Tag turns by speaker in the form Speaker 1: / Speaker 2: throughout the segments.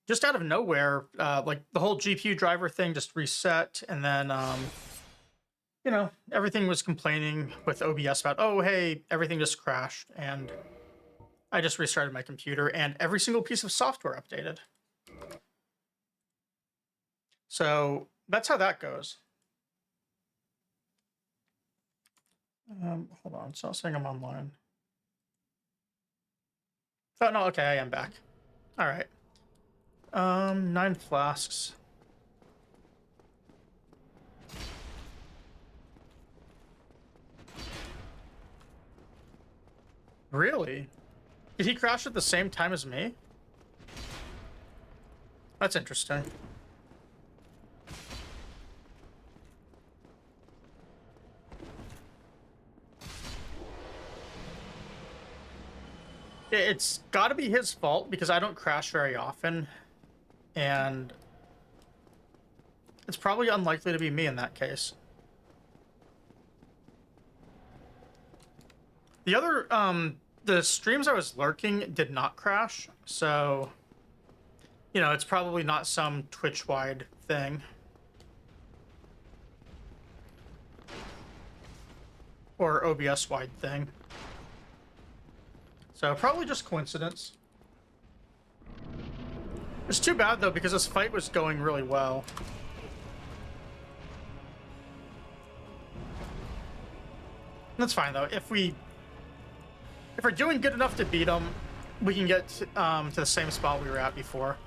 Speaker 1: just out of nowhere, like the whole GPU driver thing just reset, and then everything was complaining with OBS about, oh hey, everything just crashed, and I just restarted my computer, and every single piece of software updated. So that's how that goes. Hold on, it's not saying I'm online. Oh no, okay, I am back. All right. 9 flasks. Really? Did he crash at the same time as me? That's interesting. It's got to be his fault because I don't crash very often, and it's probably unlikely to be me in that case. The other, the streams I was lurking did not crash, so, it's probably not some Twitch-wide thing. Or OBS-wide thing. So, probably just coincidence. It's too bad, though, because this fight was going really well. That's fine, though. If we're doing good enough to beat them, we can get to the same spot we were at before.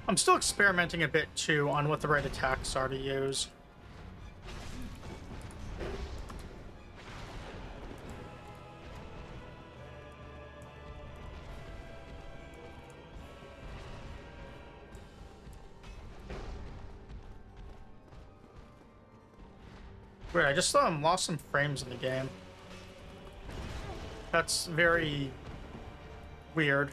Speaker 1: I'm still experimenting a bit, too, on what the right attacks are to use. Weird, I just lost some frames in the game. That's very weird.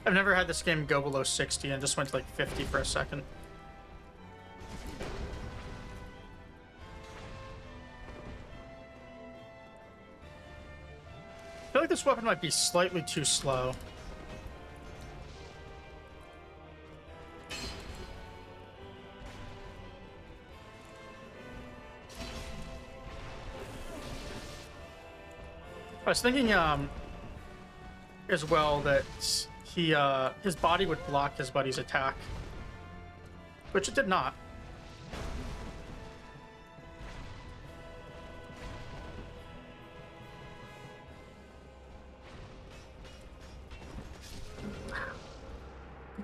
Speaker 1: I've never had this game go below 60 and just went to like 50 for a second. I feel like this weapon might be slightly too slow. I was thinking as well that his body would block his buddy's attack, which it did not.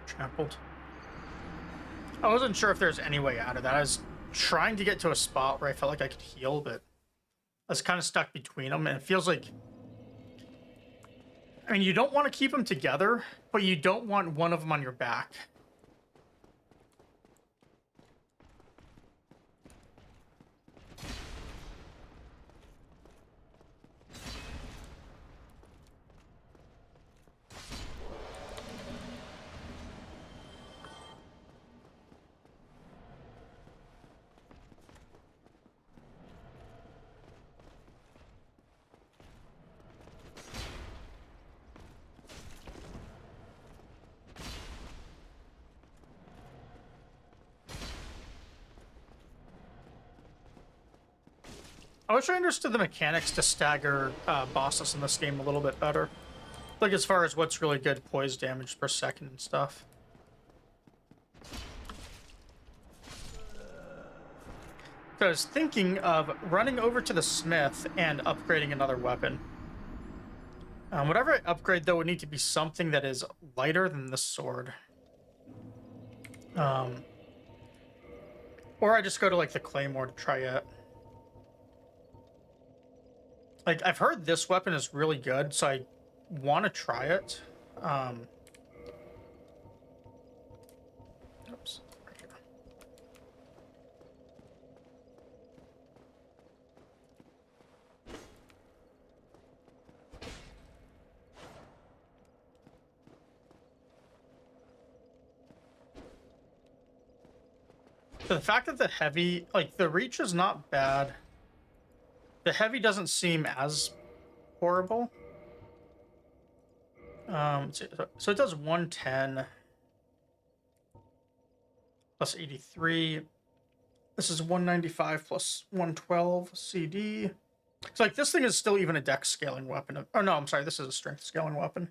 Speaker 1: Trampled. I wasn't sure if there's any way out of that. I was trying to get to a spot where I felt like I could heal, but I was kind of stuck between them, and it feels like... I mean, you don't want to keep them together, but you don't want one of them on your back. I wish I understood the mechanics to stagger bosses in this game a little bit better. Like, as far as what's really good poise damage per second and stuff. So I was thinking of running over to the smith and upgrading another weapon. Whatever I upgrade, though, would need to be something that is lighter than the sword. Or I just go to, like, the claymore to try it. Like, I've heard this weapon is really good, so I want to try it. Oops. Right here. The fact that the heavy, like the reach is not bad. The heavy doesn't seem as horrible. So it does 110 plus 83. This is 195 plus 112 CD. So like this thing is still even a dex scaling weapon. Oh no, I'm sorry, this is a strength scaling weapon.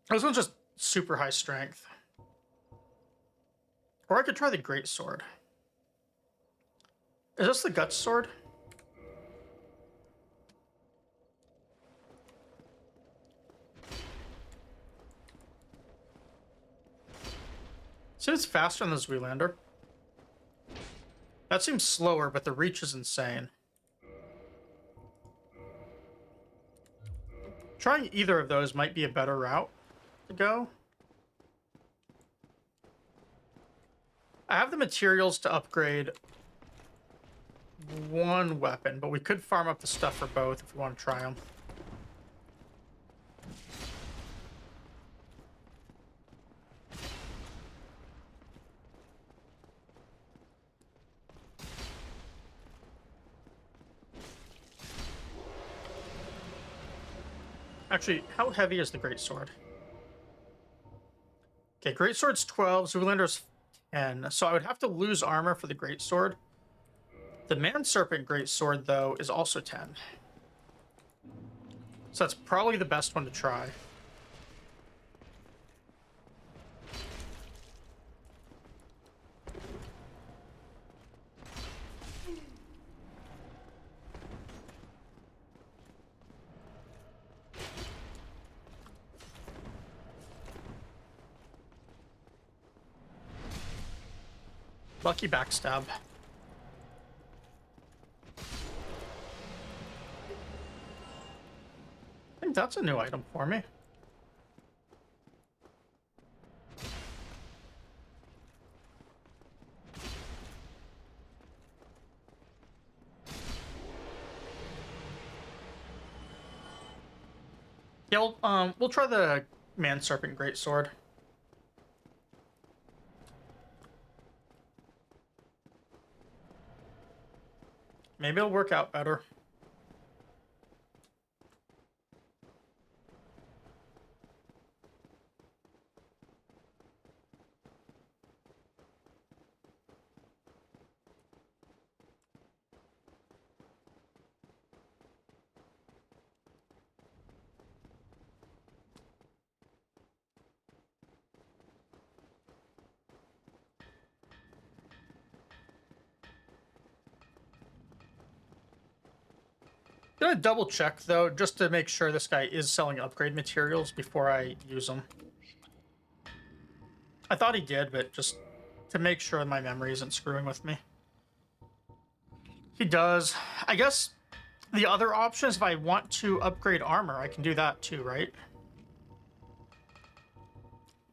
Speaker 1: This one's just super high strength. Or I could try the great sword. Is this the guts sword? See, it's faster than the Zoolander. That seems slower, but the reach is insane. Trying either of those might be a better route to go. I have the materials to upgrade one weapon, but we could farm up the stuff for both if we want to try them. Actually, how heavy is the greatsword? Okay, greatsword's 12, Zoolander's 10. So I would have to lose armor for the greatsword. The man serpent greatsword, though, is also 10. So that's probably the best one to try. Lucky backstab. I think that's a new item for me. Yeah, we'll try the man serpent greatsword. Maybe it'll work out better. Gonna double check though, just to make sure this guy is selling upgrade materials before I use them. I thought he did, but just to make sure my memory isn't screwing with me. He does. I guess the other option is if I want to upgrade armor, I can do that too, right?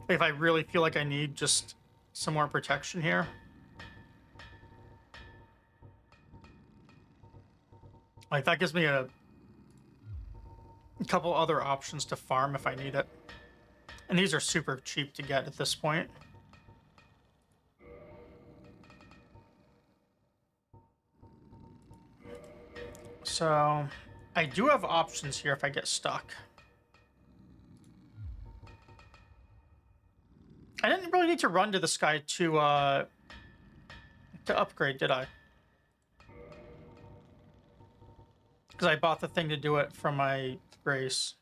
Speaker 1: If I really feel like I need just some more protection here. Like, that gives me a couple other options to farm if I need it. And these are super cheap to get at this point. So, I do have options here if I get stuck. I didn't really need to run to this guy to upgrade, did I? Because I bought the thing to do it from my grace.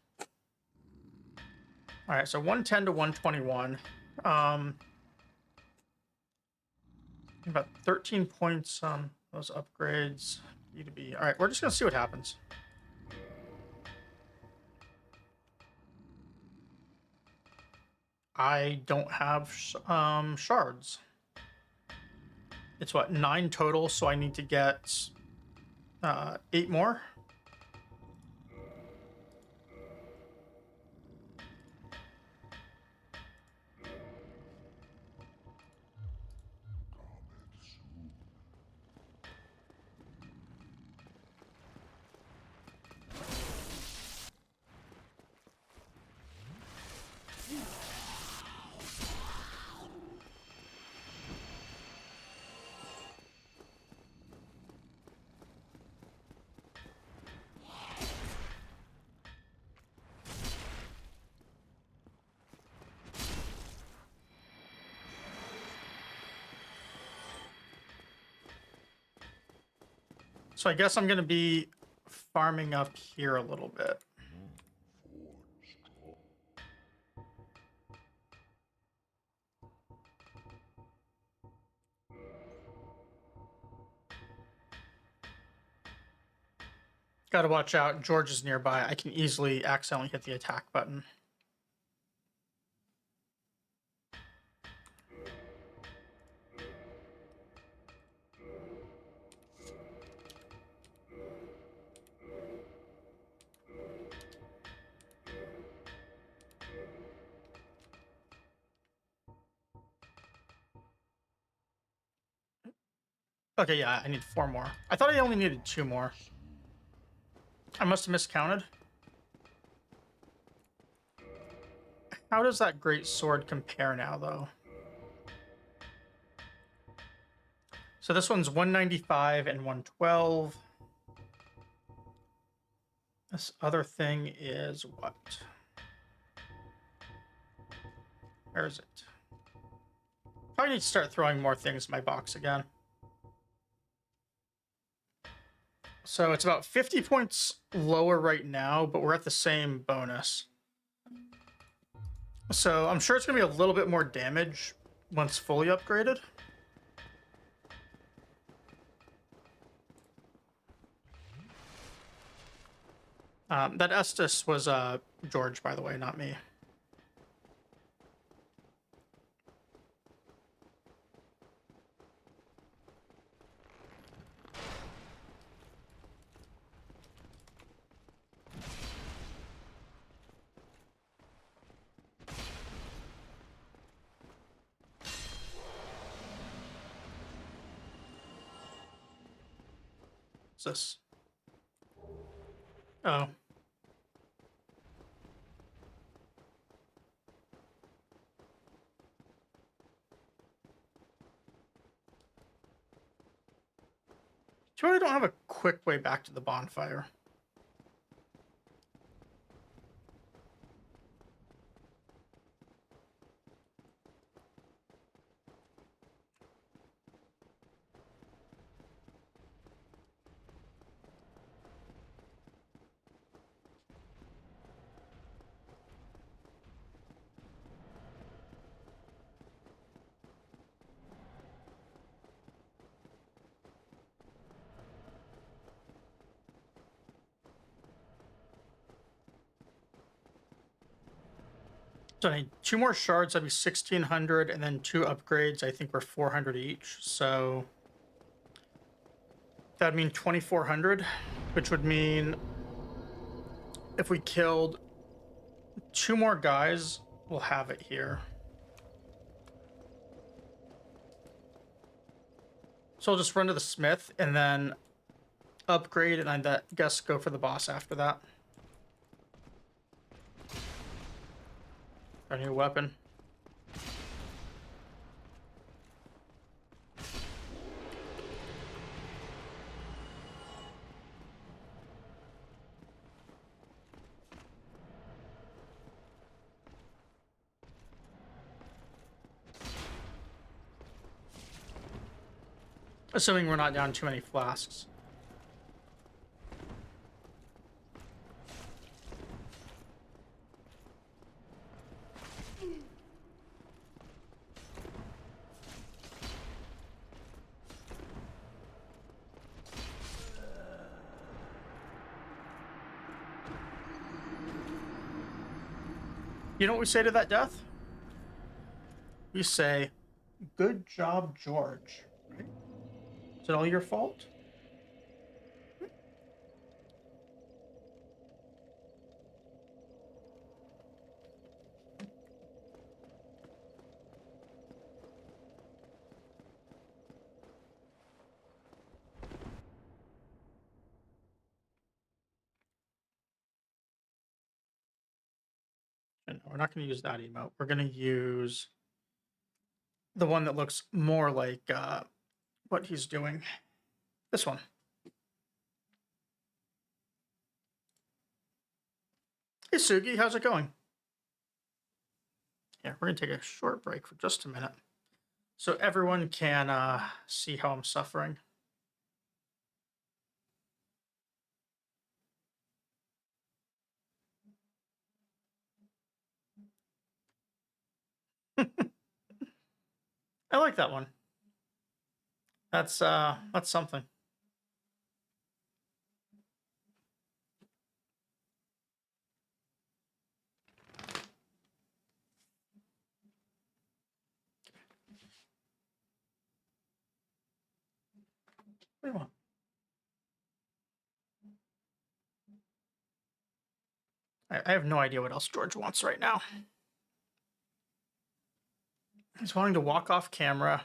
Speaker 1: All right, so 110 to 121. About 13 points on those upgrades. B2B. All right, we're just gonna see what happens. I don't have shards. It's what, 9 total, so I need to get 8 more. So I guess I'm going to be farming up here a little bit. Gotta watch out. George is nearby. I can easily accidentally hit the attack button. Okay, yeah, I need 4 more. I thought I only needed 2 more. I must have miscounted. How does that great sword compare now, though? So this one's 195 and 112. This other thing is what? Where is it? Probably need to start throwing more things in my box again. So it's about 50 points lower right now, but we're at the same bonus. So I'm sure it's going to be a little bit more damage once fully upgraded. That Estus was George, by the way, not me. What's this? Oh. Do I don't have a quick way back to the bonfire? So I need 2 more shards, that'd be 1,600, and then 2 upgrades, I think were 400 each. So that'd mean 2,400, which would mean if we killed 2 more guys, we'll have it here. So I'll just run to the smith and then upgrade, and I guess go for the boss after that. A new weapon. Assuming we're not down too many flasks. You know what we say to that death? We say, "Good job, George." Right? Is it all your fault? And we're not going to use that emote. We're going to use the one that looks more like what he's doing. This one. Hey, Sugi, how's it going? Yeah, we're going to take a short break for just a minute so everyone can see how I'm suffering. I like that one. That's something. What do you want? I have no idea what else George wants right now. He's wanting to walk off camera.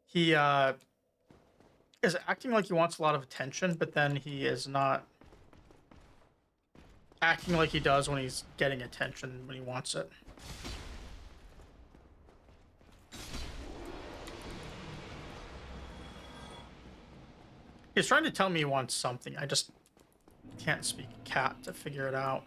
Speaker 1: He is acting like he wants a lot of attention, but then he is not acting like he does when he's getting attention when he wants it. He's trying to tell me he wants something. I just can't speak cat to figure it out.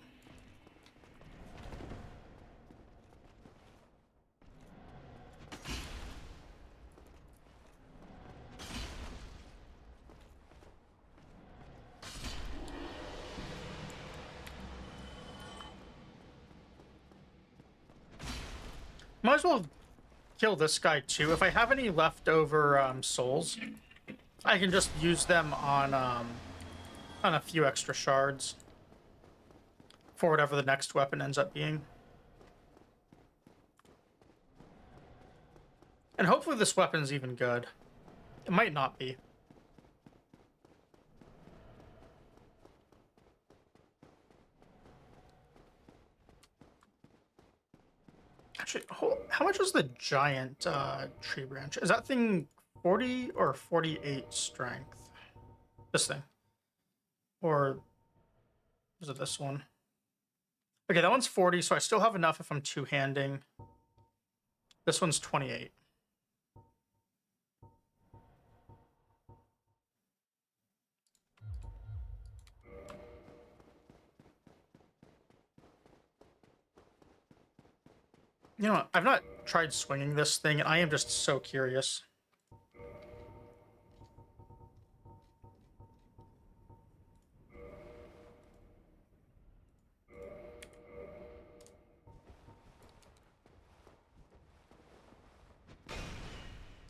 Speaker 1: Might as well kill this guy too. If I have any leftover souls, I can just use them on a few extra shards for whatever the next weapon ends up being. And hopefully this weapon's even good. It might not be. Actually, how much was the giant tree branch? Is that thing 40 or 48 strength? This thing. Or is it this one? Okay, that one's 40, so I still have enough if I'm two-handing. This one's 28. You know what? I've not tried swinging this thing, and I am just so curious.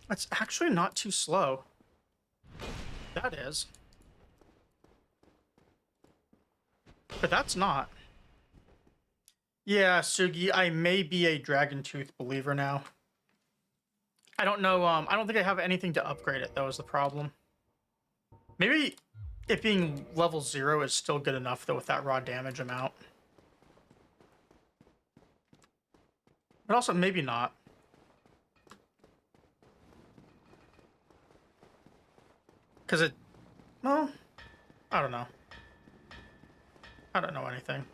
Speaker 1: That's actually not too slow. That is. But that's not. Yeah, Sugi, I may be a Dragon Tooth believer now. I don't know, I don't think I have anything to upgrade it, though, is the problem. Maybe it being level 0 is still good enough, though, with that raw damage amount. But also, maybe not. Because it... Well, I don't know. I don't know anything.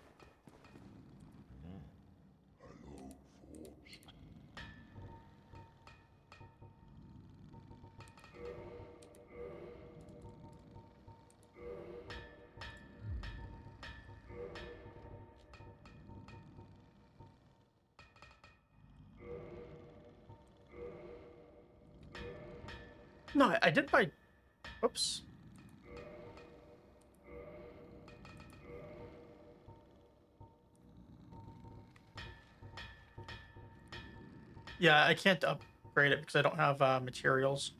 Speaker 1: No, I did buy... Oops. Yeah, I can't upgrade it because I don't have materials.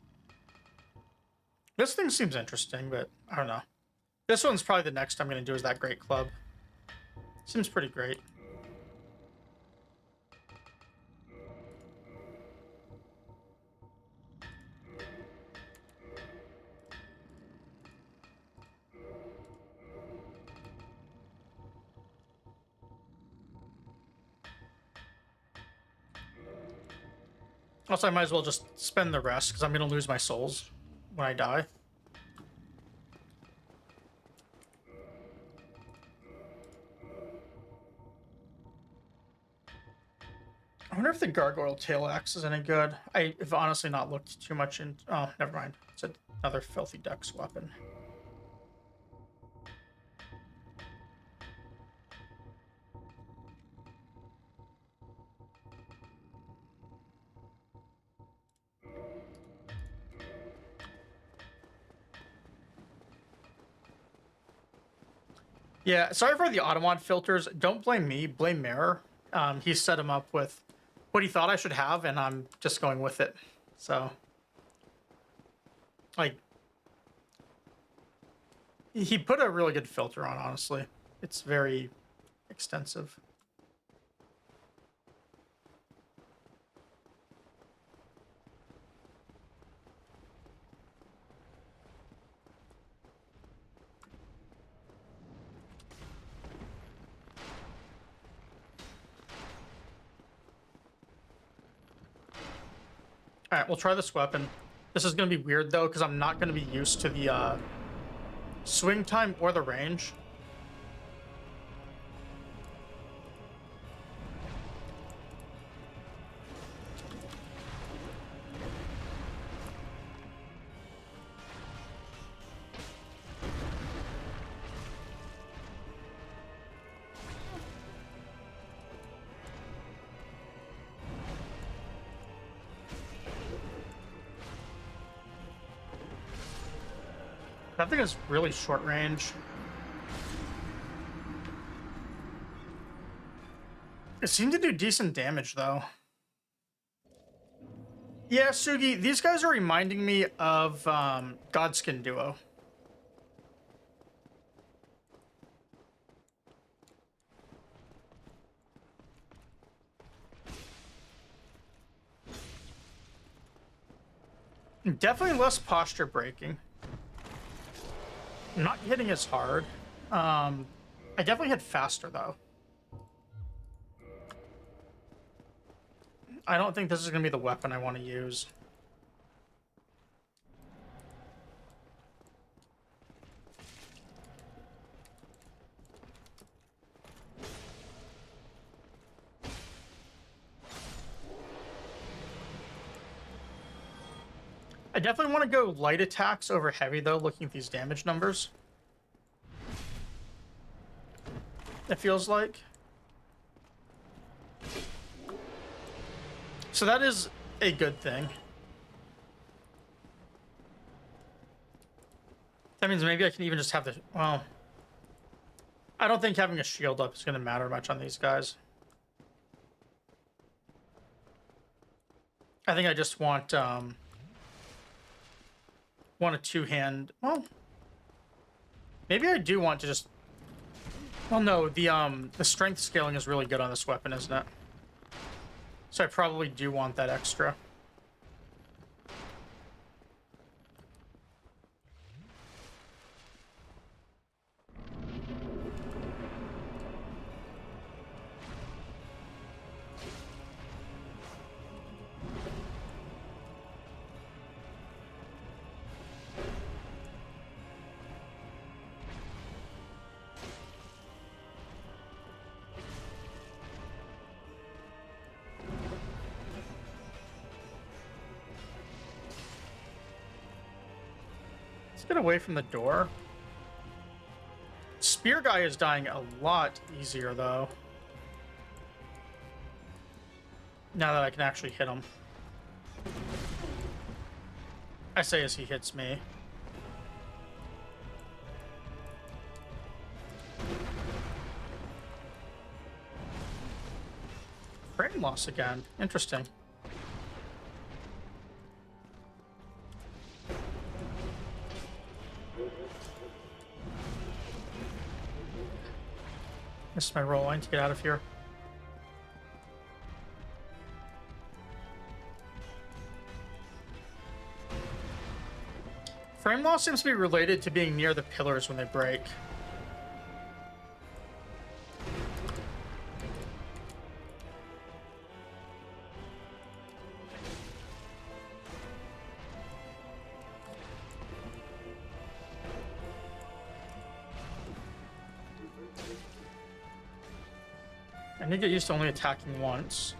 Speaker 1: This thing seems interesting, but I don't know. This one's probably the next I'm going to do is that Great Club. Seems pretty great. Also, I might as well just spend the rest because I'm going to lose my souls when I die. I wonder if the Gargoyle Tail Axe is any good. I have honestly not looked too much in... Oh, never mind. It's another Filthy Dex weapon. Yeah, sorry for the Automod filters. Don't blame me. Blame Mirror. He set him up with what he thought I should have, and I'm just going with it. So, like, he put a really good filter on, honestly. It's very extensive. All right, we'll try this weapon. This is going to be weird, though, because I'm not going to be used to the swing time or the range. That thing is really short range. It seemed to do decent damage, though. Yeah, Sugi, these guys are reminding me of Godskin Duo. Definitely less posture breaking. I'm not hitting as hard. I definitely hit faster, though. I don't think this is going to be the weapon I want to use. I definitely want to go light attacks over heavy, though, looking at these damage numbers. It feels like. So that is a good thing. That means maybe I can even just have the... Well, I don't think having a shield up is going to matter much on these guys. I think I just want a two-hand... Well, maybe I do want to just... Well, no, the strength scaling is really good on this weapon, isn't it? So I probably do want that extra. Get away from the door. Spear guy is dying a lot easier, though. Now that I can actually hit him. I say as he hits me. Frame loss again. Interesting. Missed my roll. I need to get out of here. Frame loss seems to be related to being near the pillars when they break. I need to get used to only attacking once.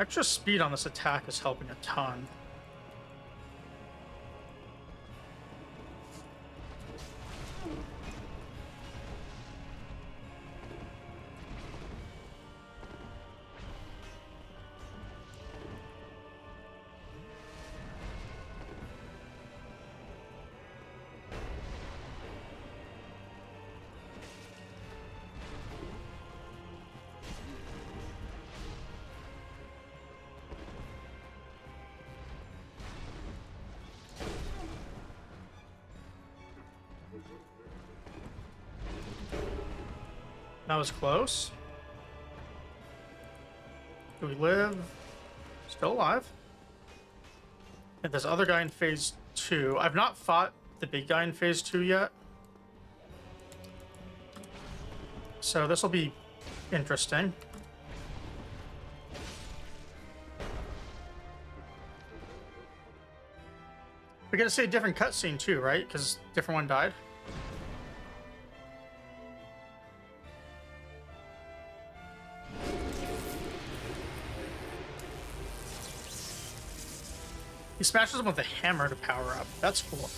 Speaker 1: Extra speed on this attack is helping a ton. That was close. Do we live? Still alive. And this other guy in phase 2. I've not fought the big guy in phase 2 yet. So this will be interesting. We're gonna see a different cutscene too, right? Because different one died. He smashes him with a hammer to power up. That's cool.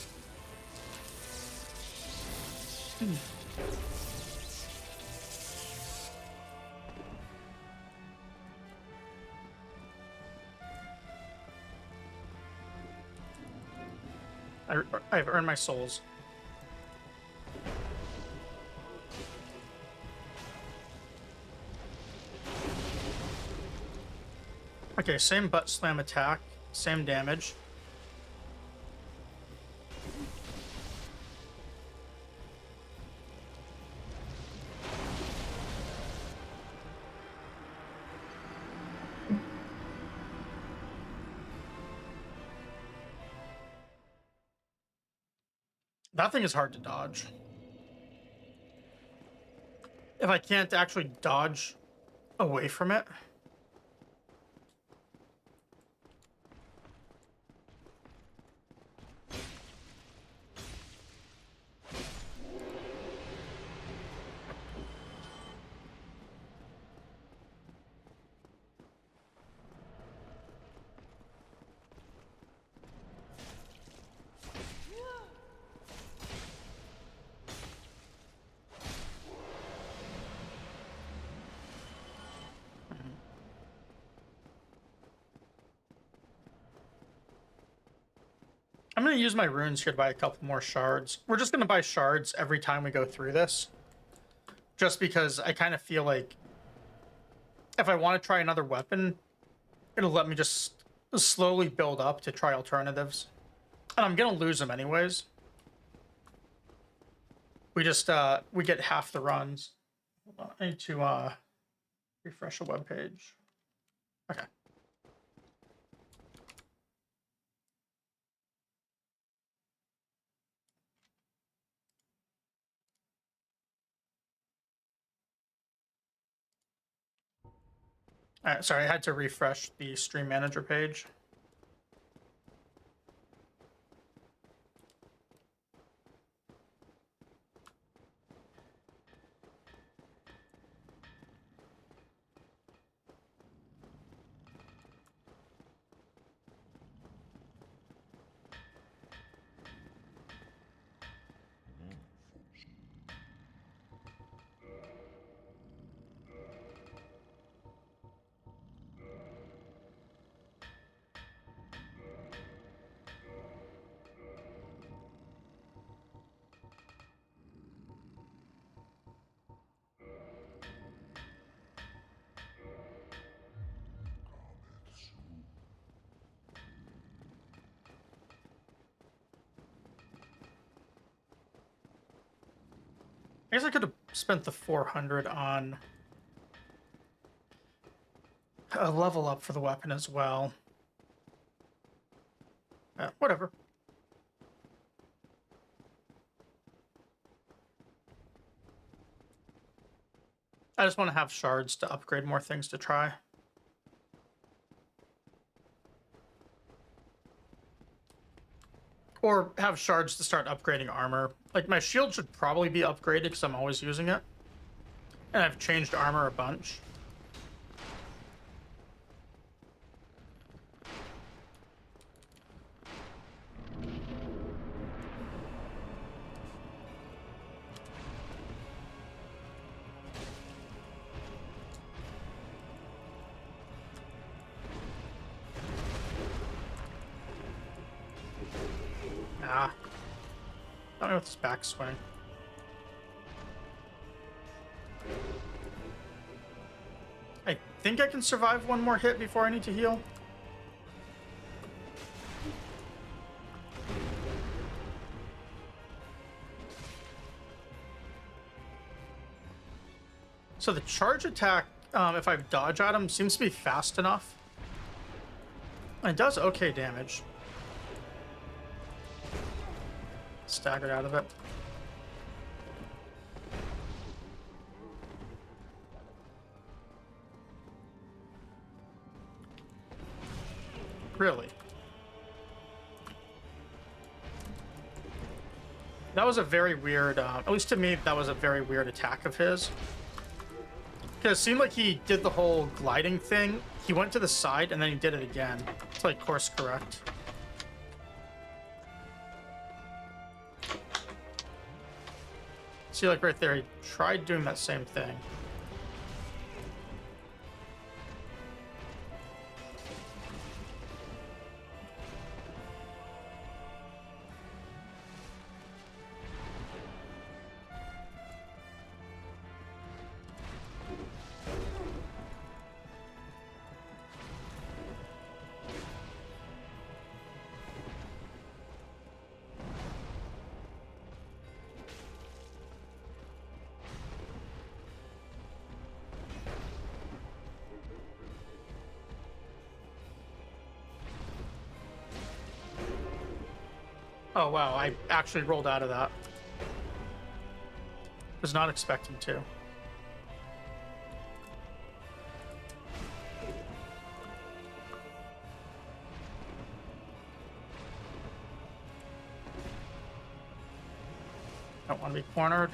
Speaker 1: I've earned my souls. Okay, same butt slam attack, same damage. That thing is hard to dodge. If I can't actually dodge away from it. I'm going to use my runes here to buy a couple more shards. We're just going to buy shards every time we go through this. Just because I kind of feel like if I want to try another weapon, it'll let me just slowly build up to try alternatives. And I'm going to lose them anyways. We just, we get half the runs. Hold on, I need to refresh a web page. Okay. Sorry, I had to refresh the stream manager page. I guess I could have spent the 400 on a level up for the weapon as well. Whatever. I just want to have shards to upgrade more things to try. Or have shards to start upgrading armor. Like, my shield should probably be upgraded because I'm always using it. And I've changed armor a bunch. Ah. Not me with his backswing. I think I can survive one more hit before I need to heal. So the charge attack, if I dodge at him, seems to be fast enough. And it does okay damage. Staggered out of it. Really? That was a very weird, at least to me, that was a very weird attack of his. Because it seemed like he did the whole gliding thing. He went to the side and then he did it again. It's like course correct. See, like right there, he tried doing that same thing. Oh wow, I actually rolled out of that. Was not expecting to. Don't want to be cornered.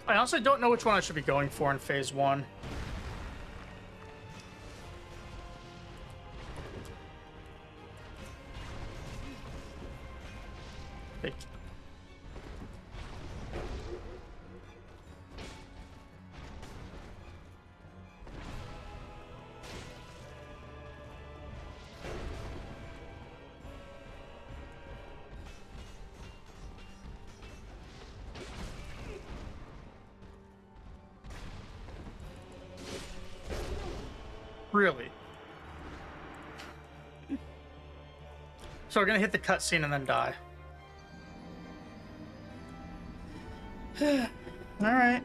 Speaker 1: I honestly don't know which one I should be going for in phase one. Big. Really? So we're gonna hit the cutscene and then die. All right.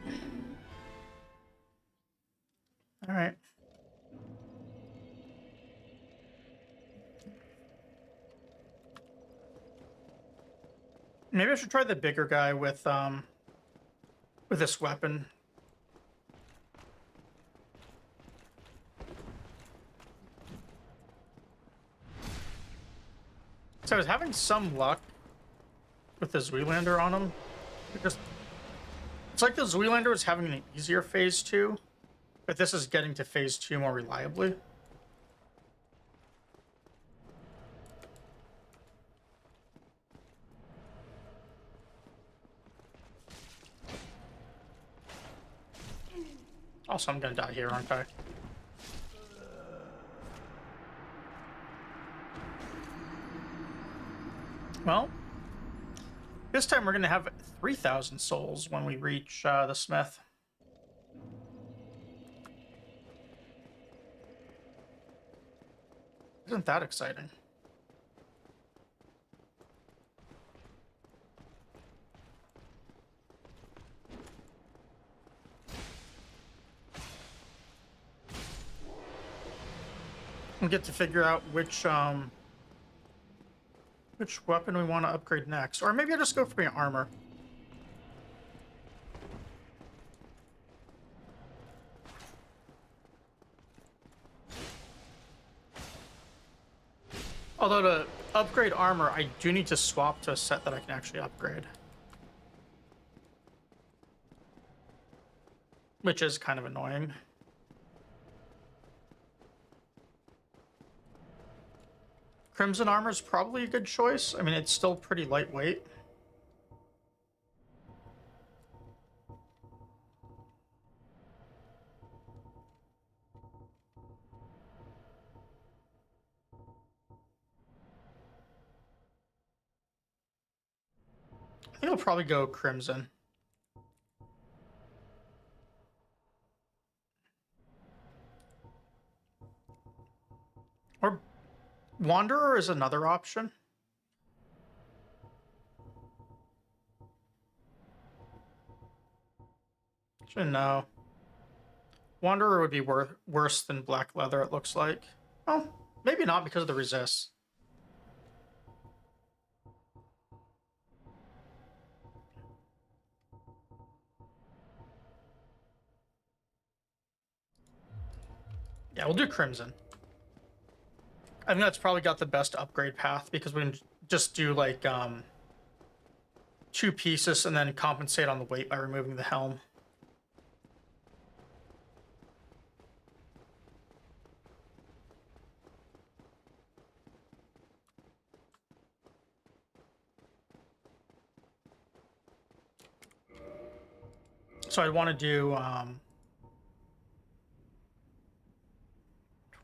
Speaker 1: All right. Maybe I should try the bigger guy with this weapon. So I was having some luck with the Zoolander on him. It's like the Zoolander is having an easier phase 2, but this is getting to phase 2 more reliably. Also, I'm gonna die here, aren't I? Well, this time we're gonna have 3,000 souls when we reach the Smith. Isn't that exciting? We get to figure out which weapon we want to upgrade next. Or maybe I'll just go for my armor. Although to upgrade armor, I do need to swap to a set that I can actually upgrade. Which is kind of annoying. Crimson armor is probably a good choice. I mean, it's still pretty lightweight. I think I'll probably go Crimson. Or Wanderer is another option. Actually, no. Wanderer would be worse than Black Leather, it looks like. Well, maybe not because of the resists. Yeah, we'll do Crimson. I think that's probably got the best upgrade path because we can just do like 2 pieces and then compensate on the weight by removing the helm. So I'd want to do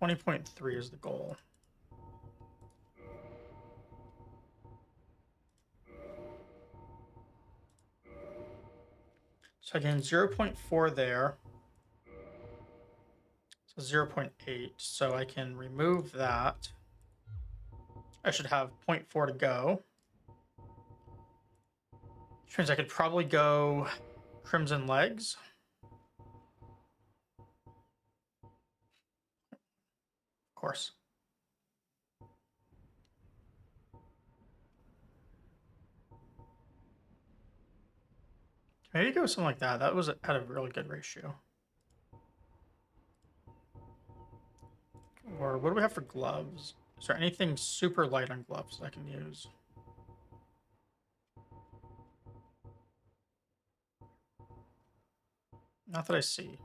Speaker 1: 20.3 is the goal. So again, 0.4 there. So 0.8. So I can remove that. I should have 0.4 to go. Which means I could probably go Crimson Legs. Of course. Maybe go something like that. That was at a really good ratio. Or what do we have for gloves? Is there anything super light on gloves I can use? Not that I see.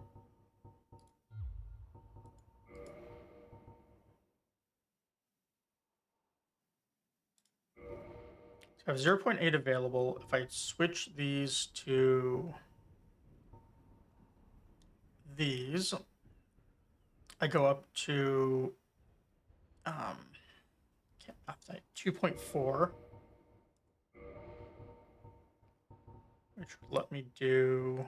Speaker 1: So I have 0.8 available. If I switch these to these, I go up to 2.4, which would let me do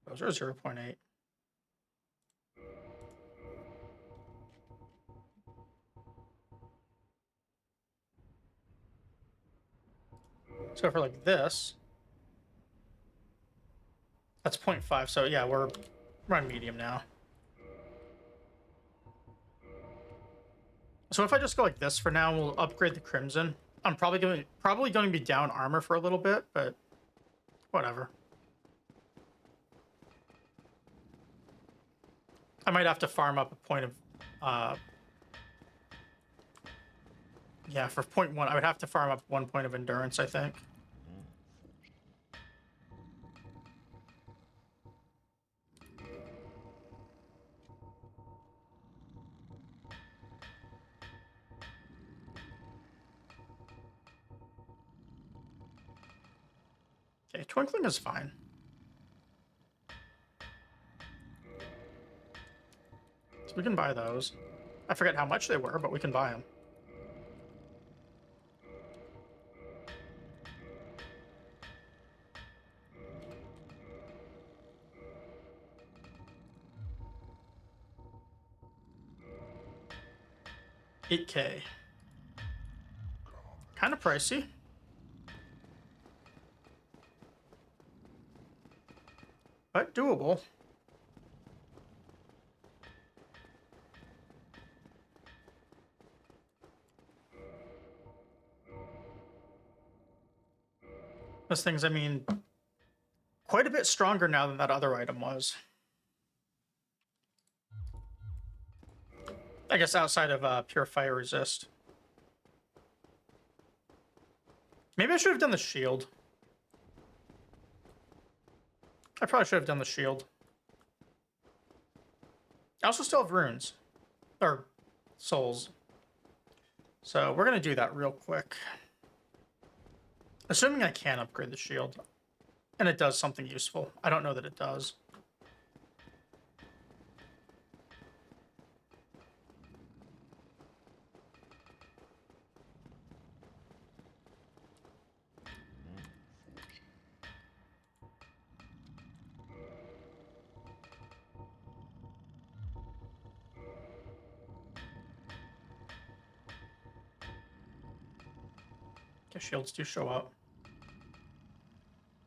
Speaker 1: those are 0.8. So for like this, that's 0.5. So yeah, we're on medium now. So if I just go like this for now, we'll upgrade the Crimson. I'm probably going to be down armor for a little bit, but whatever. I might have to farm up a point of yeah, for 0.1, I would have to farm up 1 point of endurance, I think. Okay, Twinkling is fine. So we can buy those. I forget how much they were, but we can buy them. $8K. Kind of pricey. But doable. Those things, I mean, quite a bit stronger now than that other item was. I guess outside of Pure Fire Resist. Maybe I should have done the shield. I probably should have done the shield. I also still have runes. Or souls. So we're going to do that real quick. Assuming I can upgrade the shield. And it does something useful. I don't know that it does. The shields do show up.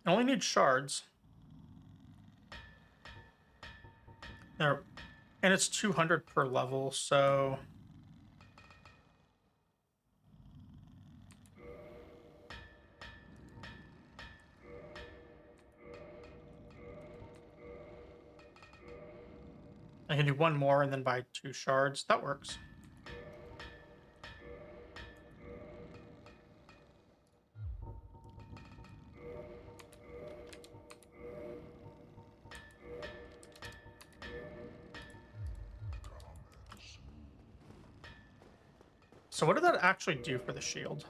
Speaker 1: I only need shards. There, and it's 200 per level, so I can do one more and then buy 2 shards. That works. So what did that actually do for the shield?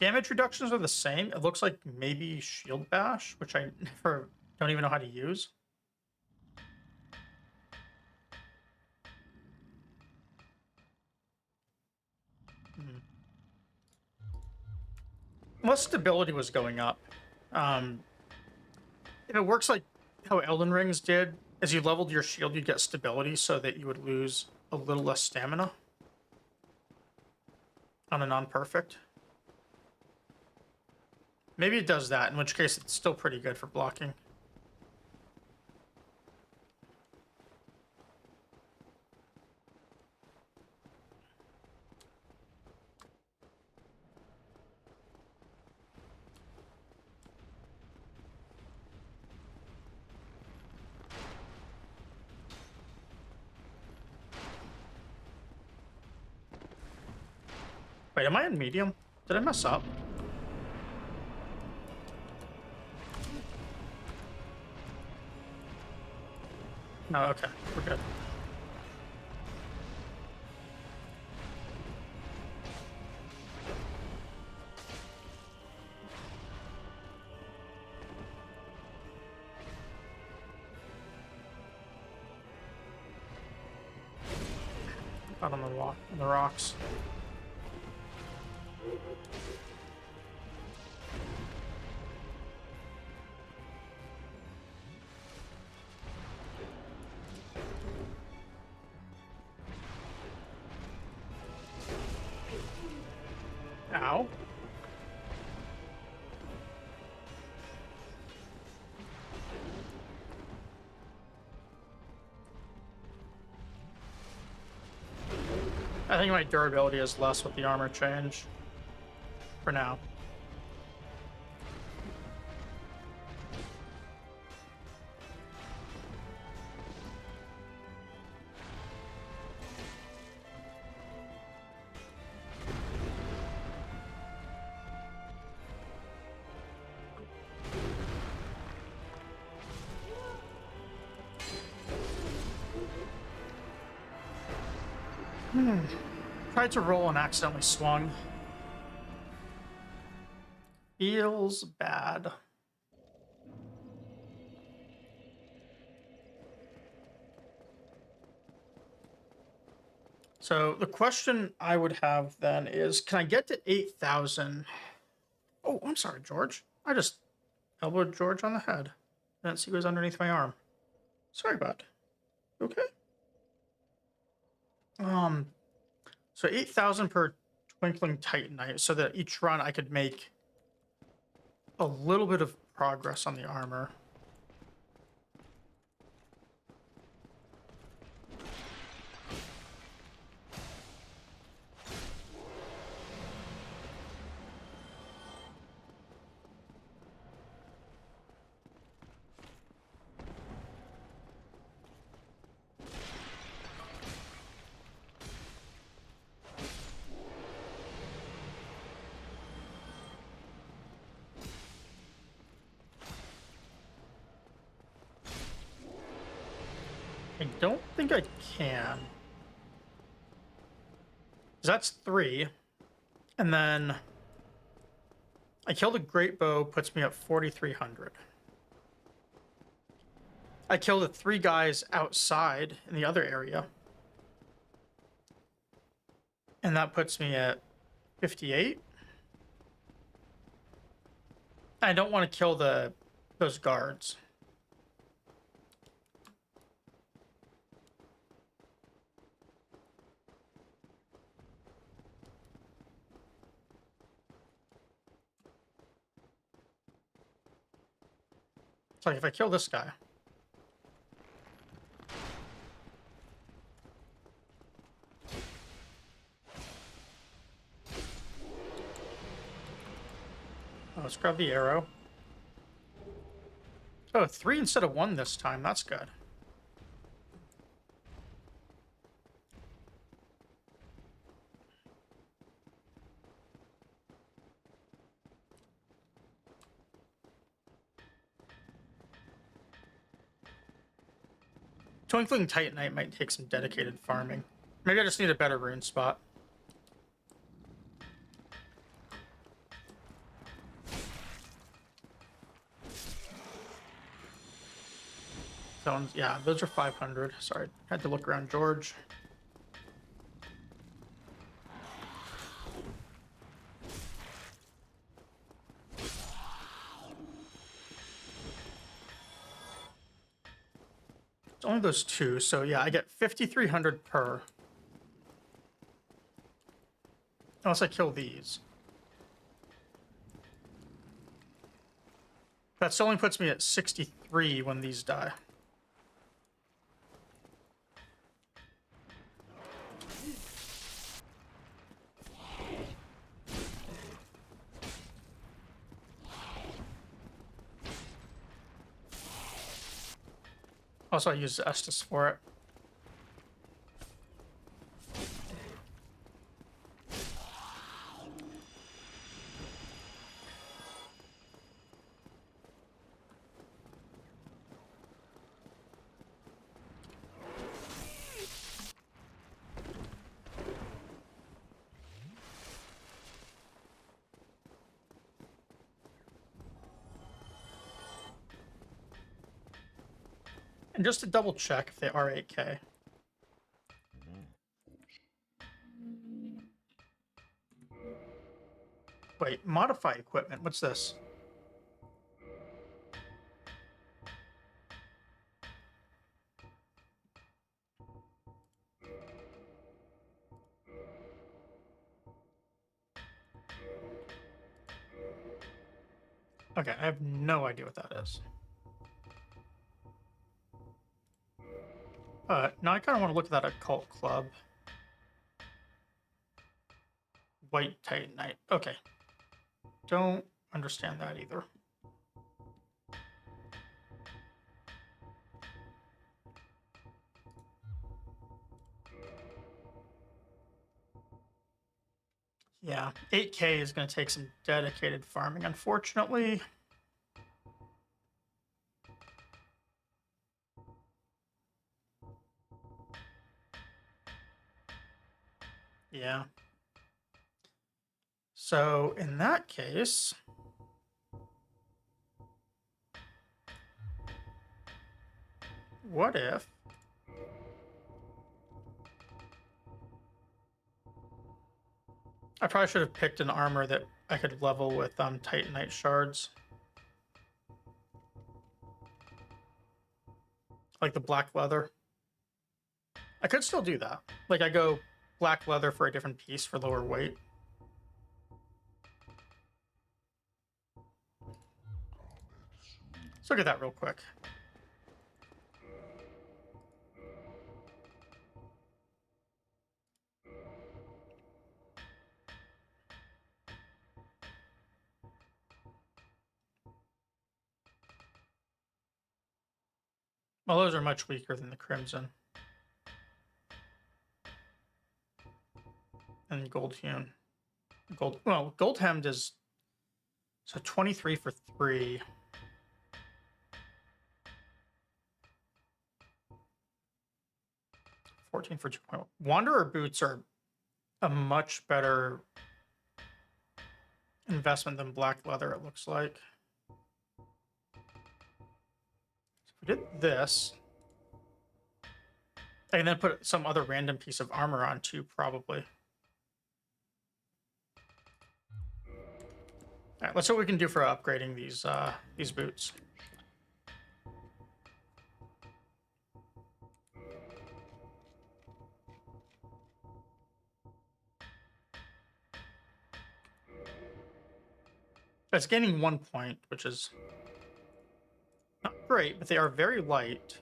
Speaker 1: Damage reductions are the same. It looks like maybe Shield Bash, which I never don't even know how to use. Unless stability was going up. If it works like how Elden Rings did, as you leveled your shield, you'd get stability so that you would lose a little less stamina on a non-perfect. Maybe it does that, in which case it's still pretty good for blocking. Wait, am I in medium? Did I mess up? No, okay, we're good. Out on the rocks. Ow. I think my durability is less with the armor change. For now. Tried to roll and accidentally swung. Feels bad. So the question I would have then is, can I get to 8,000? Oh, I'm sorry, George. I just elbowed George on the head. I didn't see he was underneath my arm. Sorry, bud. Okay. So 8,000 per Twinkling Titanite, so that each run I could make a little bit of progress on the armor. I don't think I can. 'Cause that's 3. And then I killed a great bow, puts me at 4,300. I killed the 3 guys outside in the other area. And that puts me at 58. I don't want to kill those guards. It's like if I kill this guy. Oh, let's grab the arrow. Oh, 3 instead of 1 this time. That's good. Twinkling Titanite might take some dedicated farming. Maybe I just need a better rune spot. Zones, yeah, those are 500. Sorry, had to look around George. It's only those 2, so yeah, I get 5,300 per. Unless I kill these. That still only puts me at 63 when these die. Also, I use Estus for it. And just to double check if they are 8K. Wait, modify equipment. What's this? Okay, I have no idea what that is. Now I kind of want to look at that occult club. White Titanite. Okay. Don't understand that either. Yeah, 8K is going to take some dedicated farming, unfortunately. Yeah. So in that case, what if I probably should have picked an armor that I could level with Titanite shards. Like the black leather. I could still do that. Like I go black leather for a different piece for lower weight. Let's look at that real quick. Well, those are much weaker than the Crimson. And Gold Hewn. Gold Hemmed is... So 23 for 3. $14 for 2. Wanderer boots are a much better investment than black leather, it looks like. So if we did this, I can then put some other random piece of armor on too, probably. All right, let's see what we can do for upgrading these boots. It's gaining 1 point, which is great, but they are very light.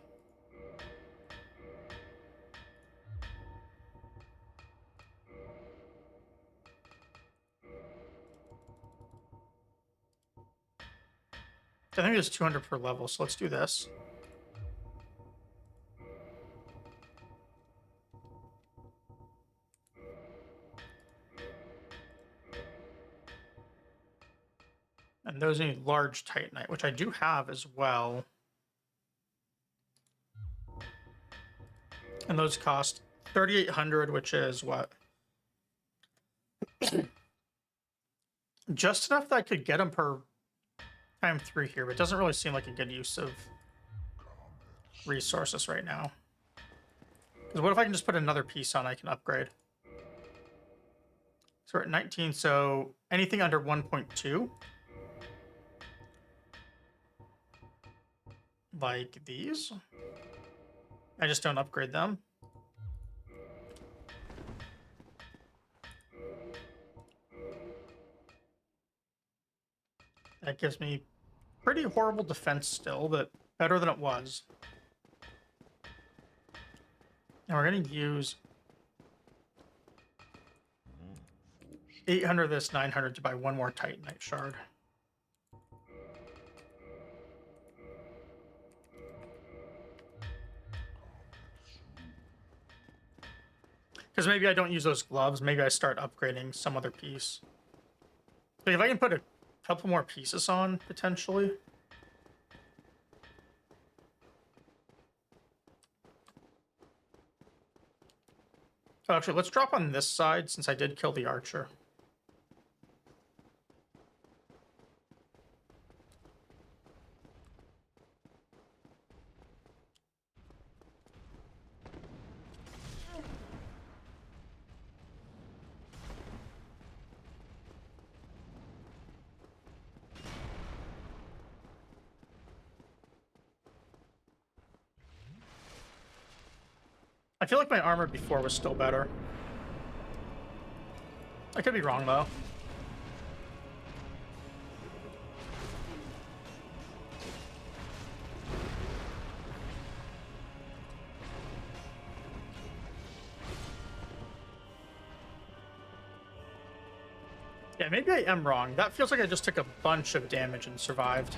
Speaker 1: I think it's 200 per level, so let's do this. And those need large Titanite, which I do have as well. And those cost 3,800, which is what? Just enough that I could get them per time 3 here, but it doesn't really seem like a good use of resources right now. Because what if I can just put another piece on I can upgrade? So we're at 19, so anything under 1.2? Like these? I just don't upgrade them. That gives me pretty horrible defense still, but better than it was. And we're going to use 800 of this, 900 to buy one more Titanite shard. Because maybe I don't use those gloves. Maybe I start upgrading some other piece. Like if I can put a couple more pieces on, potentially. Oh, actually, let's drop on this side since I did kill the archer. I feel like my armor before was still better. I could be wrong, though. Yeah, maybe I am wrong. That feels like I just took a bunch of damage and survived.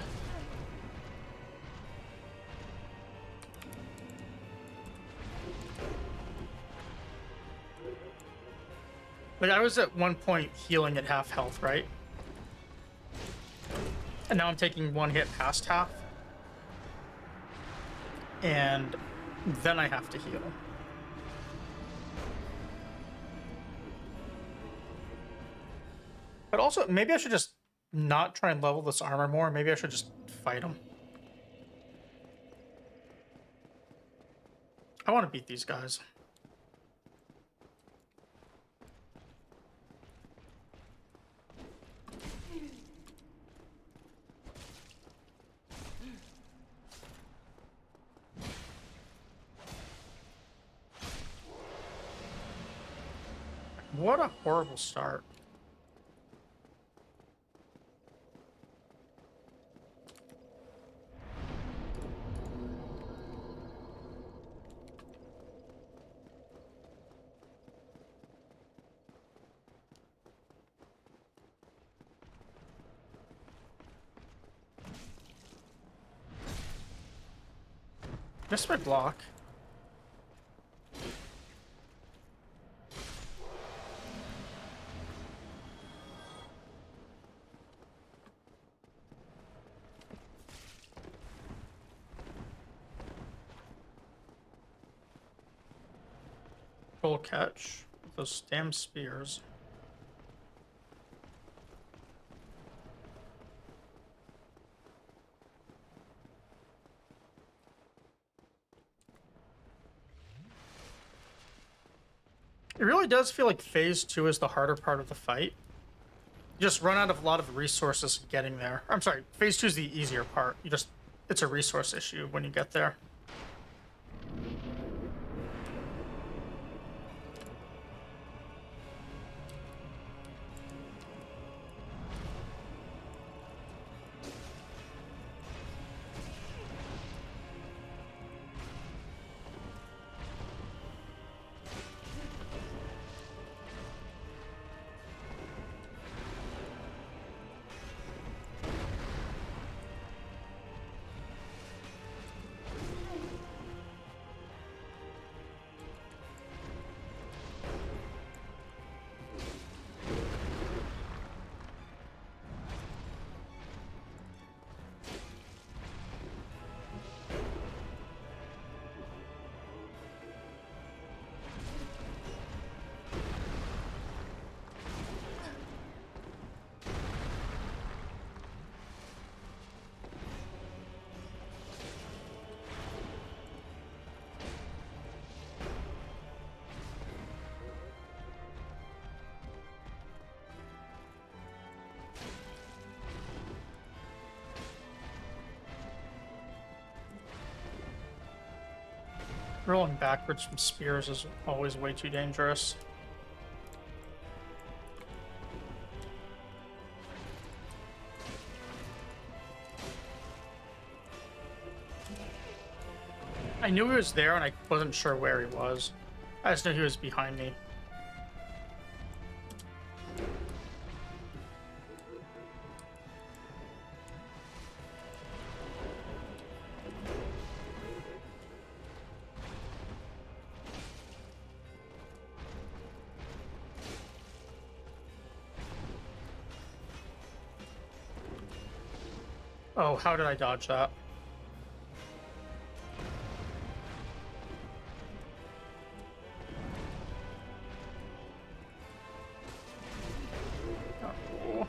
Speaker 1: Like, I was at one point healing at half health, right? And now I'm taking one hit past half. And then I have to heal. But also, maybe I should just not try and level this armor more. Maybe I should just fight him. I want to beat these guys. What a horrible start. Missed my block. Full catch with those damn spears. It really does feel like phase 2 is the harder part of the fight. You just run out of a lot of resources getting there. I'm sorry, phase 2 is the easier part. It's a resource issue when you get there. Rolling backwards from spears is always way too dangerous. I knew he was there and I wasn't sure where he was. I just knew he was behind me. Oh, how did I dodge that? Oh.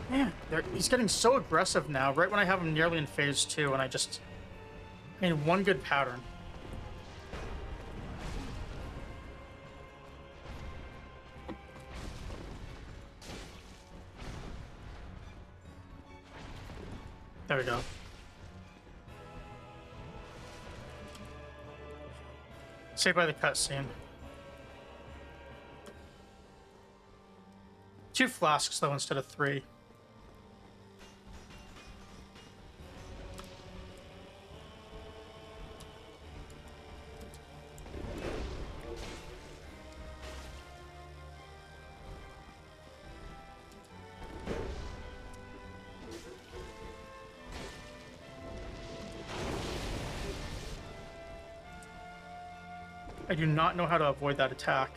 Speaker 1: Man, he's getting so aggressive now, right when I have him nearly in phase 2, and I made one good pattern. There we go. Saved by the cutscene. 2 flasks, though, instead of 3. I do not know how to avoid that attack.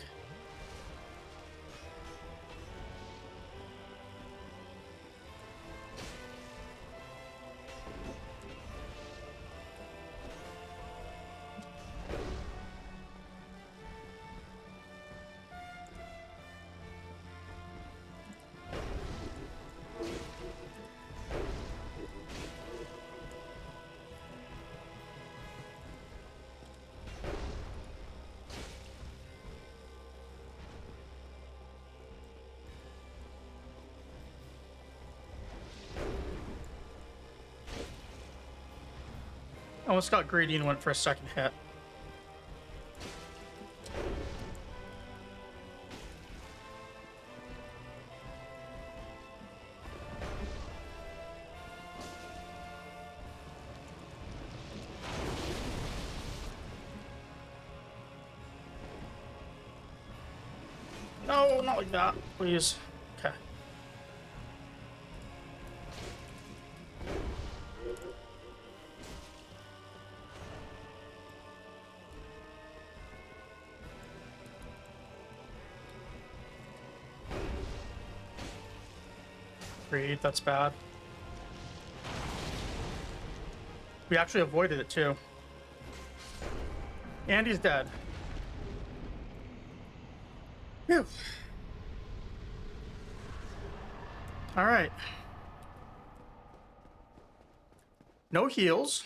Speaker 1: Almost got greedy and went for a second hit. No, not like that, please. Okay. Greed, that's bad. We actually avoided it too. And he's dead. Phew. All right. No heals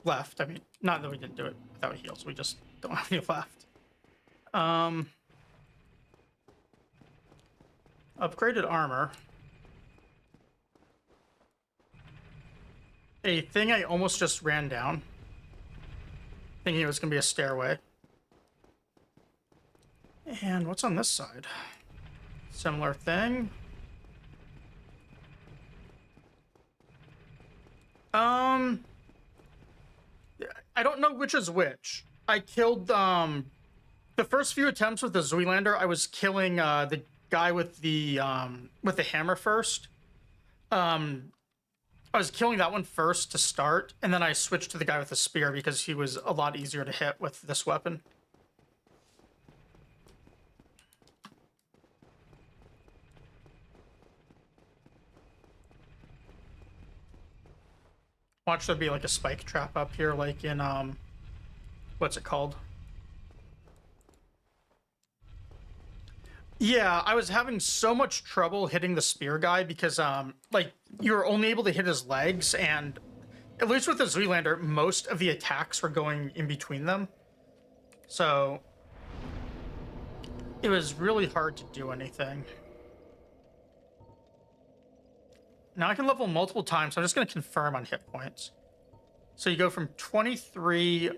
Speaker 1: left. I mean, not that we didn't do it without heals. We just don't have any left. Upgraded armor. A thing I almost just ran down, thinking it was going to be a stairway. And what's on this side? Similar thing. I don't know which is which. I killed, the first few attempts with the Zoolander, I was killing, the guy with the hammer first. I was killing that one first to start, and then I switched to the guy with the spear because he was a lot easier to hit with this weapon. Watch there be like a spike trap up here, like in, what's it called? Yeah, I was having so much trouble hitting the spear guy because, like, you're only able to hit his legs, and at least with the Zoolander, most of the attacks were going in between them. So it was really hard to do anything. Now I can level multiple times, so I'm just going to confirm on hit points. So you go from 23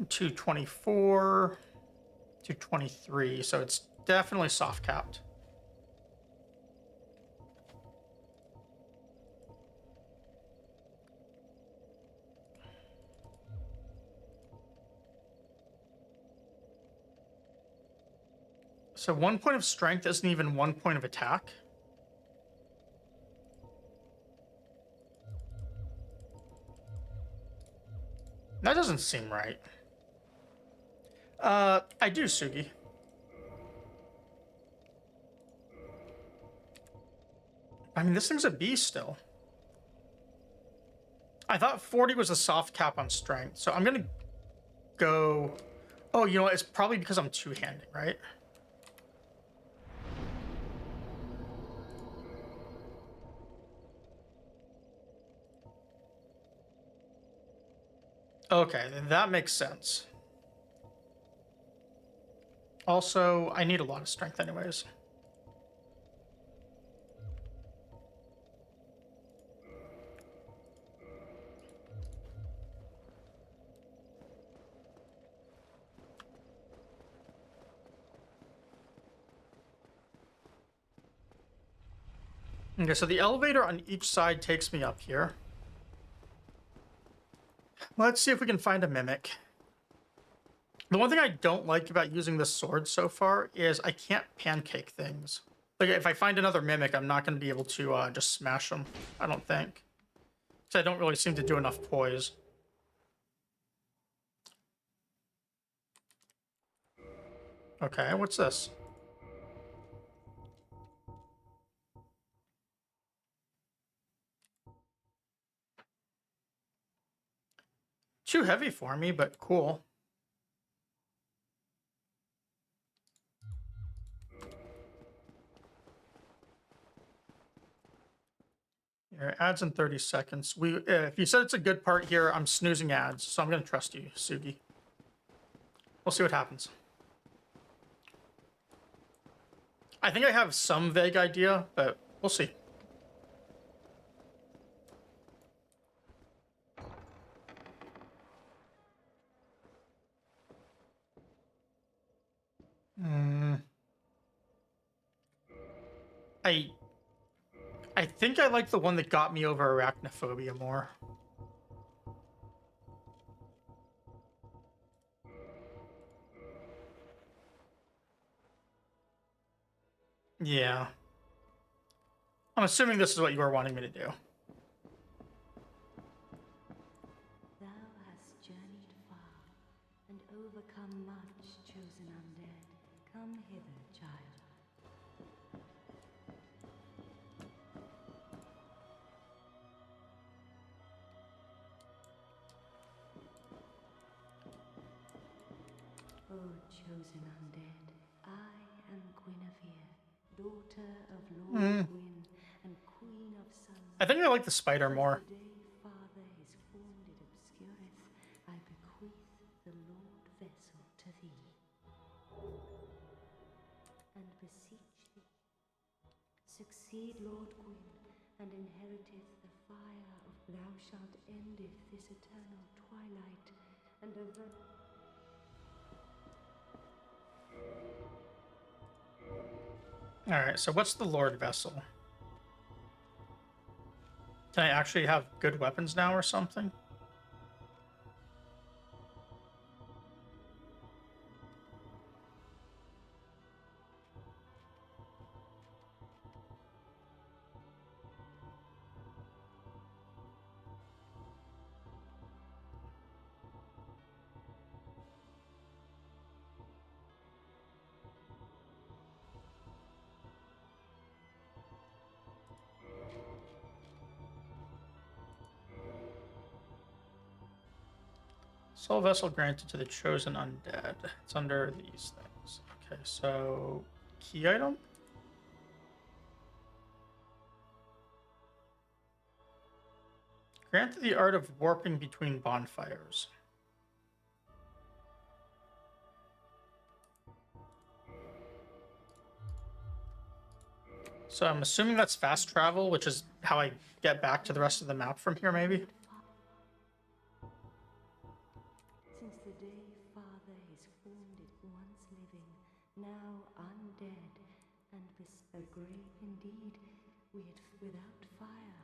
Speaker 1: to 24 to 23, so it's definitely soft capped. So 1 point of strength isn't even 1 point of attack. That doesn't seem right. I do, Sugi. I mean, this thing's a beast still. I thought 40 was a soft cap on strength, so I'm gonna go... Oh, you know what? It's probably because I'm two-handing, right? Okay, that makes sense. Also, I need a lot of strength anyways. Okay, so the elevator on each side takes me up here. Let's see if we can find a mimic. The one thing I don't like about using this sword so far is I can't pancake things. Like, if I find another mimic, I'm not going to be able to just smash them, I don't think. So I don't really seem to do enough poise. Okay, what's this? Too heavy for me, but cool. Here, ads in 30 seconds. If you said it's a good part here, I'm snoozing ads, so I'm going to trust you, Sugi. We'll see what happens. I think I have some vague idea, but we'll see. I I think I like the one that got me over arachnophobia more. Yeah. I'm assuming this is what you were wanting me to do.
Speaker 2: Thou hast journeyed far and overcome much, chosen undead. Come hither, child. O chosen undead, I am Guinevere, daughter of Lord Gwyn and Queen of Suns.
Speaker 1: I think I like the spider more.
Speaker 2: The day Father his form did obscureth, I bequeath the Lord vessel to thee, and beseech thee, succeed Lord Gwyn, and inheriteth the fire of thou shalt endeth this eternal twilight, and avert.
Speaker 1: Alright, so what's the Lord Vessel? Can I actually have good weapons now or something? Soul Vessel granted to the chosen undead. It's under these things. Okay, so key item. Granted the art of warping between bonfires. So I'm assuming that's fast travel, which is how I get back to the rest of the map from here, maybe?
Speaker 2: Since the day Father has formed it once living, now undead, and a grave indeed, without fire.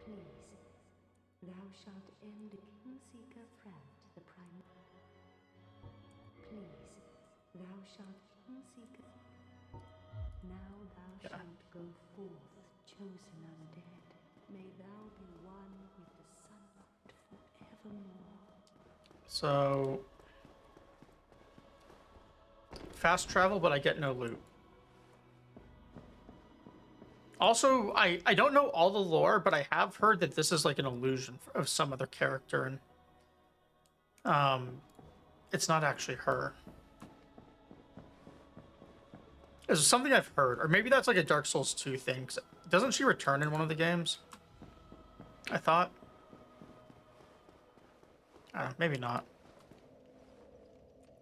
Speaker 2: Please, thou shalt end the Kingseeker Prant, the prime. Please, thou shalt Kingseeker. Now thou shalt go forth, chosen undead. May thou be one with the sunlight forevermore.
Speaker 1: So fast travel, but I get no loot. Also, I don't know all the lore, but I have heard that this is like an illusion of some other character, and it's not actually her. It's something I've heard, or maybe that's like a Dark Souls 2 thing. Doesn't she return in one of the games? I thought. Maybe not.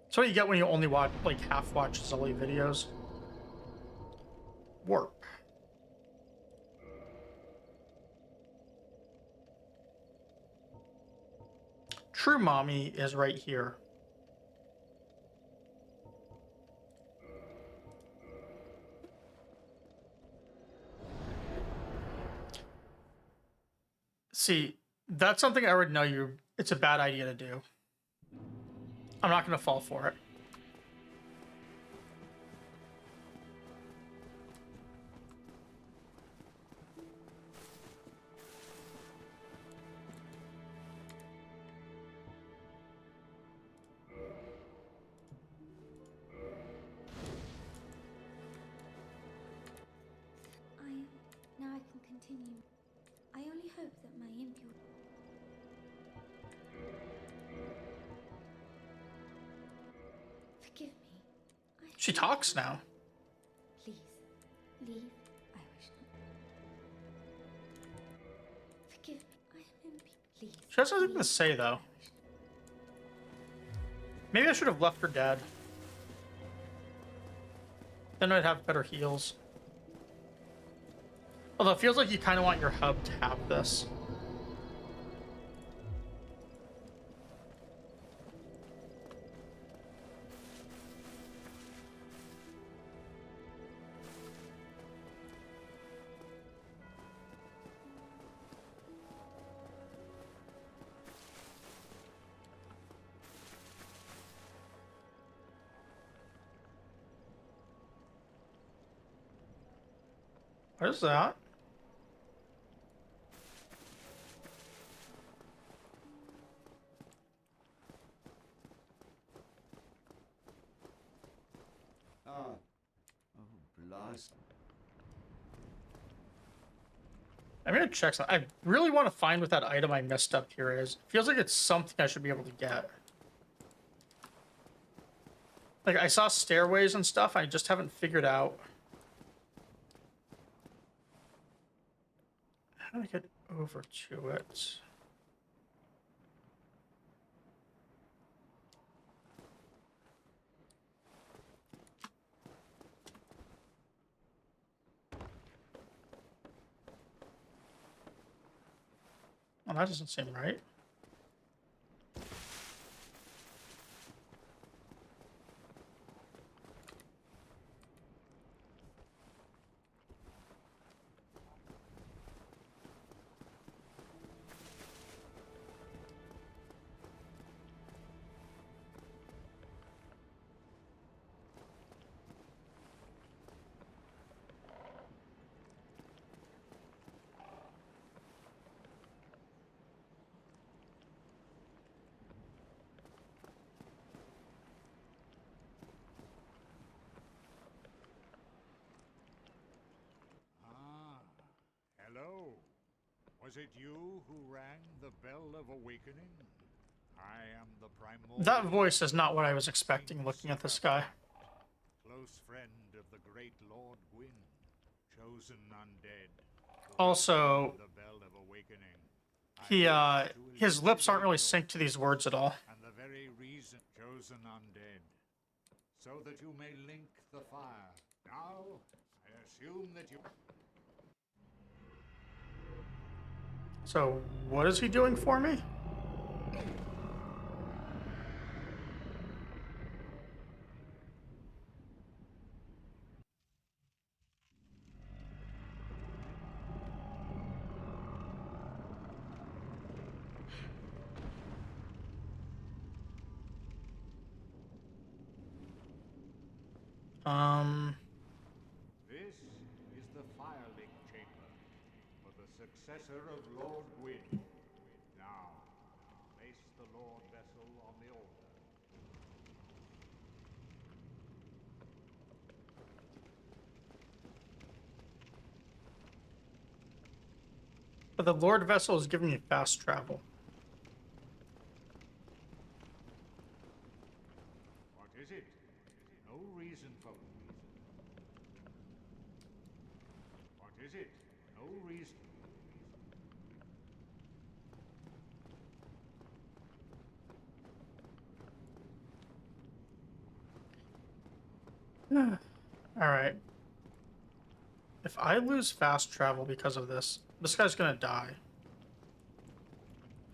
Speaker 1: That's what you get when you only watch, like, half-watch Zully videos. Warp. True Mommy is right here. See, that's something I already know it's a bad idea to do. I'm not going to fall for it.
Speaker 3: Now I can continue. I only hope that my impure... Forgive me.
Speaker 1: She talks now.
Speaker 3: Please, leave. I wish not. Forgive me. I am impure. Please.
Speaker 1: She has nothing to say, though. Maybe I should have left her dead. Then I'd have better heals. Although it feels like you kind of want your hub to have this. What is that?
Speaker 4: Oh, blast.
Speaker 1: I'm gonna check something. I really want to find what that item I messed up here is. Feels like it's something I should be able to get. Like, I saw stairways and stuff, I just haven't figured out how to get over to it. Well, that doesn't seem right.
Speaker 5: Hello. Was it you who rang the bell of awakening? I am the primordial.
Speaker 1: That voice is not what I was expecting looking at this guy.
Speaker 5: Close friend of the great Lord Gwyn, chosen undead.
Speaker 1: Also,
Speaker 5: The bell of awakening.
Speaker 1: his lips aren't really synced to these words at all.
Speaker 5: And the very reason chosen undead, so that you may link the fire. Now, I assume that you.
Speaker 1: So, what is he doing for me?
Speaker 5: This is the Firelink Chamber for the successor of Lord Gwyn. Now, place the Lord Vessel on the altar.
Speaker 1: But the Lord Vessel is giving me fast travel.
Speaker 5: What is it? No reason for. What is it? No reason.
Speaker 1: Alright. If I lose fast travel because of this, this guy's gonna die.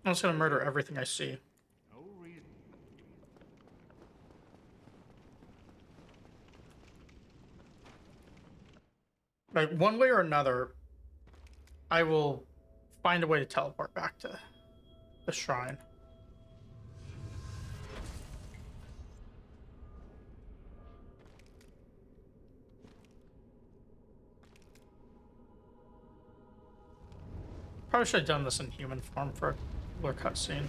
Speaker 1: I'm just gonna murder everything I see.
Speaker 5: No reason.
Speaker 1: Like, one way or another, I will find a way to teleport back to the shrine. Probably should have done this in human form for a cooler cutscene.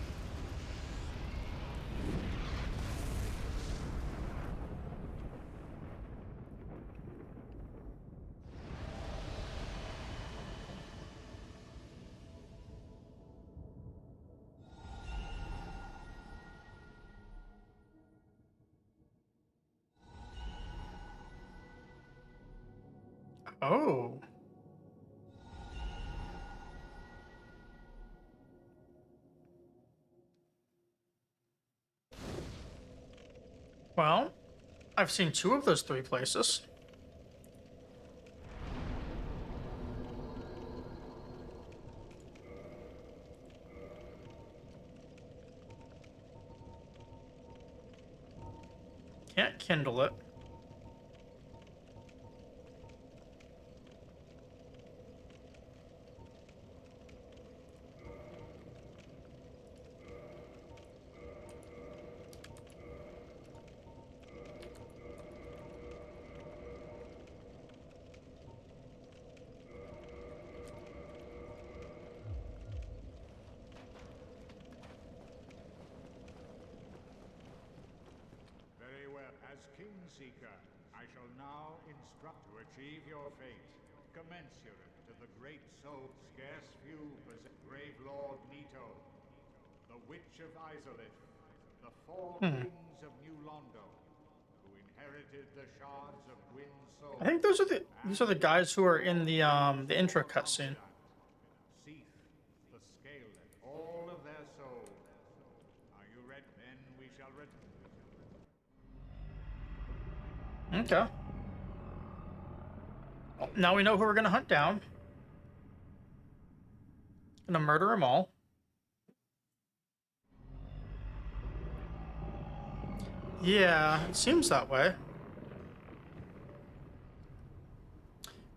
Speaker 1: Oh. Well, I've seen two of those three places. Can't kindle it.
Speaker 5: Very well. As Kingseeker, I shall now instruct to achieve your fate, commensurate to the great soul. Scarce few possess Grave Lord Nito, the Witch of Izalith, the four kings of New Londo, who inherited the shards of Gwyn's soul.
Speaker 1: I think these are the guys who are in the intro cutscene.
Speaker 5: Seath, the Scalet, all of their souls. Are you ready? Then we shall return.
Speaker 1: Okay. Well, now we know who we're gonna hunt down. Gonna murder them all. Yeah, it seems that way.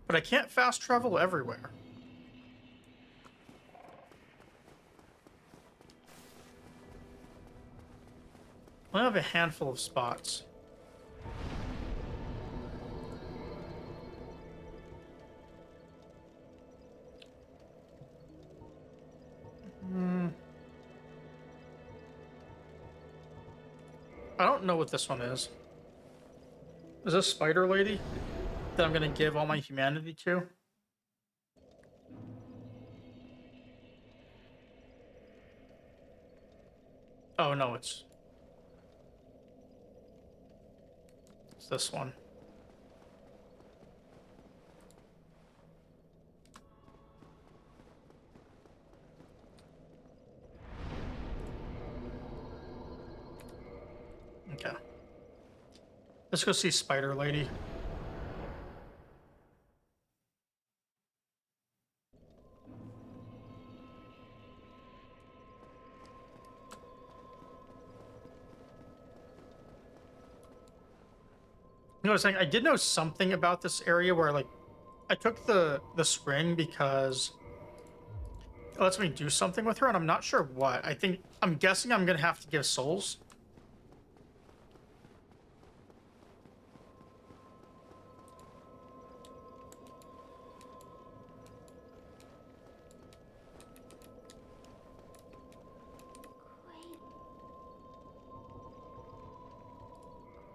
Speaker 1: But I can't fast travel everywhere. I only have a handful of spots. I don't know what this one is. Is this Spider Lady that I'm gonna give all my humanity to? Oh no, it's this one. Okay. Let's go see Spider Lady. You know, I was saying I did know something about this area where like I took the spring because it lets me do something with her, and I'm not sure what. I'm guessing I'm gonna have to give souls.
Speaker 3: Queen.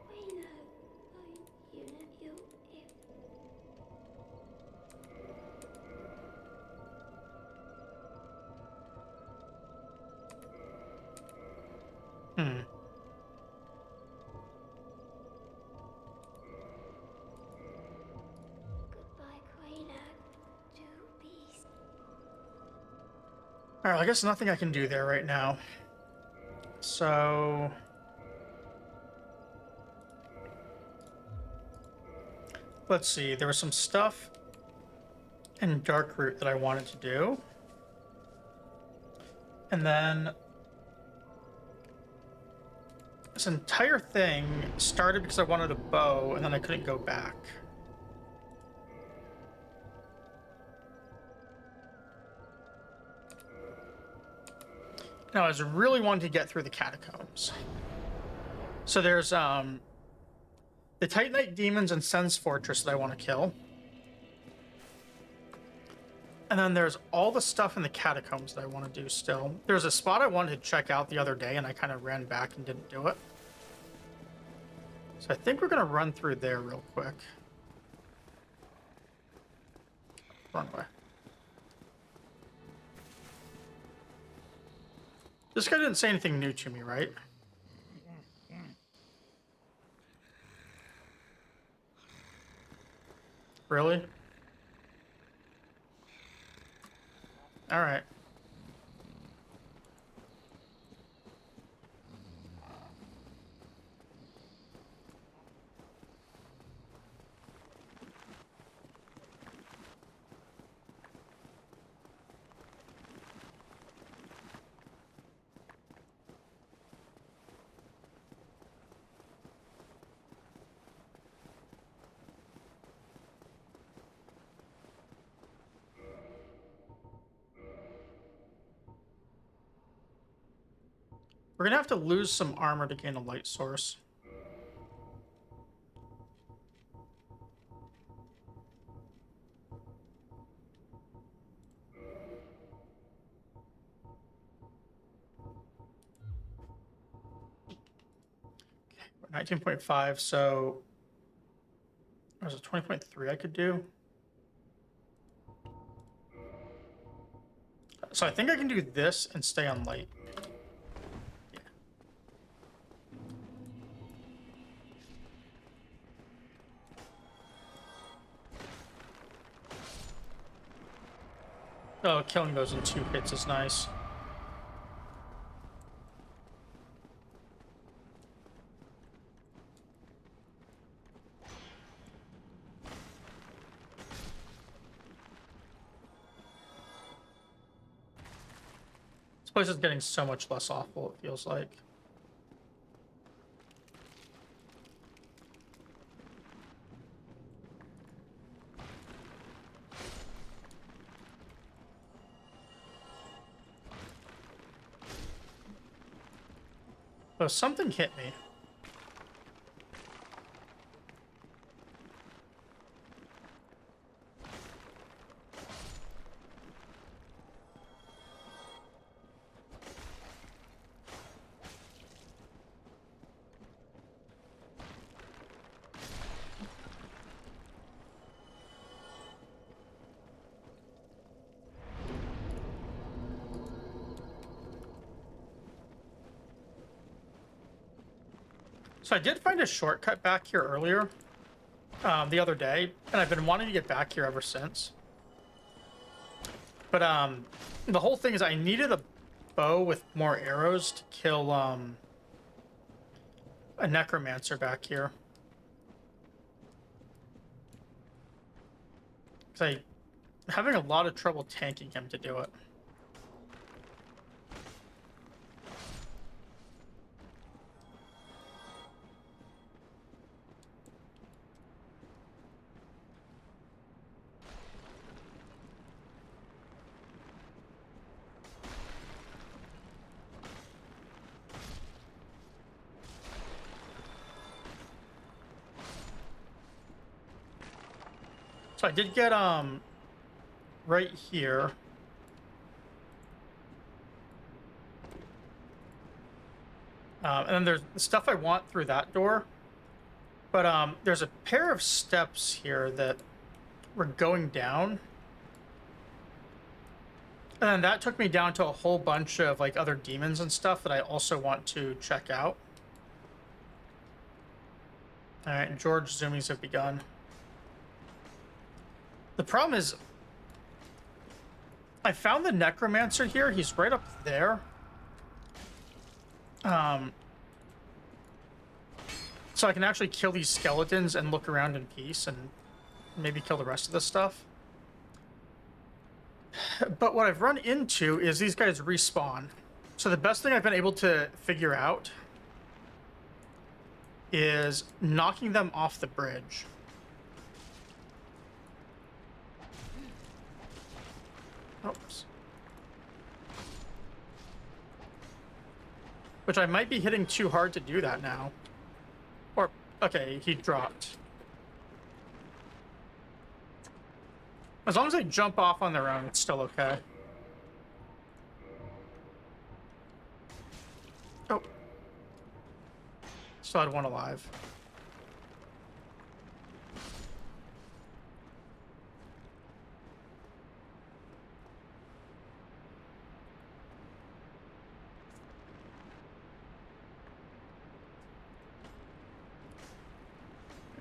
Speaker 3: Queen, you know, you.
Speaker 1: Hmm.
Speaker 3: Goodbye, Quina. To peace.
Speaker 1: All right, I guess nothing I can do there right now. So let's see. There was some stuff in Darkroot that I wanted to do, and then this entire thing started because I wanted a bow, and then I couldn't go back. Now, I was really wanting to get through the catacombs. So there's the Titanite demons in Sen's Fortress that I want to kill. And then there's all the stuff in the catacombs that I want to do still. There's a spot I wanted to check out the other day, and I kind of ran back and didn't do it. So I think we're going to run through there real quick. Wrong way. This guy didn't say anything new to me, right? Really? All right. We're going to have to lose some armor to gain a light source. Okay, 19.5, so there's a 20.3 I could do. So I think I can do this and stay on light. Yeah. Oh, killing those in 2 hits is nice. This place is getting so much less awful, it feels like. Oh, something hit me. So I did find a shortcut back here earlier, the other day, and I've been wanting to get back here ever since. But the whole thing is I needed a bow with more arrows to kill a necromancer back here. Because I'm having a lot of trouble tanking him to do it. So I did get right here. And then there's the stuff I want through that door. But there's a pair of steps here that were going down. And then that took me down to a whole bunch of like other demons and stuff that I also want to check out. Alright, George zoomies have begun. The problem is, I found the necromancer here. He's right up there. So I can actually kill these skeletons and look around in peace and maybe kill the rest of the stuff. But what I've run into is these guys respawn. So the best thing I've been able to figure out is knocking them off the bridge. Oops. Which I might be hitting too hard to do that now. Or, okay, he dropped. As long as they jump off on their own, it's still okay. Oh. Still had one alive.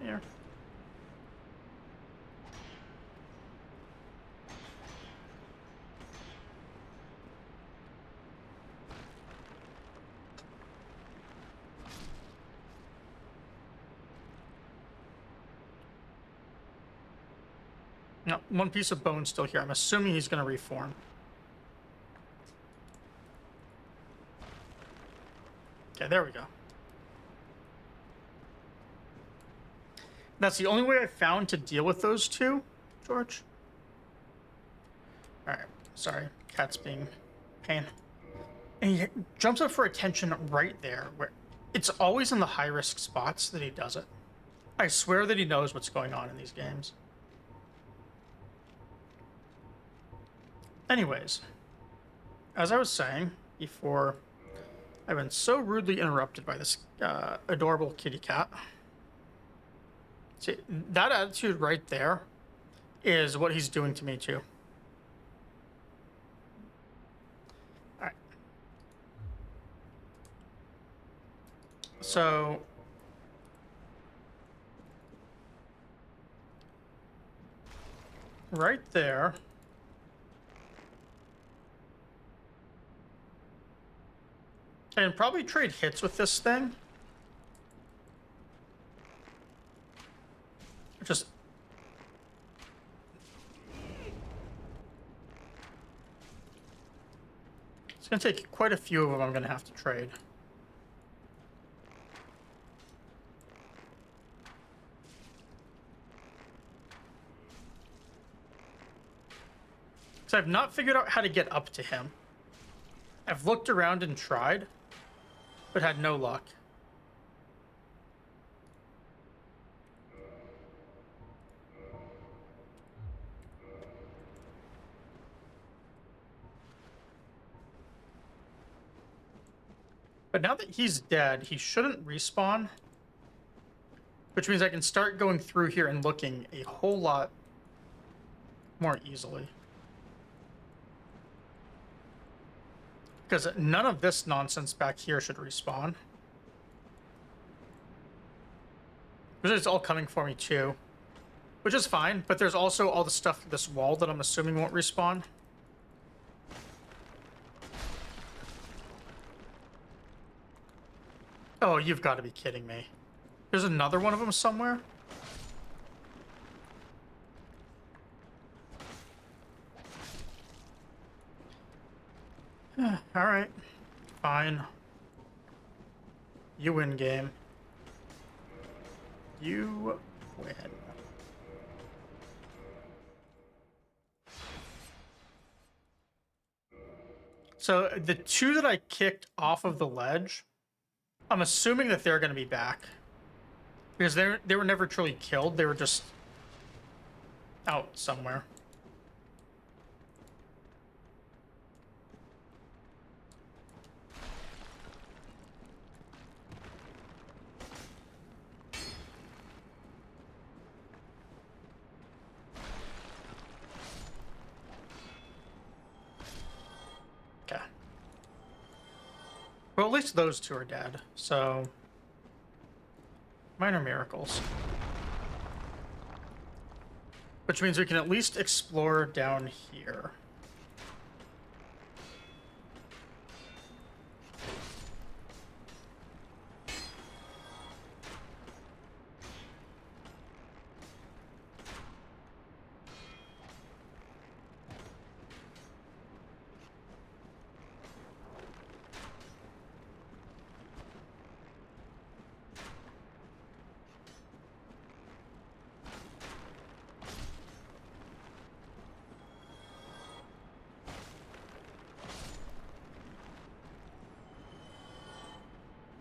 Speaker 1: Here. No, one piece of bone still here. I'm assuming he's going to reform. Okay, there we go. That's the only way I found to deal with those two, George. Alright, sorry. Cat's being a pain. And he jumps up for attention right there. Where it's always in the high-risk spots that he does it. I swear that he knows what's going on in these games. Anyways, as I was saying before, I've been so rudely interrupted by this adorable kitty cat. See, that attitude right there is what he's doing to me too. Alright. So... right there... I can probably trade hits with this thing. Just... it's going to take quite a few of them I'm going to have to trade. Because I've not figured out how to get up to him. I've looked around and tried, but had no luck. But now that he's dead, he shouldn't respawn. Which means I can start going through here and looking a whole lot more easily. Because none of this nonsense back here should respawn. Because it's all coming for me too. Which is fine, but there's also all the stuff through this wall that I'm assuming won't respawn. Oh, you've got to be kidding me. There's another one of them somewhere? Alright. Fine. You win game. You win. So the two that I kicked off of the ledge, I'm assuming that they're going to be back. Because they were never truly killed. They were just out somewhere. Okay. Well, at least those two are dead, so minor miracles. Which means we can at least explore down here.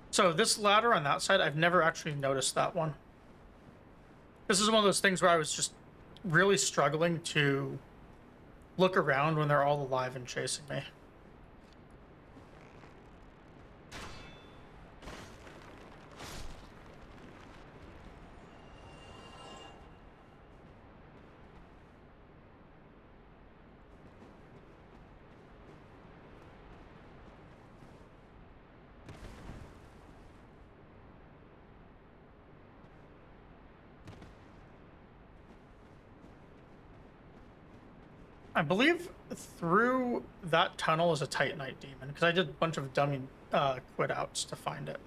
Speaker 1: So this ladder on that side, I've never actually noticed that one. This is one of those things where I was just really struggling to look around when they're all alive and chasing me. I believe through that tunnel is a Titanite demon, because I did a bunch of dummy quit outs to find it.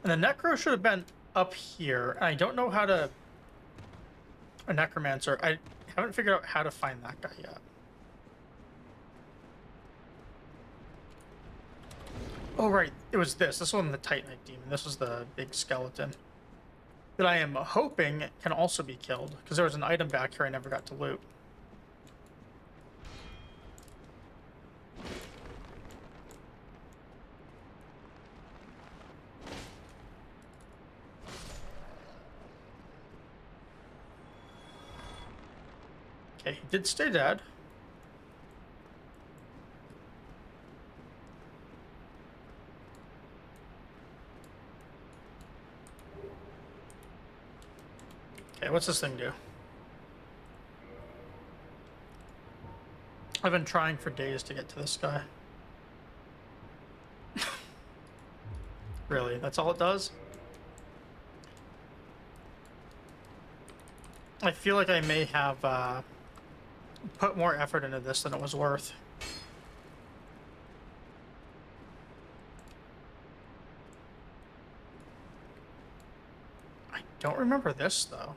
Speaker 1: And the Necro should have been up here, and I don't know how to... A Necromancer. I haven't figured out how to find that guy yet. Oh, right. It was this. This wasn't the Titanite demon. This was the big skeleton. That I am hoping can also be killed, because there was an item back here I never got to loot. Okay, he did stay dead. Okay, what's this thing do? I've been trying for days to get to this guy. Really? That's all it does? I feel like I may have put more effort into this than it was worth. I don't remember this, though.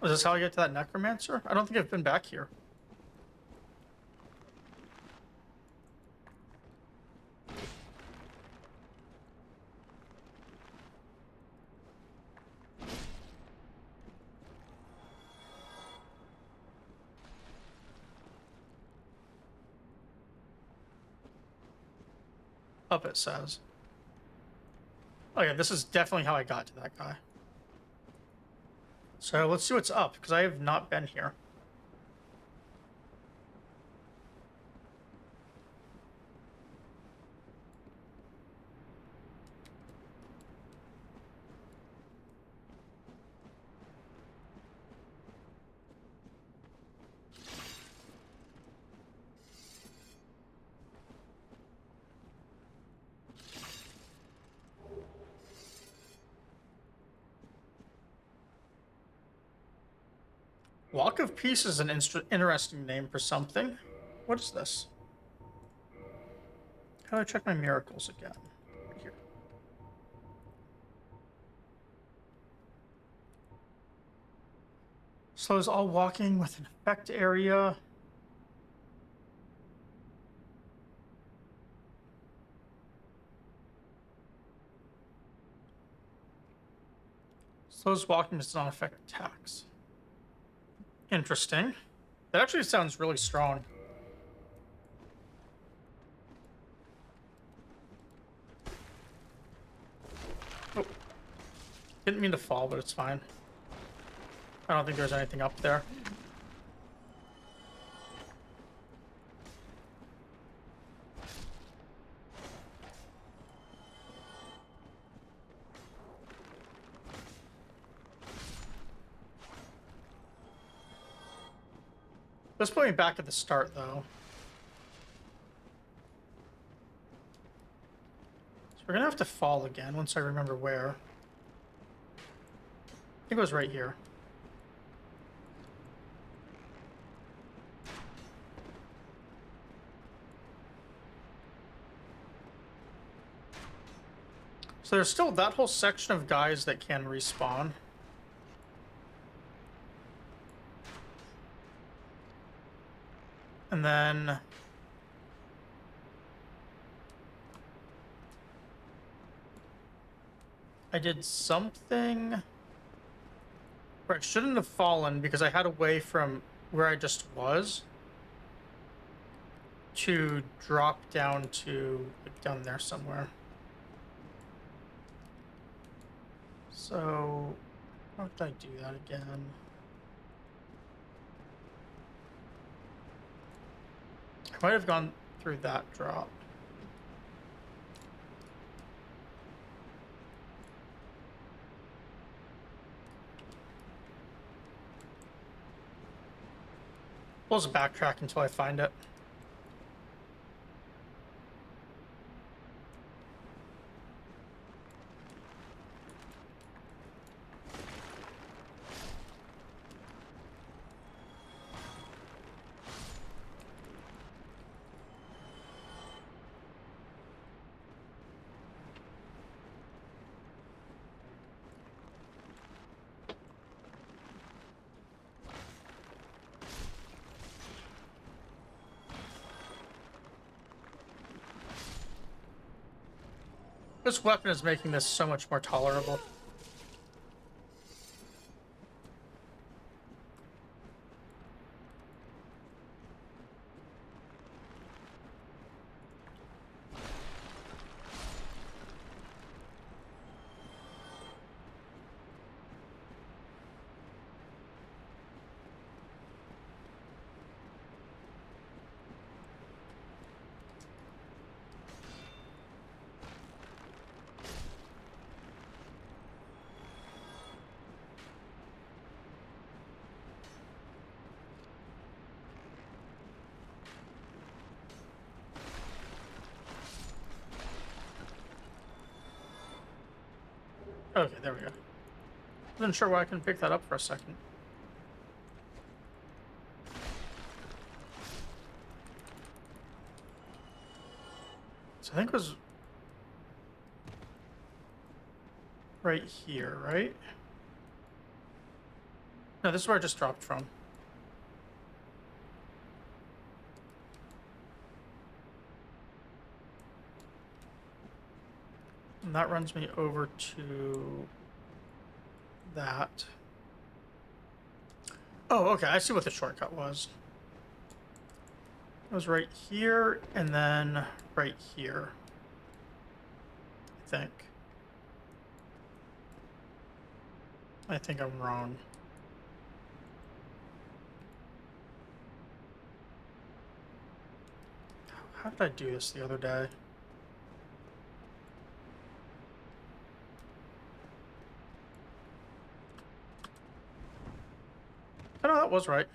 Speaker 1: Is this how I get to that Necromancer? I don't think I've been back here. Up, it says. Oh yeah, this is definitely how I got to that guy. So let's see what's up, because I have not been here. Walk of Peace is an interesting name for something. What is this? How do I check my miracles again? Right here. Slows all walking with an effect area. Slows walking does not affect attacks. Interesting. That actually sounds really strong. Oh. Didn't mean to fall, but it's fine. I don't think there's anything up there. Let's put me back at the start, though. So we're gonna have to fall again once I remember where. I think it was right here. So there's still that whole section of guys that can respawn. And then I did something where I shouldn't have fallen because I had a way from where I just was to drop down to like, down there somewhere. So how did I do that again? I might have gone through that drop. We'll just backtrack until I find it. This weapon is making this so much more tolerable. Okay, there we go. Wasn't sure why I couldn't pick that up for a second. So I think it was right here, right? No, this is where I just dropped from. And that runs me over to that. Oh, okay, I see what the shortcut was. It was right here and then right here, I think. I think I'm wrong. How did I do this the other day? Oh, no, that was right.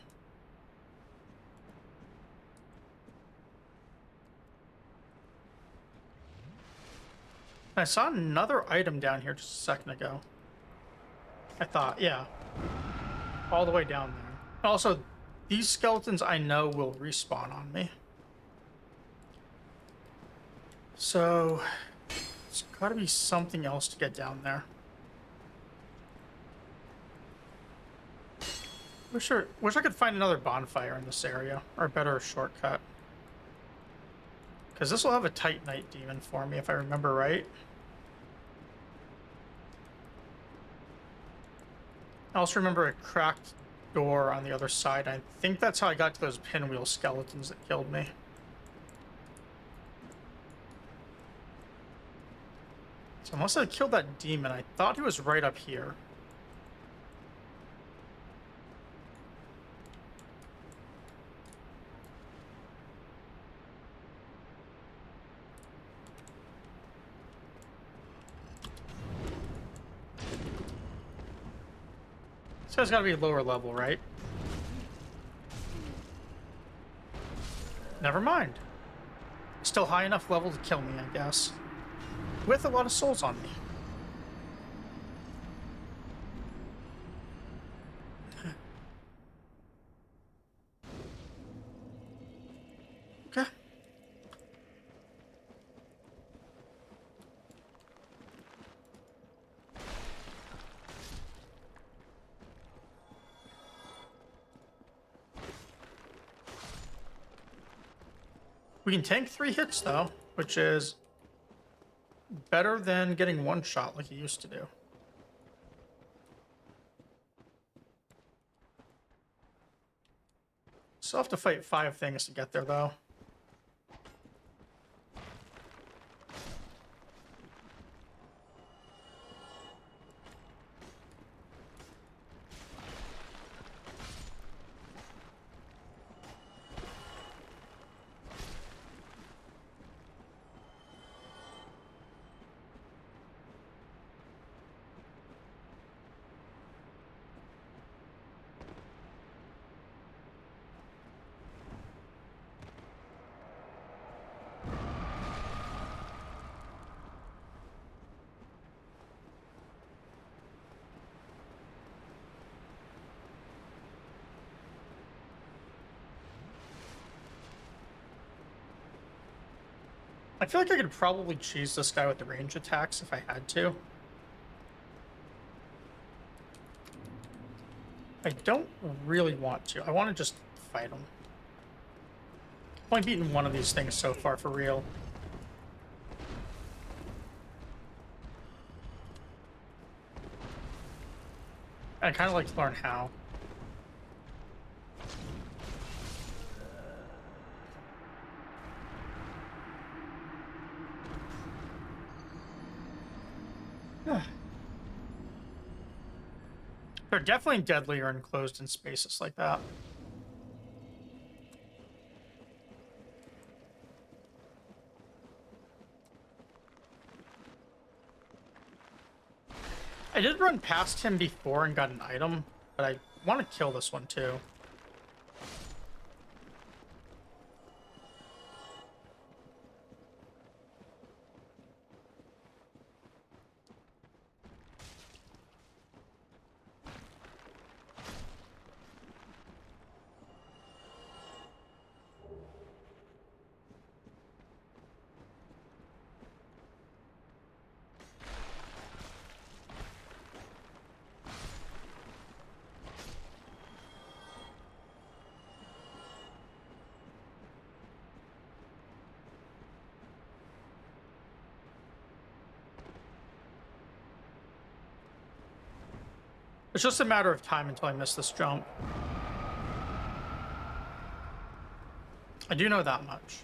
Speaker 1: I saw another item down here just a second ago. I thought, yeah. All the way down there. Also, these skeletons I know will respawn on me. So, there's gotta be something else to get down there. Wish I could find another bonfire in this area, or a better shortcut. Because this will have a Titanite demon for me, if I remember right. I also remember a cracked door on the other side. I think that's how I got to those pinwheel skeletons that killed me. So unless I killed that demon, I thought he was right up here. So it's gotta be lower level, right? Never mind. Still high enough level to kill me, I guess. With a lot of souls on me. Okay. We can tank 3 hits, though, which is better than getting one shot like you used to do. Still have to fight 5 things to get there, though. I feel like I could probably cheese this guy with the range attacks if I had to. I don't really want to. I want to just fight him. I've only beaten one of these things so far for real. I'd kind of like to learn how. They're definitely deadlier enclosed in spaces like that. I did run past him before and got an item, but I want to kill this one too. It's just a matter of time until I miss this jump. I do know that much.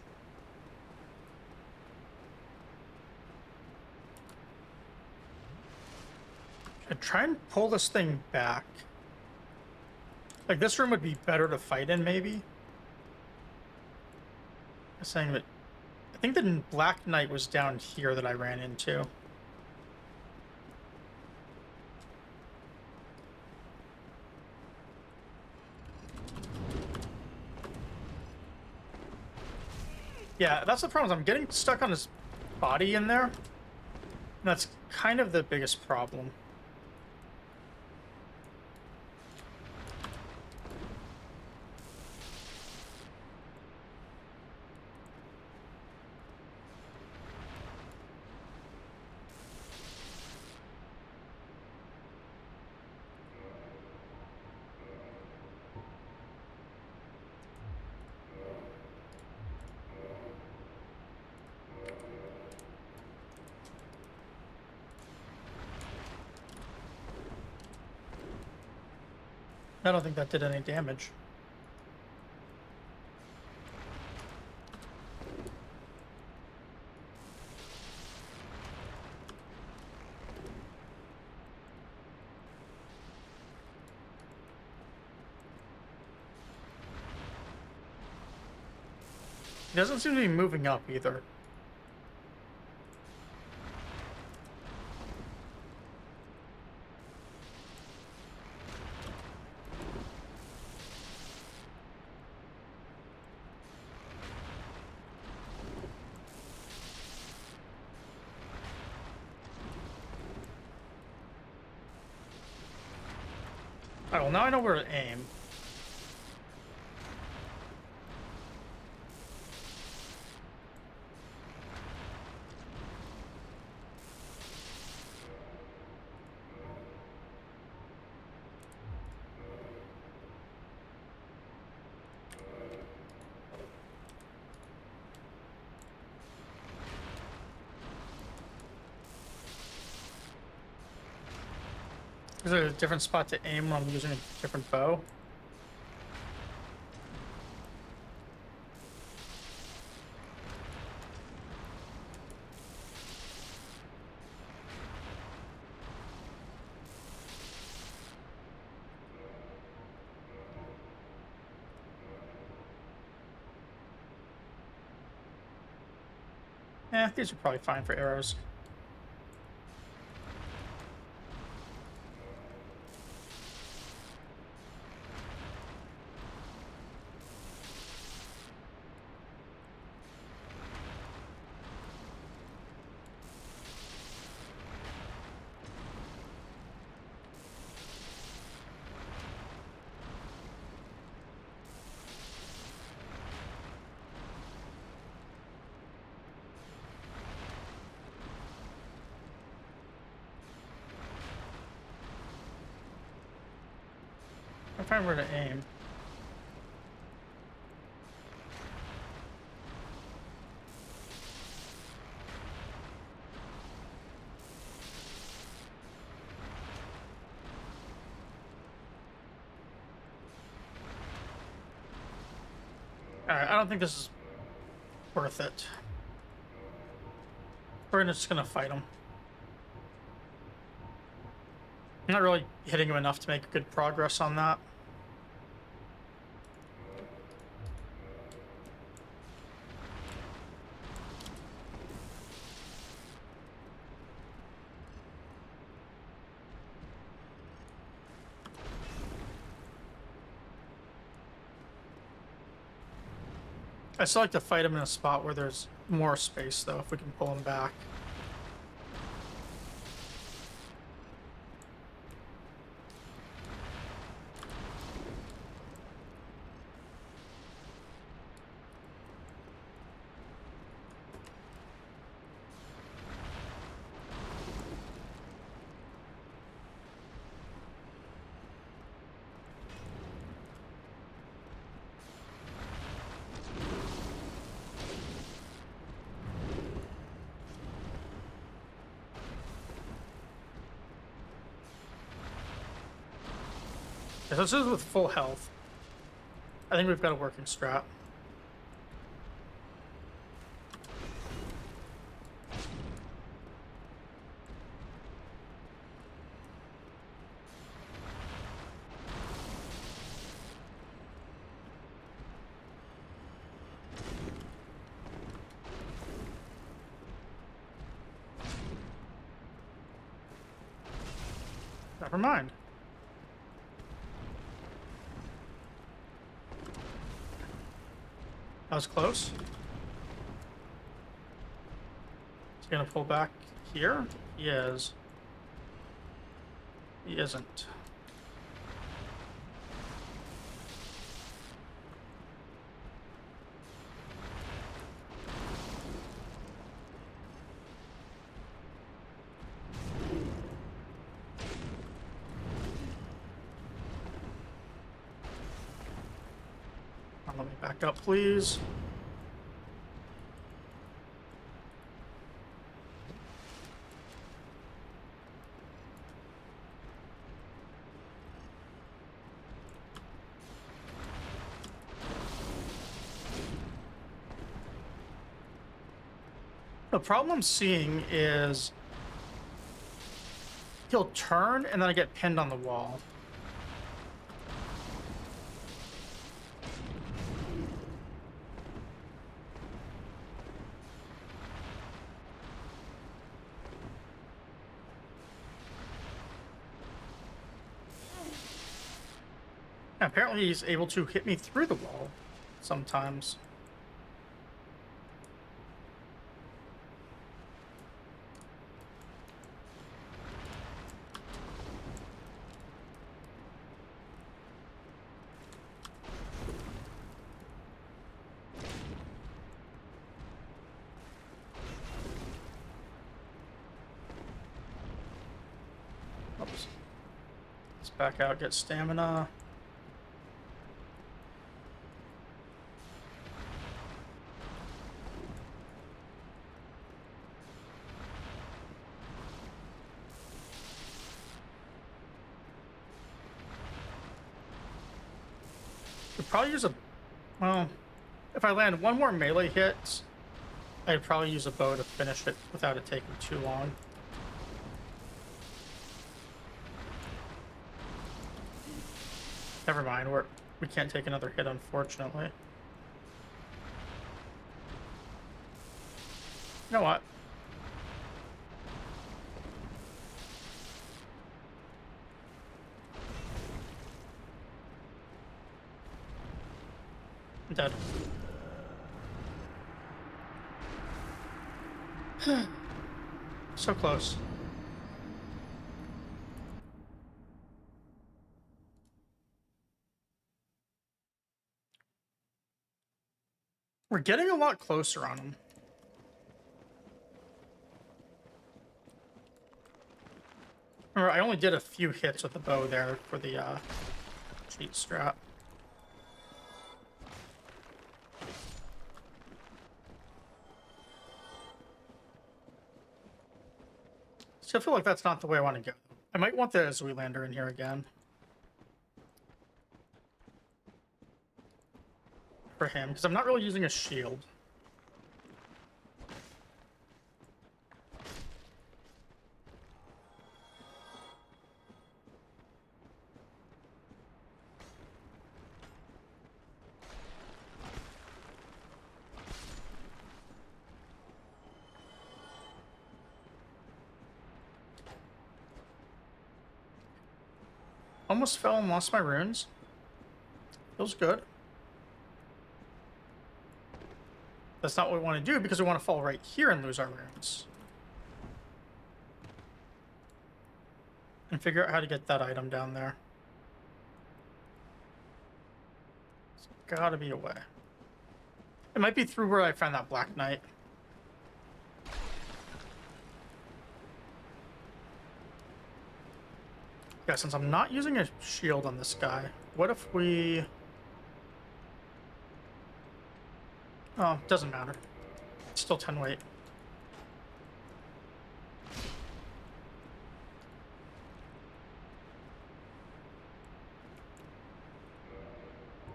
Speaker 1: I'd try and pull this thing back. Like, this room would be better to fight in, maybe. I'm saying that think the Black Knight was down here that I ran into. Yeah, that's the problem. I'm getting stuck on his body in there. And that's kind of the biggest problem. I don't think that did any damage. He doesn't seem to be moving up either. Alright, well now I know where to aim. Is there a different spot to aim when I'm using a different bow? Yeah, these are probably fine for arrows. I'm trying where to aim. Alright, I don't think this is worth it. We're just gonna fight him. I'm not really hitting him enough to make good progress on that. I still like to fight him in a spot where there's more space, though, if we can pull him back. So this is with full health. I think we've got a working strat. Never mind. That was close. Is he gonna pull back here? He is. He isn't. Let me back up, please. The problem I'm seeing is he'll turn and then I get pinned on the wall. Apparently he's able to hit me through the wall sometimes. Oops. Let's back out, get stamina. Could probably use a... Well, if I land one more melee hit, I'd probably use a bow to finish it without it taking too long. Never mind, we can't take another hit, unfortunately. You know what? I'm dead. So close. We're getting a lot closer on him. Remember, I only did a few hits with the bow there for the cheat strat. So I feel like that's not the way I want to go. I might want the Zoolander in here again. For him, because I'm not really using a shield. Almost fell and lost my runes. Feels good. That's not what we want to do because we want to fall right here and lose our runes. And figure out how to get that item down there. There's gotta be a way. It might be through where I found that Black Knight. Yeah, since I'm not using a shield on this guy, what if we... Oh, doesn't matter. It's still 10 weight.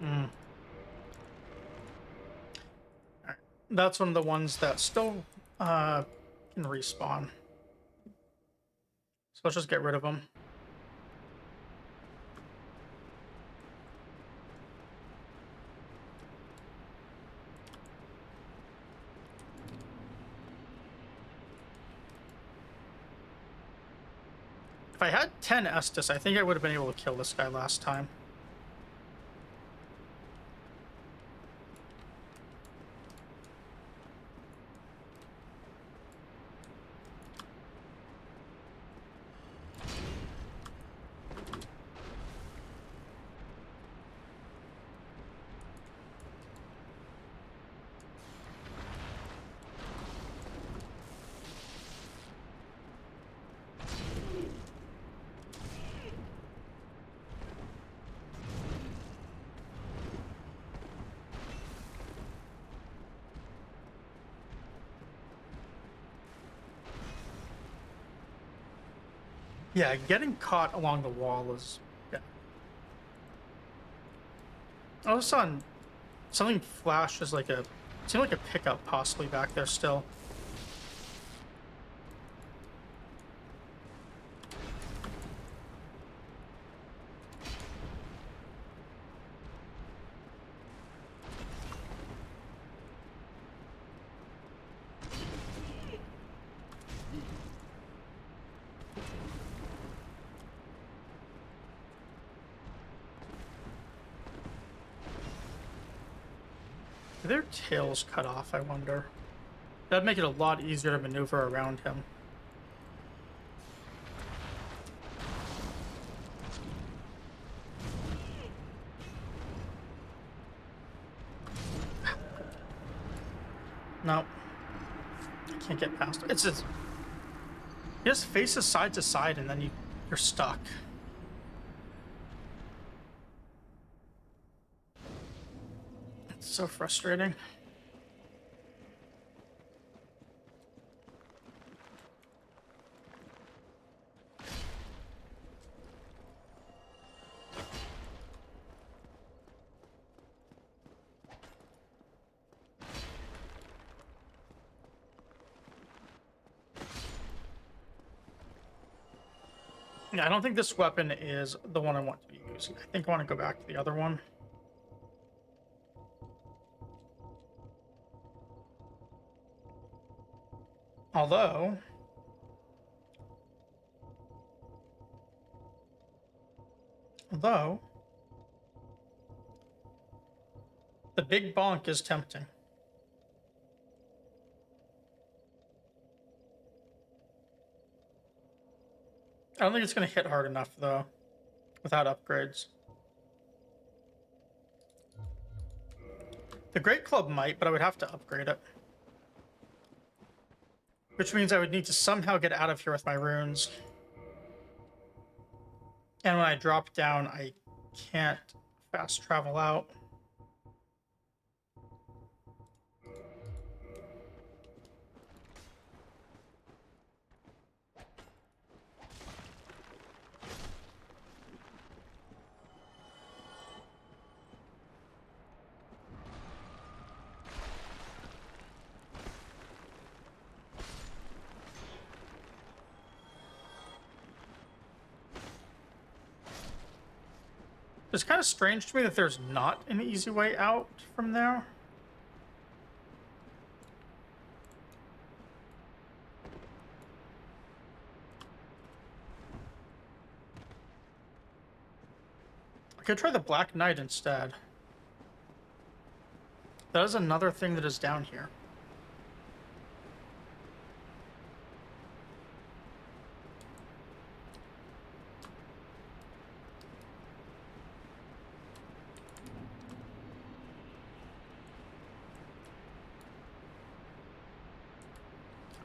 Speaker 1: Alright. That's one of the ones that still can respawn. So let's just get rid of them. If I had 10 Estus, I think I would have been able to kill this guy last time. Yeah, getting caught along the wall is... Yeah. All of a sudden, something flashes like a... Seemed like a pickup possibly back there still. Are their tails cut off, I wonder? That'd make it a lot easier to maneuver around him. No. I can't get past it. It's just... You just faces side to side and then you're stuck. It's so frustrating. Yeah, I don't think this weapon is the one I want to be using. I think I want to go back to the other one. Although... The big bonk is tempting. I don't think it's going to hit hard enough, though, without upgrades. The Great Club might, but I would have to upgrade it. Which means I would need to somehow get out of here with my runes. And when I drop down, I can't fast travel out. It's kind of strange to me that there's not an easy way out from there. I could try the Black Knight instead. That is another thing that is down here.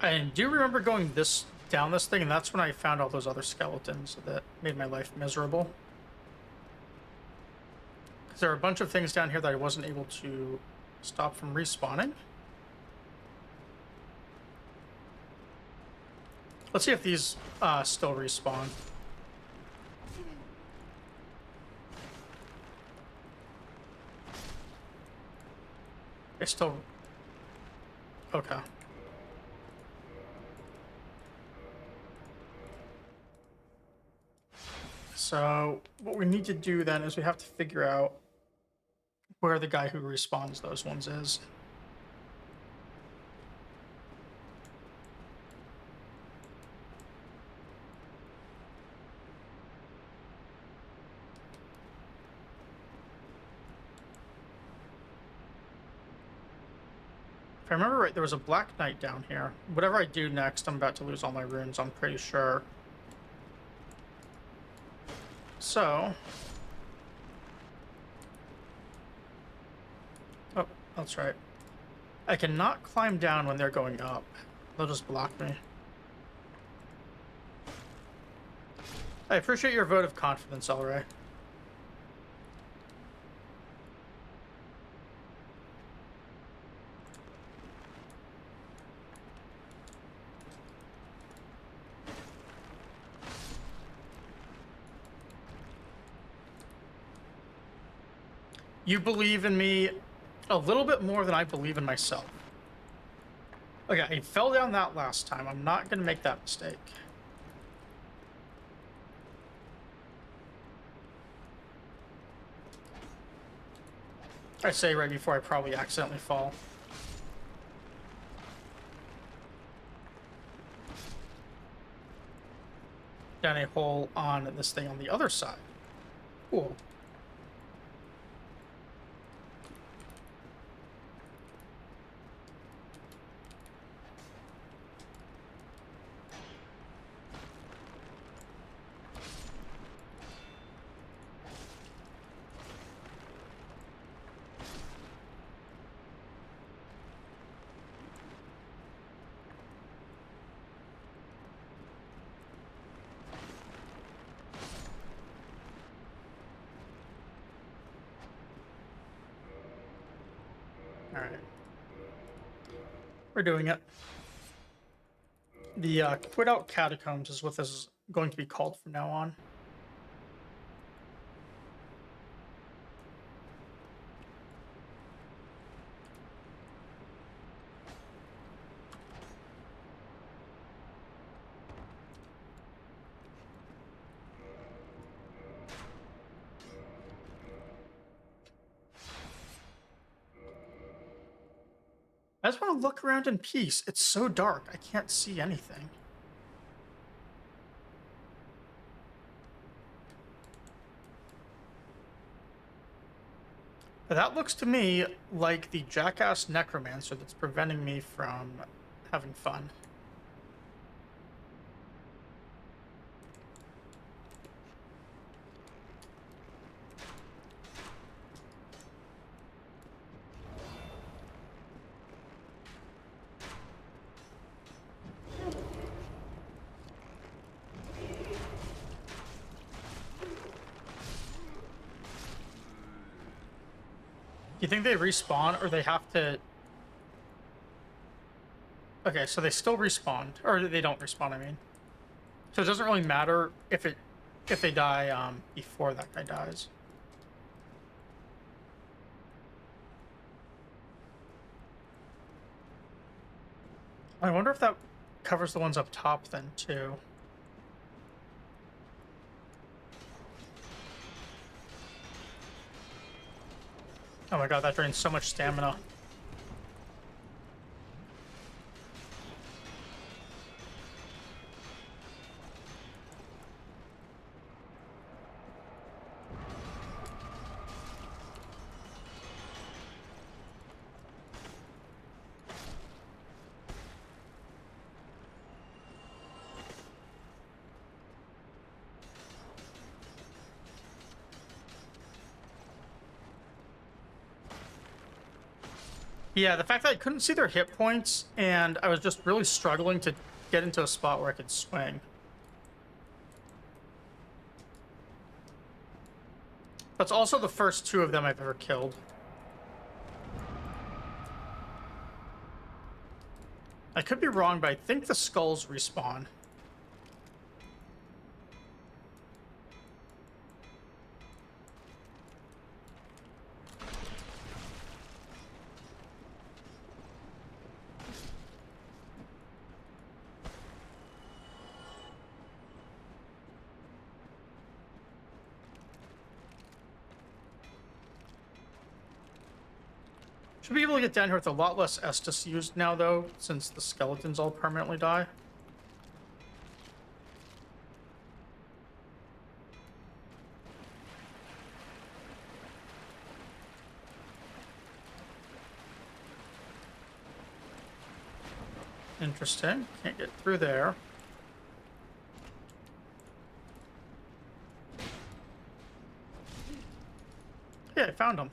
Speaker 1: I do remember going down this thing, and that's when I found all those other skeletons that made my life miserable. Because there are a bunch of things down here that I wasn't able to stop from respawning. Let's see if these still respawn. They still... Okay. So what we need to do then is we have to figure out where the guy who respawns those ones is. I remember right, there was a Black Knight down here. Whatever I do next, I'm about to lose all my runes, I'm pretty sure. So... Oh, that's right. I cannot climb down when they're going up. They'll just block me. I appreciate your vote of confidence, Elray. You believe in me a little bit more than I believe in myself. Okay, I fell down that last time. I'm not going to make that mistake. I say right before I probably accidentally fall. Down a hole on this thing on the other side. Cool. Alright. We're doing it. The Quit Out Catacombs is what this is going to be called from now on. I just want to look around in peace. It's so dark, I can't see anything. But that looks to me like the jackass necromancer that's preventing me from having fun. Do you think they respawn, or they have to... Okay, so they still respawn, or they don't respawn, I mean. So it doesn't really matter if they die before that guy dies. I wonder if that covers the ones up top then, too. Oh my god, that drains so much stamina. Yeah, the fact that I couldn't see their hit points, and I was just really struggling to get into a spot where I could swing. That's also the first two of them I've ever killed. I could be wrong, but I think the skulls respawn. Should be able to get down here with a lot less Estus used now, though, since the skeletons all permanently die. Interesting. Can't get through there. Yeah, I found him.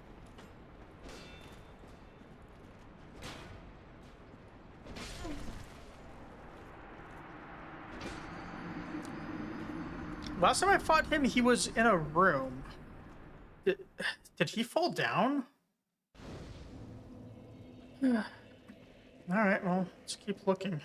Speaker 1: Last time I fought him, he was in a room. Did he fall down? Yeah. All right, well, let's keep looking.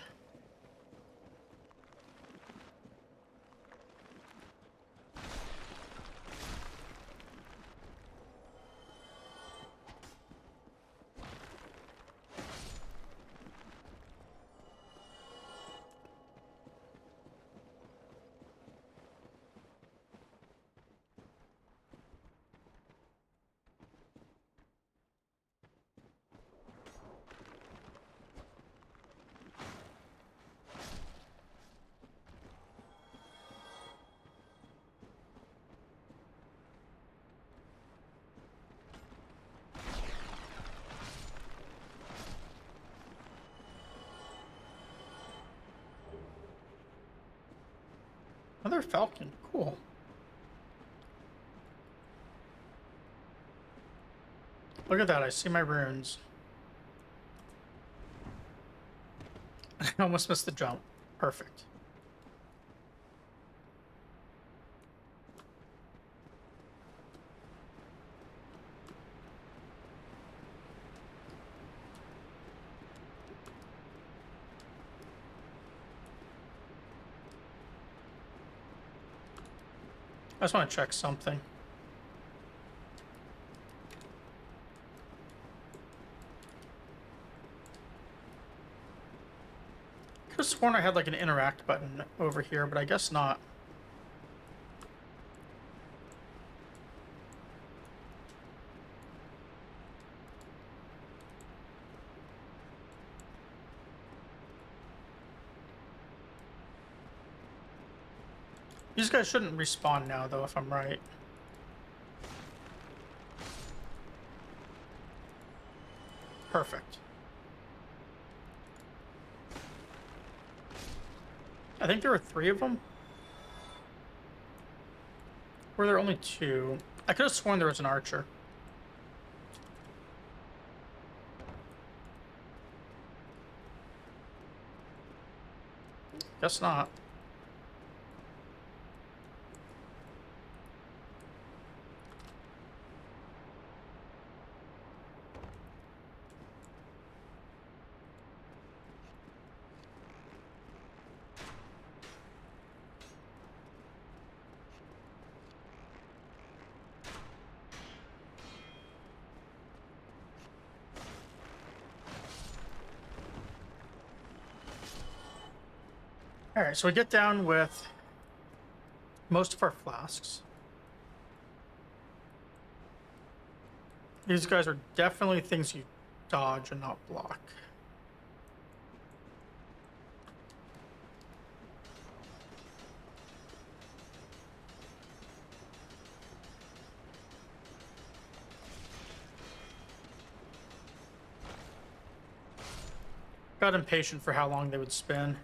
Speaker 1: Another falcon. Cool. Look at that. I see my runes. I almost missed the jump. Perfect. I just want to check something. Could have sworn I had like an interact button over here, but I guess not. These guys shouldn't respawn now, though, if I'm right. Perfect. I think there were 3 of them. Were there only 2? I could have sworn there was an archer. Guess not. Alright, so we get down with most of our flasks. These guys are definitely things you dodge and not block. Got impatient for how long they would spin.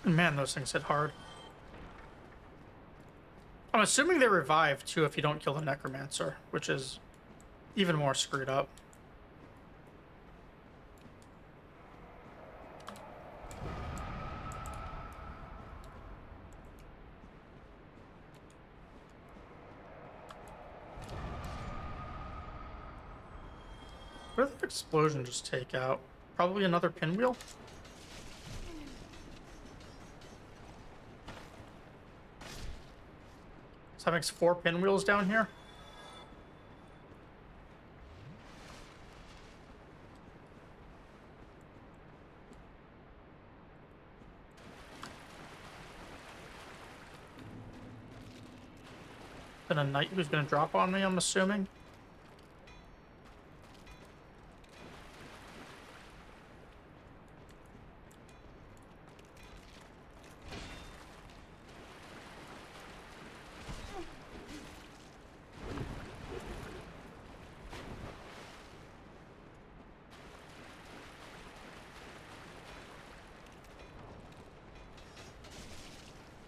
Speaker 1: Man, those things hit hard. I'm assuming they revive, too, if you don't kill the Necromancer, which is even more screwed up. What did the explosion just take out? Probably another pinwheel? So that makes 4 pinwheels down here. Then a knight who's gonna drop on me, I'm assuming.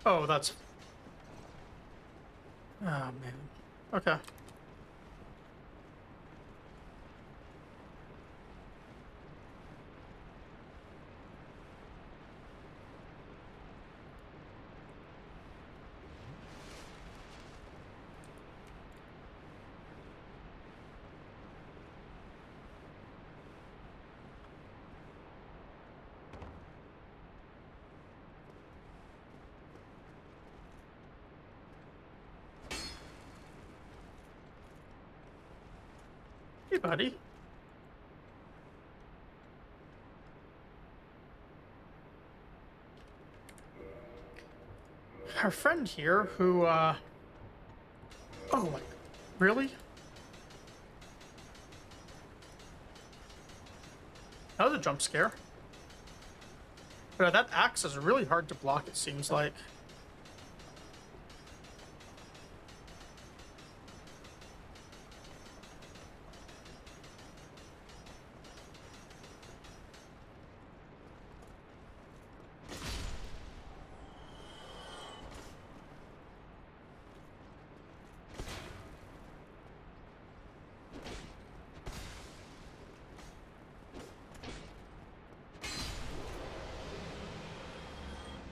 Speaker 1: Oh, that's... Oh, man. Okay. Hey, buddy. Our friend here who, Oh, my... Really? That was a jump scare. But that axe is really hard to block, it seems like.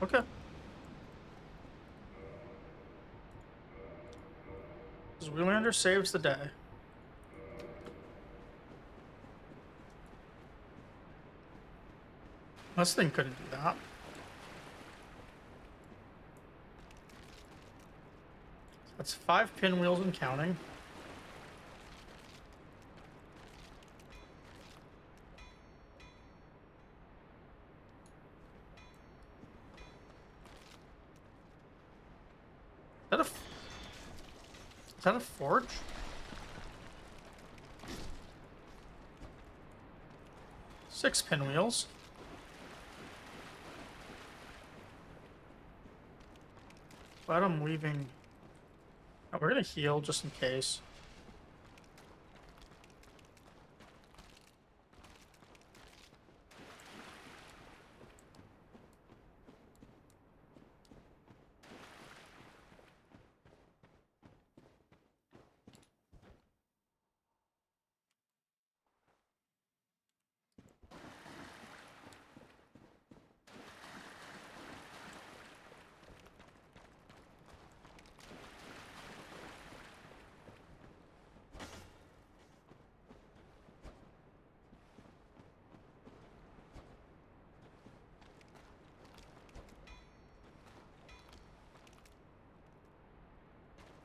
Speaker 1: Okay. Zoolander saves the day. This thing couldn't do that. That's 5 pinwheels and counting. Is that a forge? Six pinwheels. But I'm leaving. Oh, we're gonna heal just in case.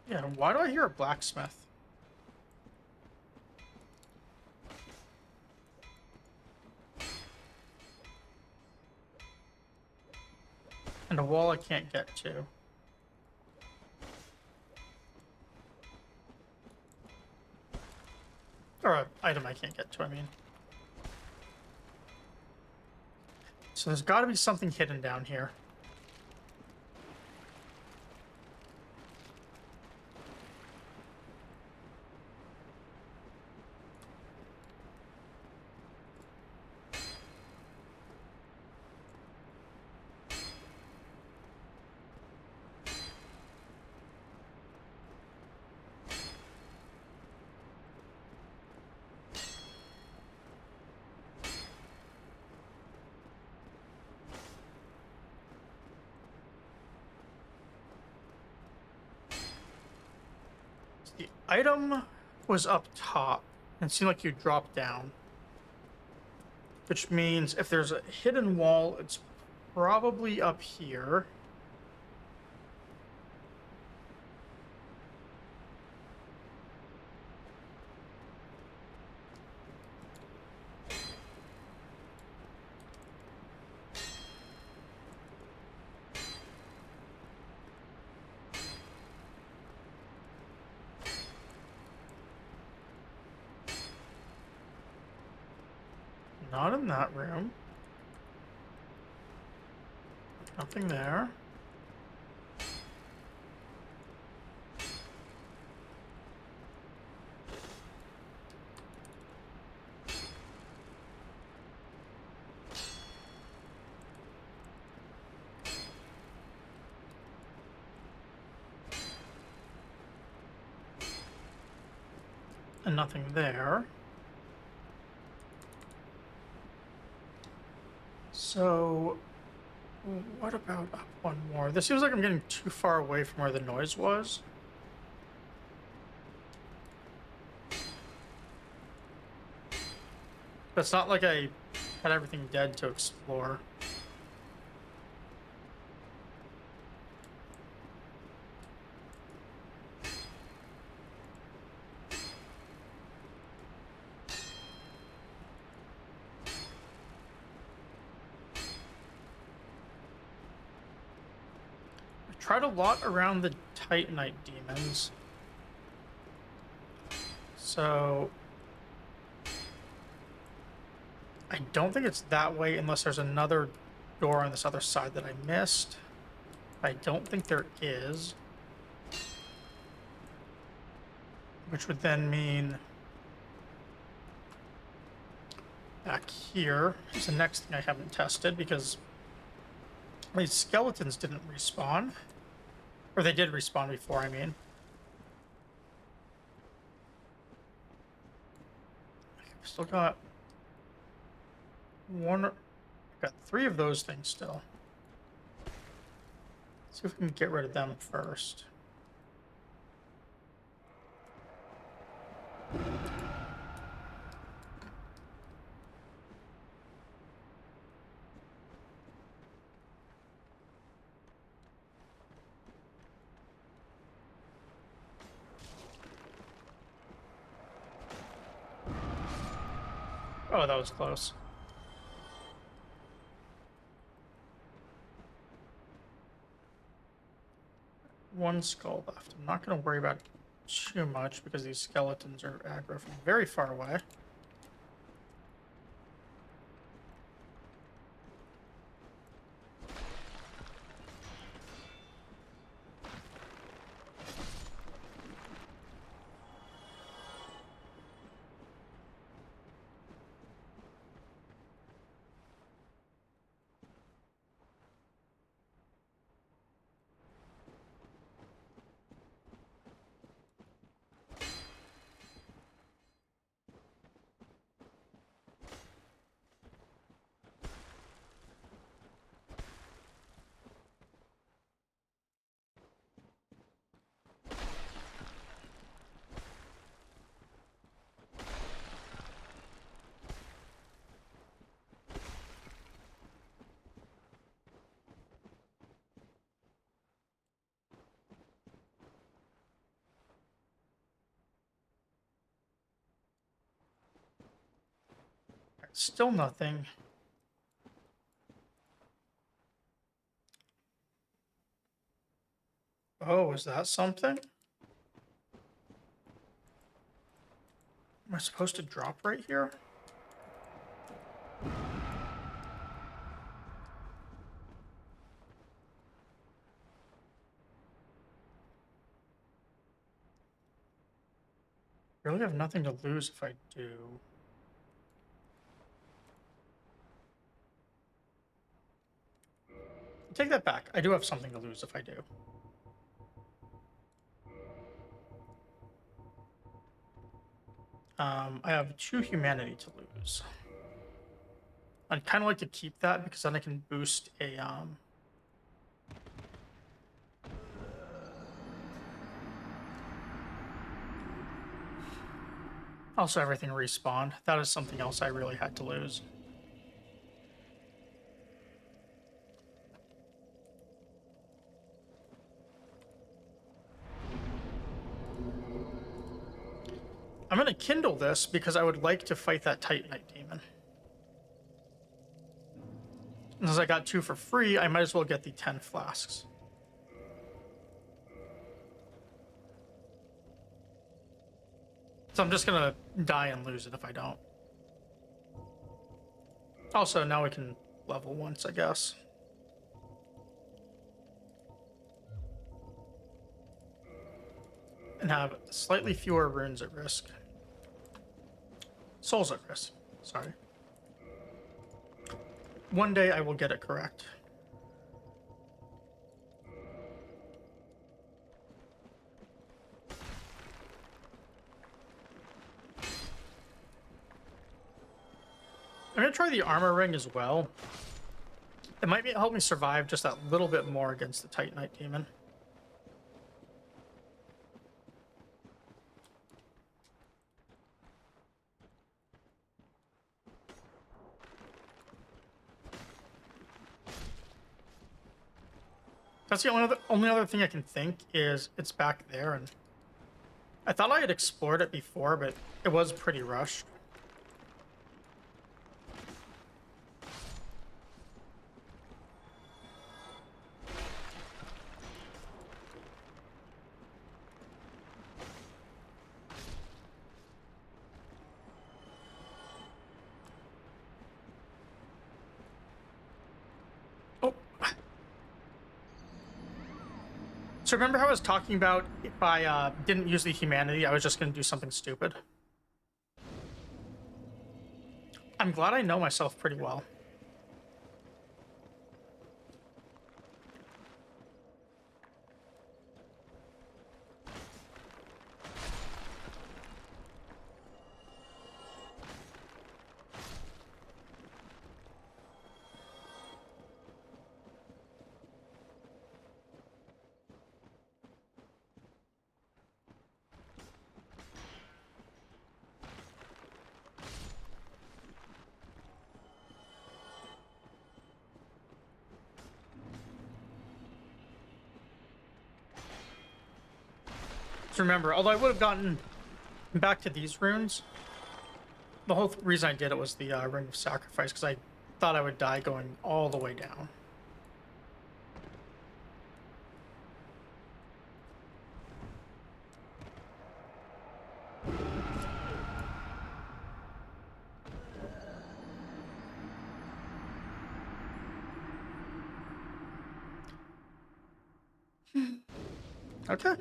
Speaker 1: Yeah, why do I hear a blacksmith? And a wall I can't get to. Or an item I can't get to, I mean. So there's got to be something hidden down here. The item was up top and it seemed like you dropped down. Which means if there's a hidden wall, it's probably up here. Not in that room. Nothing there. And nothing there. So, what about up one more? This seems like I'm getting too far away from where the noise was. But it's not like I had everything dead to explore. I've tried a lot around the Titanite demons. So I don't think it's that way unless there's another door on this other side that I missed. I don't think there is. Which would then mean back here is the next thing I haven't tested because these skeletons didn't respawn. Or they did respawn before, I mean. I've still got one. I've got 3 of those things still. Let's see if we can get rid of them first. Oh, that was close. One skull left. I'm not going to worry about it too much because these skeletons are aggro from very far away. Still nothing. Oh, is that something? Am I supposed to drop right here? Really have nothing to lose if I do. Take that back. I do have something to lose if I do. I have 2 humanity to lose. I'd kind of like to keep that because then I can boost a Also, everything respawned. That is something else I really had to lose. I'm going to kindle this because I would like to fight that Titanite demon. And as I got 2 for free, I might as well get the 10 flasks. So I'm just going to die and lose it if I don't. Also, now we can level once, I guess. And have slightly fewer runes at risk. Souls at risk, sorry. One day I will get it correct. I'm gonna try the armor ring as well. It might help me survive just that little bit more against the Titanite demon. That's the only other thing I can think is it's back there, and I thought I had explored it before, but it was pretty rushed. Oh. So remember how I was talking about if I didn't use the humanity, I was just going to do something stupid? I'm glad I know myself pretty well. Remember, although I would have gotten back to these runes, the whole reason I did it was the Ring of Sacrifice, because I thought I would die going all the way down. Okay.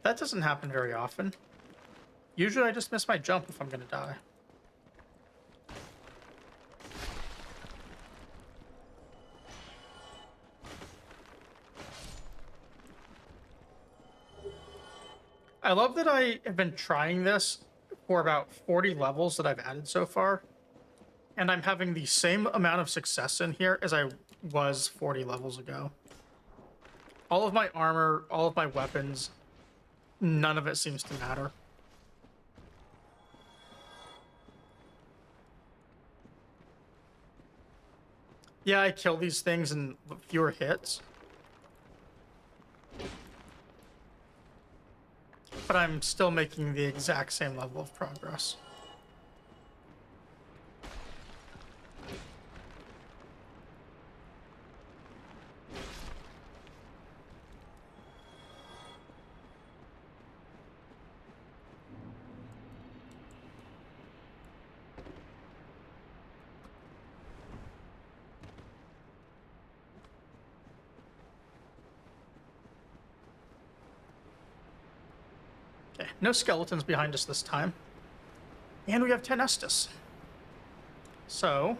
Speaker 1: That doesn't happen very often. Usually I just miss my jump if I'm gonna die. I love that I have been trying this for about 40 levels that I've added so far, and I'm having the same amount of success in here as I was 40 levels ago. All of my armor, all of my weapons, none of it seems to matter. Yeah, I kill these things in fewer hits. But I'm still making the exact same level of progress. No skeletons behind us this time. And we have 10 Estus. So...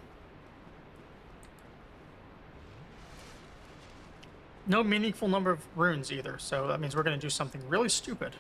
Speaker 1: no meaningful number of runes either, so that means we're going to do something really stupid.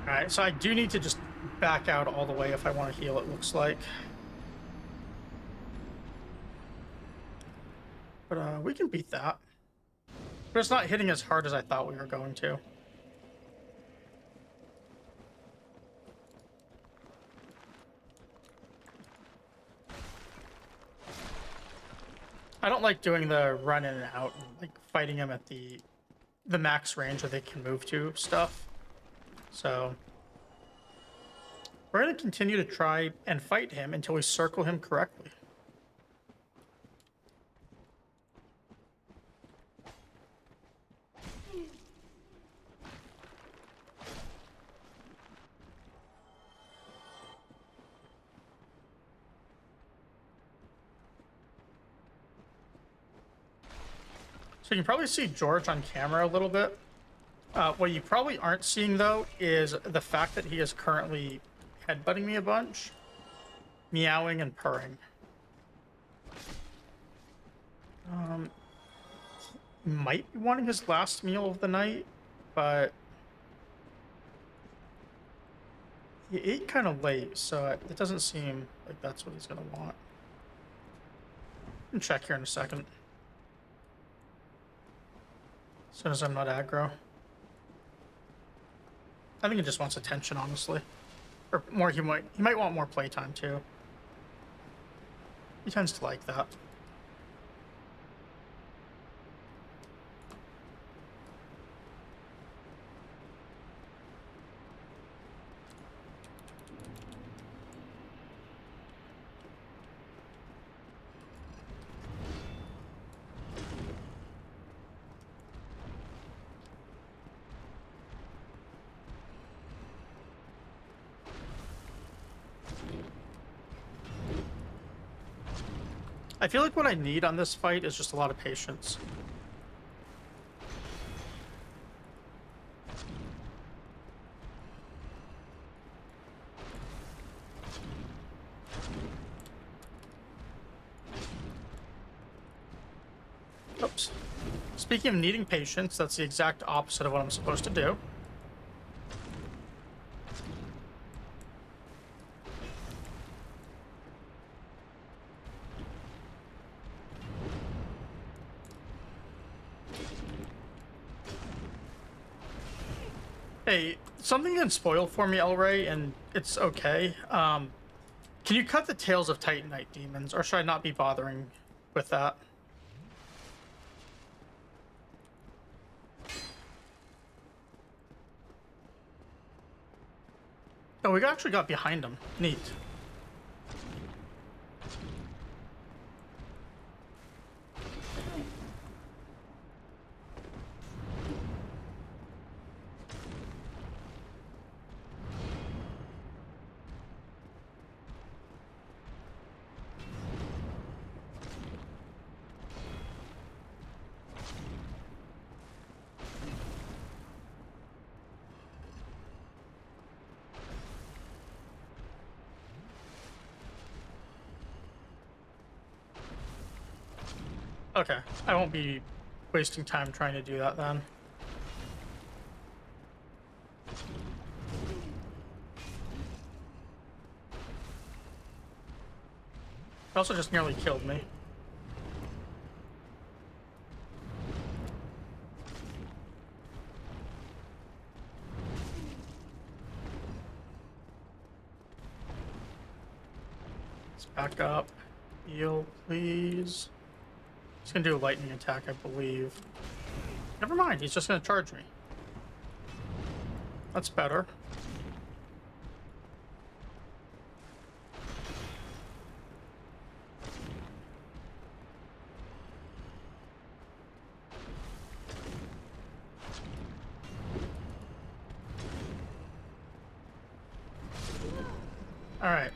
Speaker 1: Alright, so I do need to just back out all the way if I want to heal, it looks like. But we can beat that. But it's not hitting as hard as I thought we were going to. I don't like doing the run in and out and like fighting him at the max range that they can move to stuff. So we're going to continue to try and fight him until we circle him correctly. So you can probably see George on camera a little bit. What you probably aren't seeing, though, is the fact that he is currently headbutting me a bunch, meowing and purring. Might be wanting his last meal of the night, but he ate kind of late, so it doesn't seem like that's what he's going to want. I can check here in a second. As soon as I'm not aggro. I think he just wants attention, honestly. Or more, he might want more playtime too. He tends to like that. I feel like what I need on this fight is just a lot of patience. Oops. Speaking of needing patience, that's the exact opposite of what I'm supposed to do. Hey, something can spoil for me, Elray, and it's okay. Can you cut the tails of Titanite demons, or should I not be bothering with that? Oh, we actually got behind him. Neat. Okay, I won't be wasting time trying to do that then. It also just nearly killed me. Let's back up. Heal, please. He's gonna do a lightning attack, I believe. Never mind, he's just gonna charge me. That's better. Alright.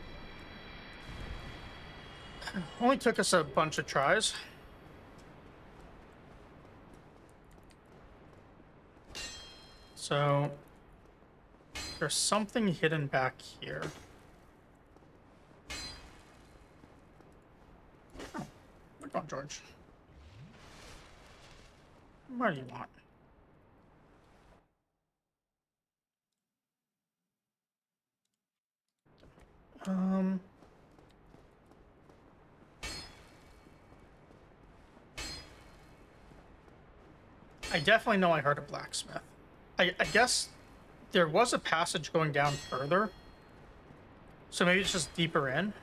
Speaker 1: Only took us a bunch of tries. So there's something hidden back here. Oh, look on George. What do you want? I definitely know I heard a blacksmith. I guess there was a passage going down further. So maybe it's just deeper in.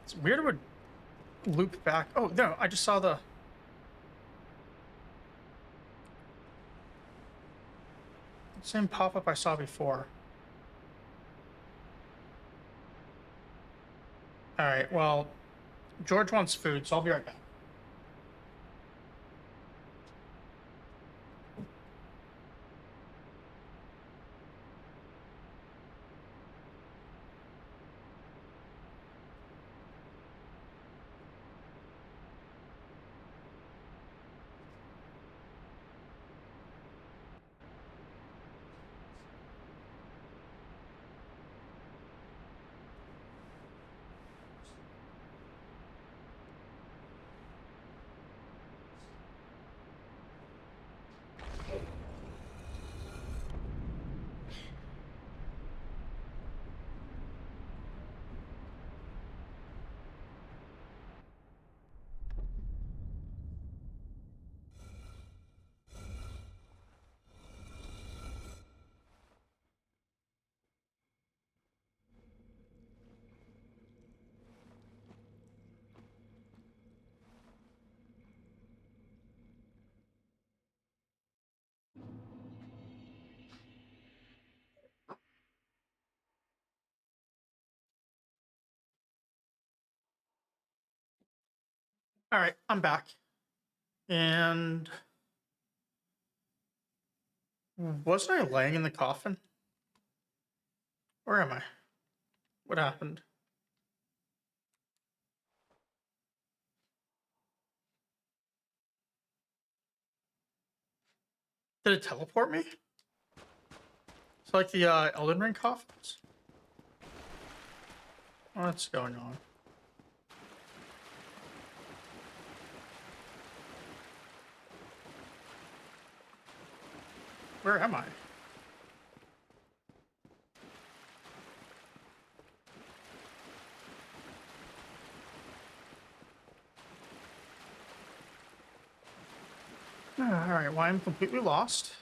Speaker 1: It's weird it would loop back. Oh, no, I just saw the... same pop-up I saw before. Alright, well, George wants food, so I'll be right back. Alright, I'm back. And... wasn't I laying in the coffin? Where am I? What happened? Did it teleport me? It's like the Elden Ring coffins? What's going on? Where am I? Alright, well, I'm completely lost.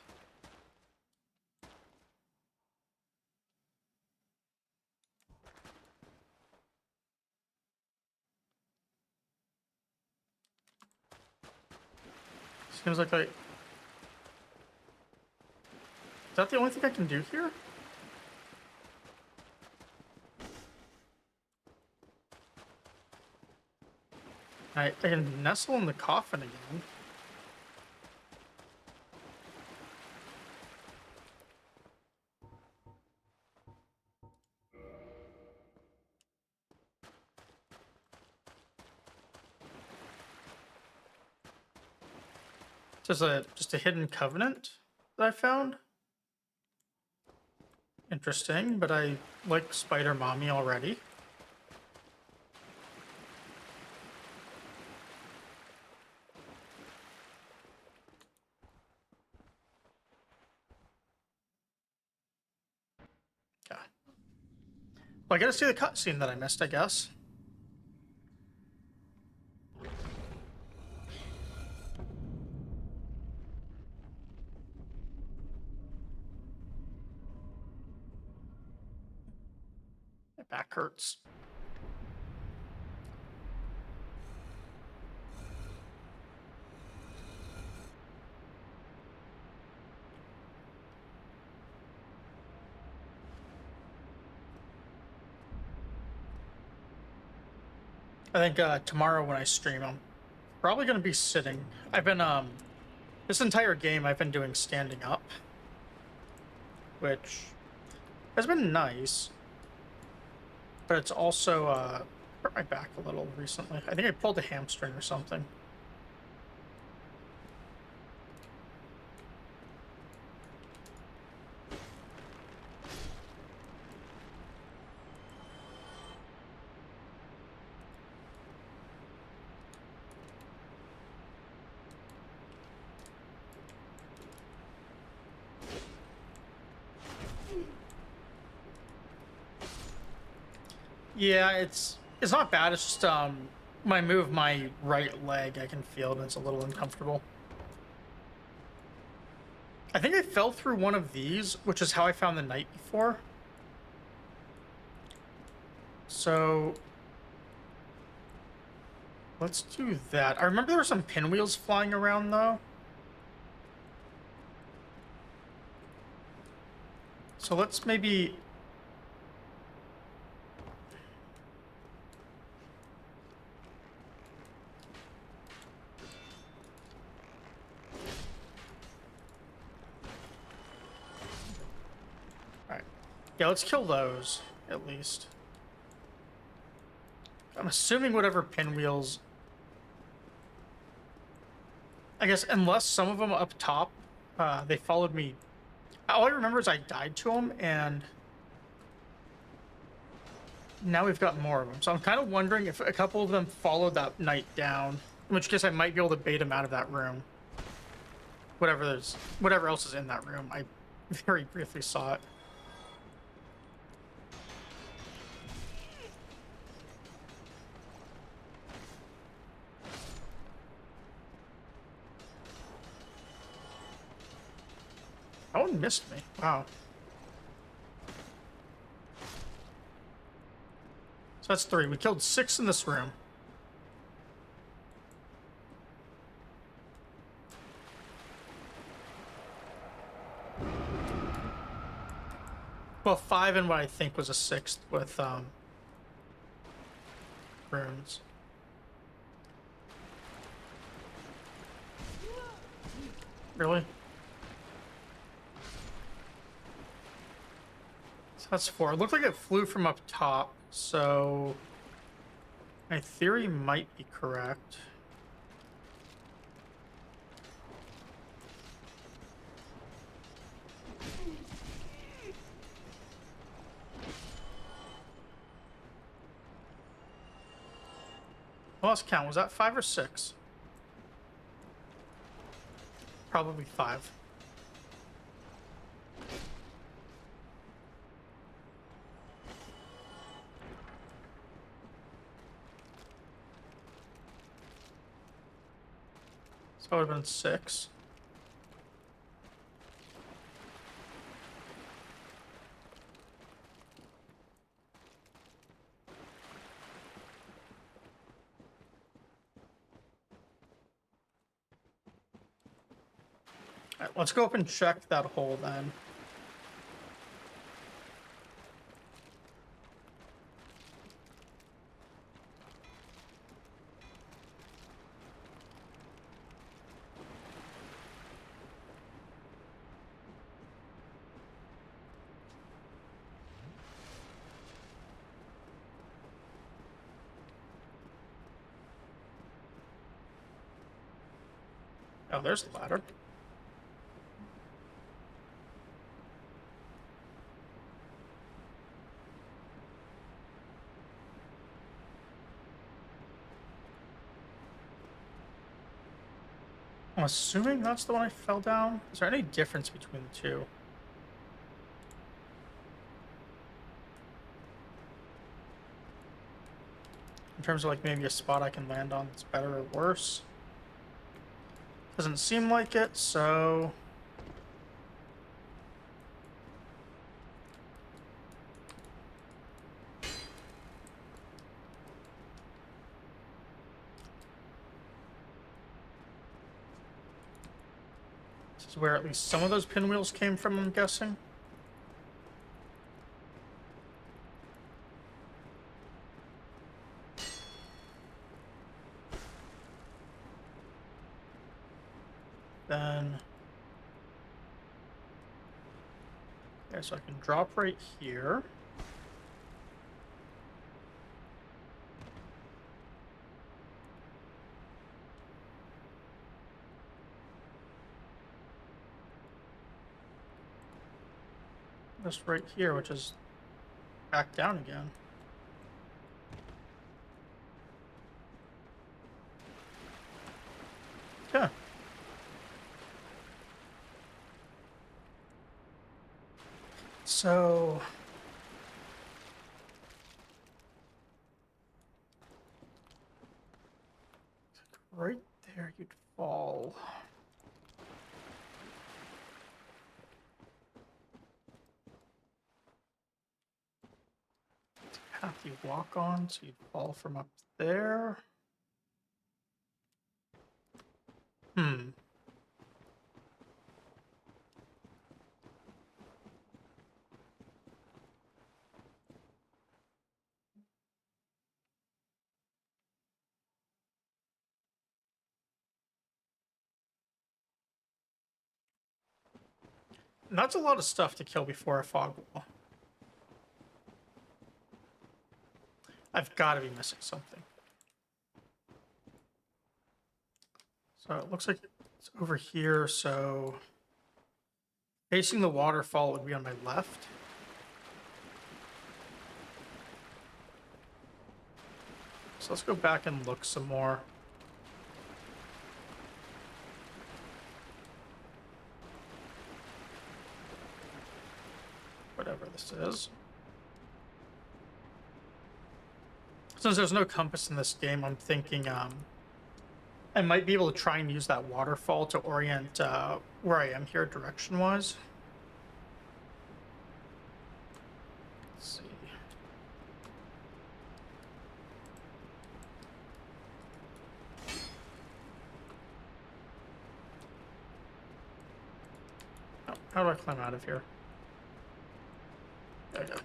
Speaker 1: Seems like is that the only thing I can do here? I can nestle in the coffin again. Just a hidden covenant that I found. Interesting, but I like Spider Mommy already. Yeah. Well, I gotta see the cutscene that I missed, I guess. My back hurts. I think tomorrow when I stream, I'm probably gonna be sitting. I've been this entire game I've been doing standing up, which has been nice, but it's also hurt my back a little recently. I think I pulled a hamstring or something. Yeah, it's not bad. It's just when I move my right leg, I can feel it, and it's a little uncomfortable. I think I fell through one of these, which is how I found the knight before. So let's do that. I remember there were some pinwheels flying around, though. So let's maybe... Alright. Yeah, let's kill those, at least. I'm assuming whatever pinwheels... I guess, unless some of them up top, they followed me. All I remember is I died to them, and now we've got more of them. So I'm kind of wondering if a couple of them followed that knight down, in which case I might be able to bait him out of that room. Whatever else is in that room. I very briefly saw it. That one missed me. Wow. So that's 3. We killed 6 in this room. Well, 5 and what I think was a 6th with runes. Really? So that's 4. It looked like it flew from up top, so my theory might be correct. I lost count. Was that 5 or 6? Probably 5. So it would have been 6. All right, let's go up and check that hole then. Oh, there's the ladder. I'm assuming that's the one I fell down. Is there any difference between the two? In terms of like maybe a spot I can land on that's better or worse? Doesn't seem like it, so... This is where at least some of those pinwheels came from, I'm guessing. Then... Okay, so I can drop right here. Just right here, which is back down again. Yeah. So... right there you'd fall. you walk on, so you'd fall from up there. Hmm. And that's a lot of stuff to kill before a fog wall. I've got to be missing something. So it looks like it's over here, so facing the waterfall would be on my left. So let's go back and look some more. Whatever this is. Since there's no compass in this game, I'm thinking I might be able to try and use that waterfall to orient where I am here direction-wise. Let's see. Oh, how do I climb out of here? There we go.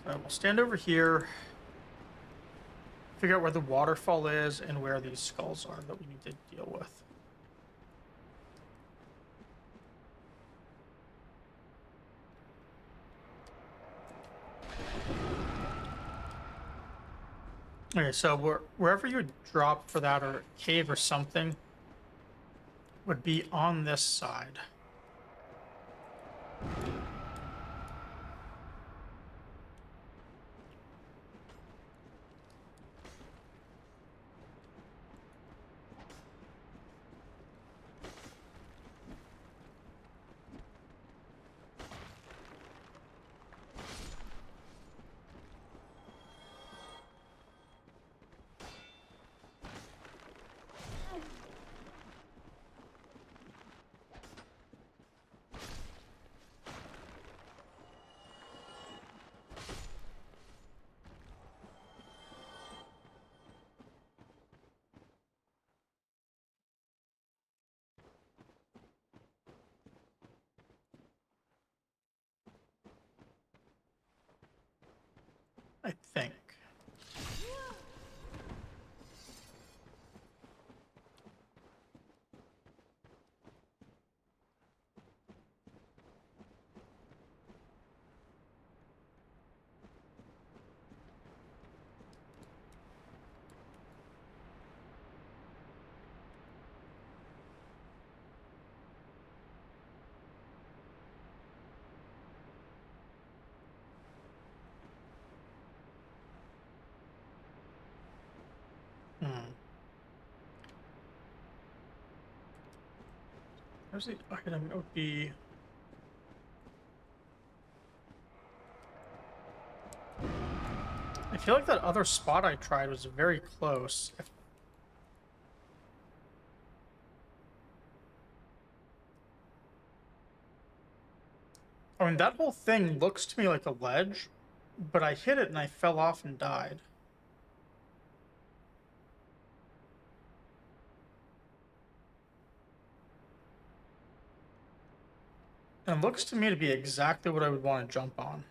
Speaker 1: So we'll stand over here, figure out where the waterfall is and where these skulls are that we need to deal with. Okay, so wherever you would drop for that, or cave or something, would be on this side. I think. There's the item. It would be. I feel like that other spot I tried was very close. I mean, that whole thing looks to me like a ledge, but I hit it and I fell off and died. And it looks to me to be exactly what I would want to jump on.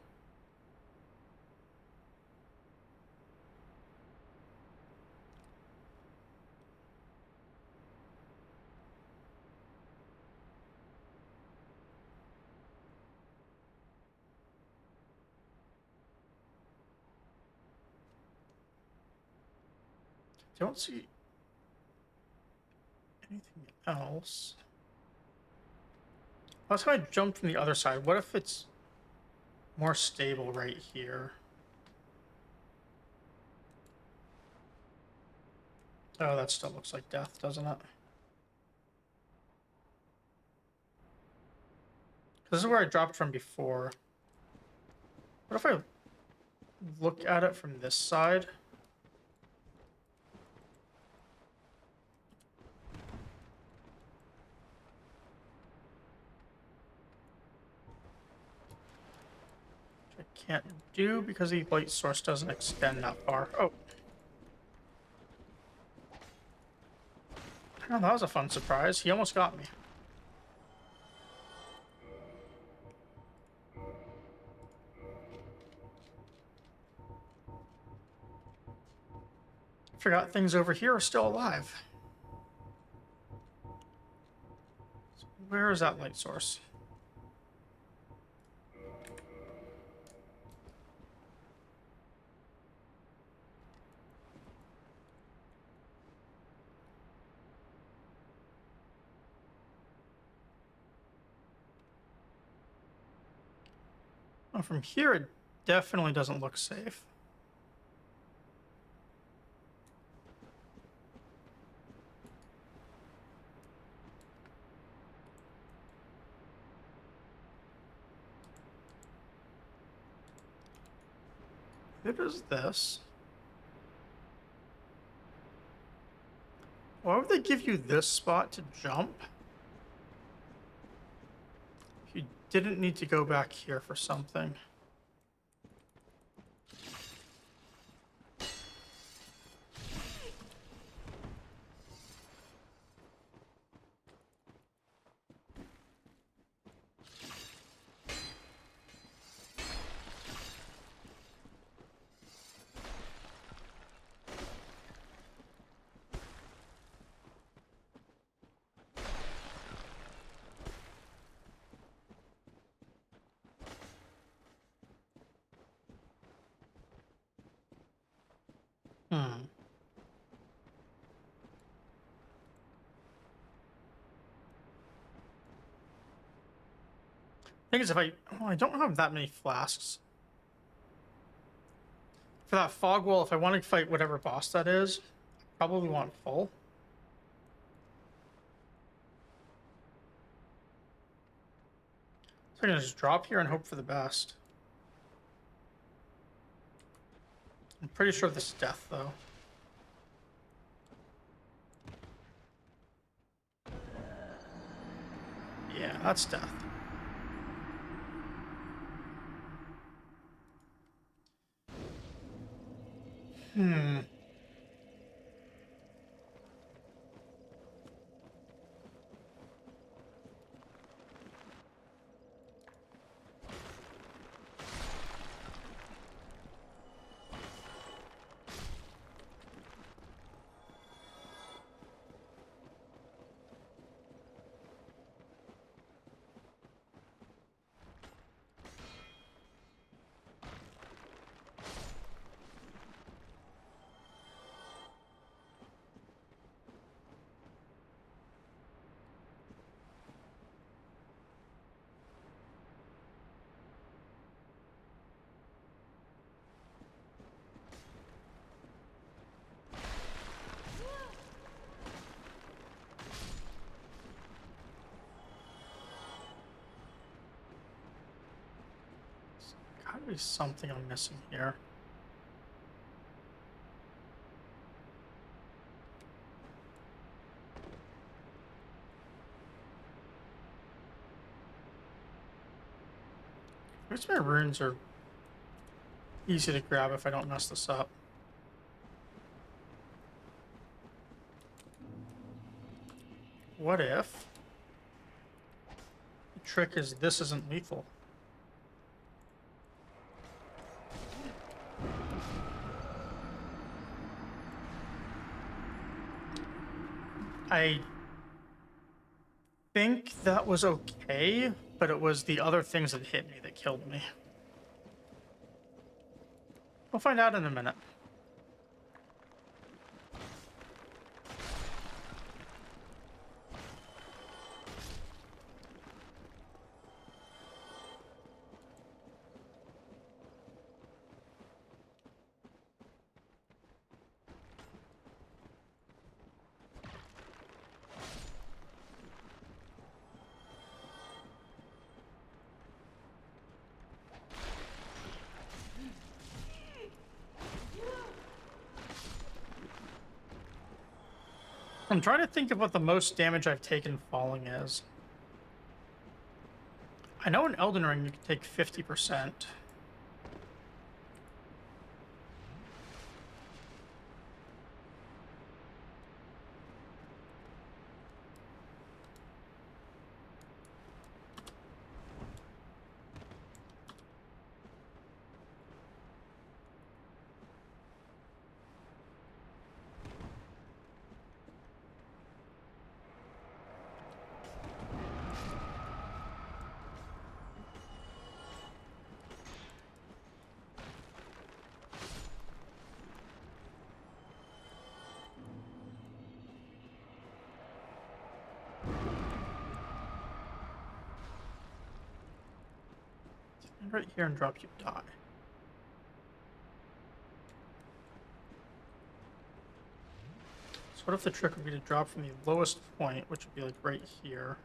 Speaker 1: Don't see anything else. Last time I jumped from the other side. What if it's more stable right here? Oh, that still looks like death, doesn't it? This is where I dropped from before. What if I look at it from this side. Which I can't do because the light source doesn't extend that far. Oh. Oh, that was a fun surprise. He almost got me. Forgot things over here are still alive. So where is that light source? Well, from here, it definitely doesn't look safe. It is this. Why would they give you this spot to jump? If you didn't need to go back here for something. Hmm. Thing is, if I don't have that many flasks. For that fog wall, if I want to fight whatever boss that is, I probably want full. So I'm gonna just drop here and hope for the best. I'm pretty sure this is death, though. Yeah, that's death. Hmm. Gotta be something I'm missing here. I guess my runes are easy to grab if I don't mess this up. What if the trick is this isn't lethal? I think that was okay, but it was the other things that hit me that killed me. We'll find out in a minute. I'm trying to think of what the most damage I've taken falling is. I know in Elden Ring you can take 50%. Right here and drop you die. So what if the trick would be to drop from the lowest point, which would be like right here?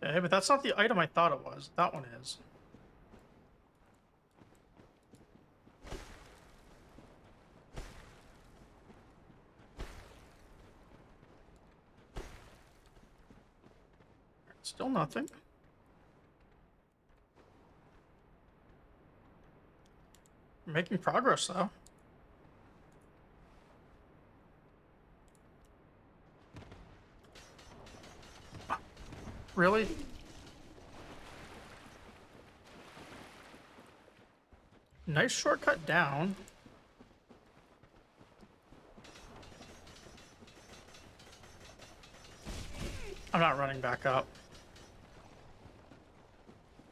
Speaker 1: Okay, but that's not the item I thought it was. That one is. Still nothing. We're making progress, though. Really? Nice shortcut down. I'm not running back up.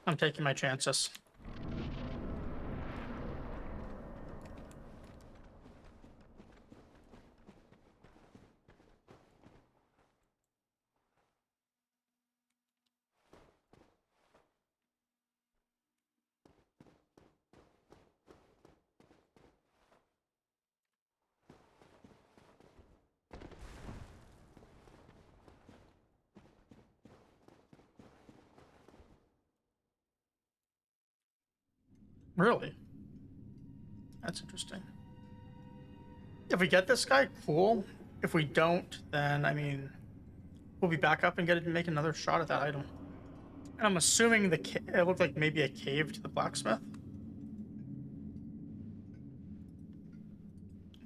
Speaker 1: I'm taking my chances. Really? That's interesting. If we get this guy, cool. If we don't, then, I mean, we'll be back up and make another shot at that item. And I'm assuming it looked like maybe a cave to the blacksmith.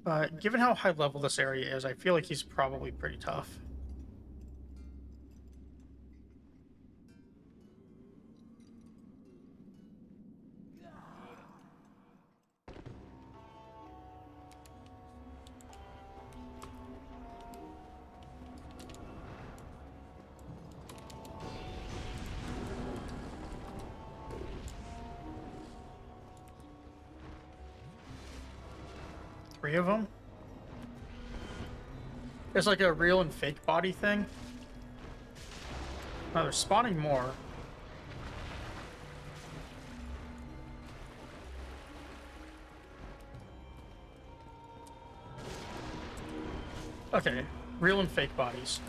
Speaker 1: But given how high level this area is, I feel like he's probably pretty tough. Three of them. There's like a real and fake body thing. Oh, they're spawning more. Okay, real and fake bodies.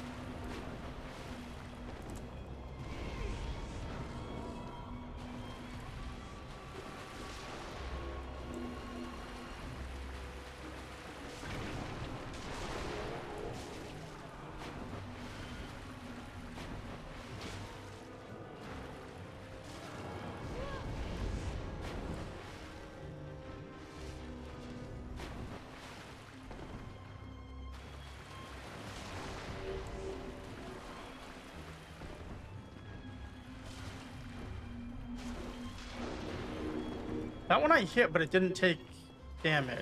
Speaker 1: That one I hit, but it didn't take damage.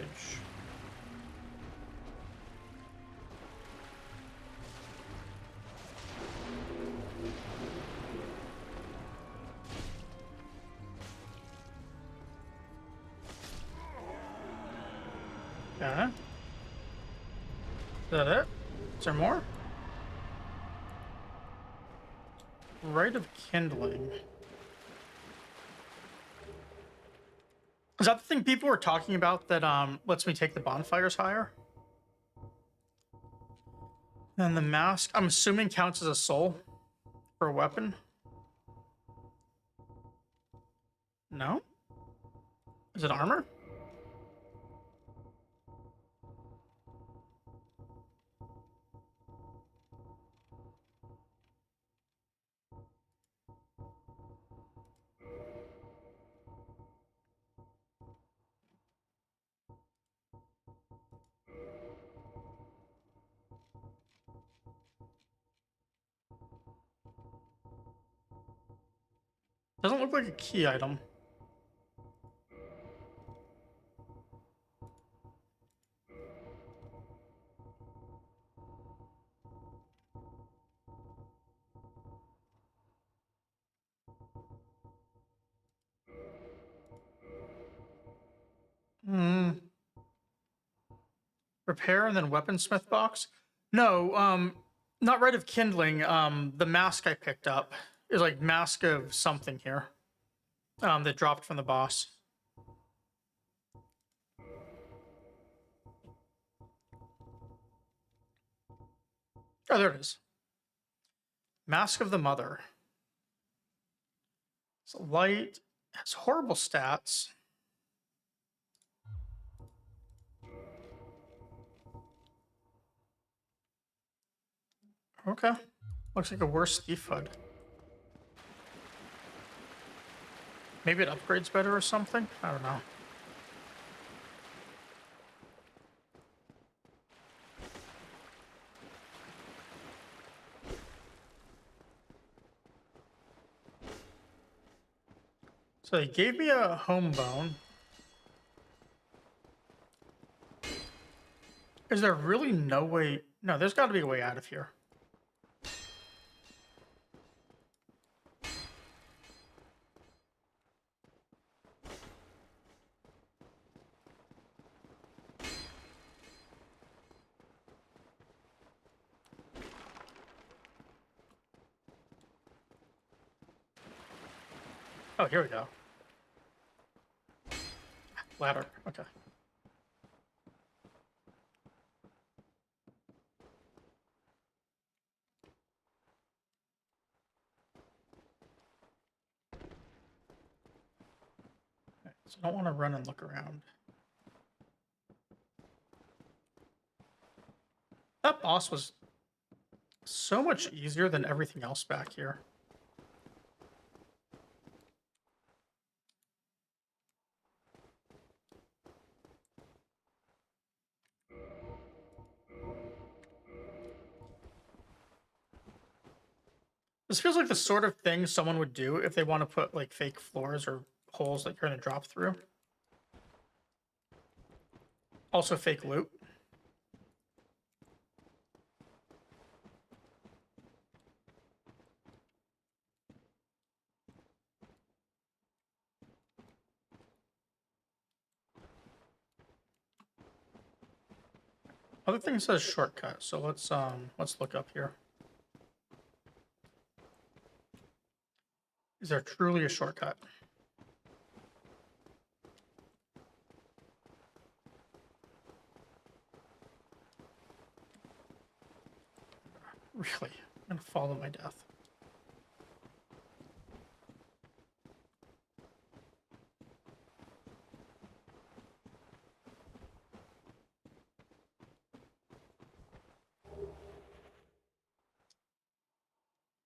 Speaker 1: Okay. Is that it? Is there more? Rite of Kindling. Is that the thing people were talking about that lets me take the bonfires higher? And the mask, I'm assuming, counts as a soul for a weapon. No? Is it armor? Doesn't look like a key item. Hmm. Repair and then weaponsmith box? No, not Rite of Kindling. The mask I picked up is like mask of something here. That dropped from the boss. Oh, there it is. Mask of the Mother. It's light. Has horrible stats. Okay. Looks like a worse thief hood. Maybe it upgrades better or something? I don't know. So they gave me a home bone. Is there really no way? No, there's got to be a way out of here. Oh, here we go. Ladder. Okay. Alright, so I don't want to run and look around. That boss was so much easier than everything else back here. This feels like the sort of thing someone would do if they want to put like fake floors or holes that you're going to drop through. Also fake loot. Other thing says shortcut, so let's look up here. Is there truly a shortcut? Really? I'm gonna follow my death.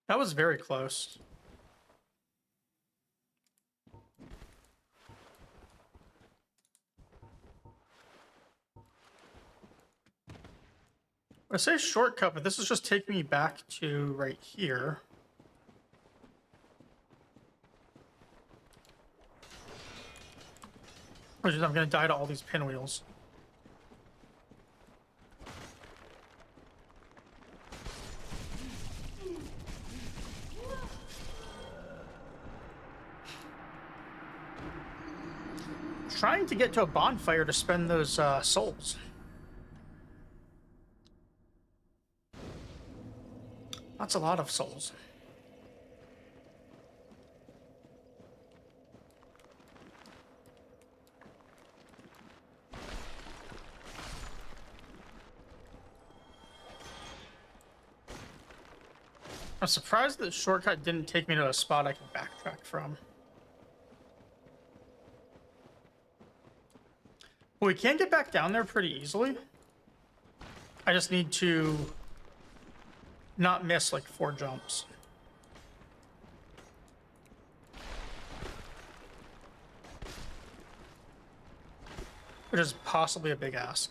Speaker 1: That was very close. I say shortcut, but this is just taking me back to right here. Which is I'm gonna die to all these pinwheels. Trying to get to a bonfire to spend those souls. That's a lot of souls. I'm surprised that shortcut didn't take me to a spot I can backtrack from. We can get back down there pretty easily. I just need to not miss like 4 jumps. Which is possibly a big ask.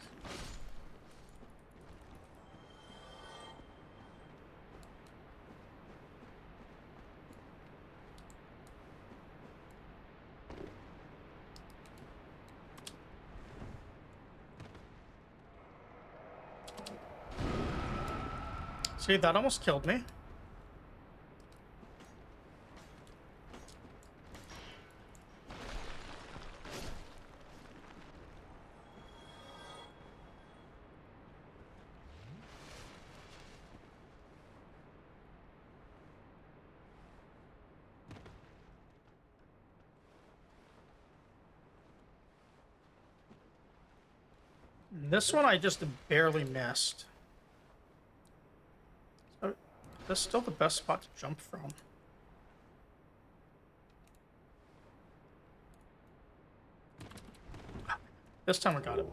Speaker 1: See, that almost killed me. This one I just barely missed. So, that's still the best spot to jump from. This time we got it.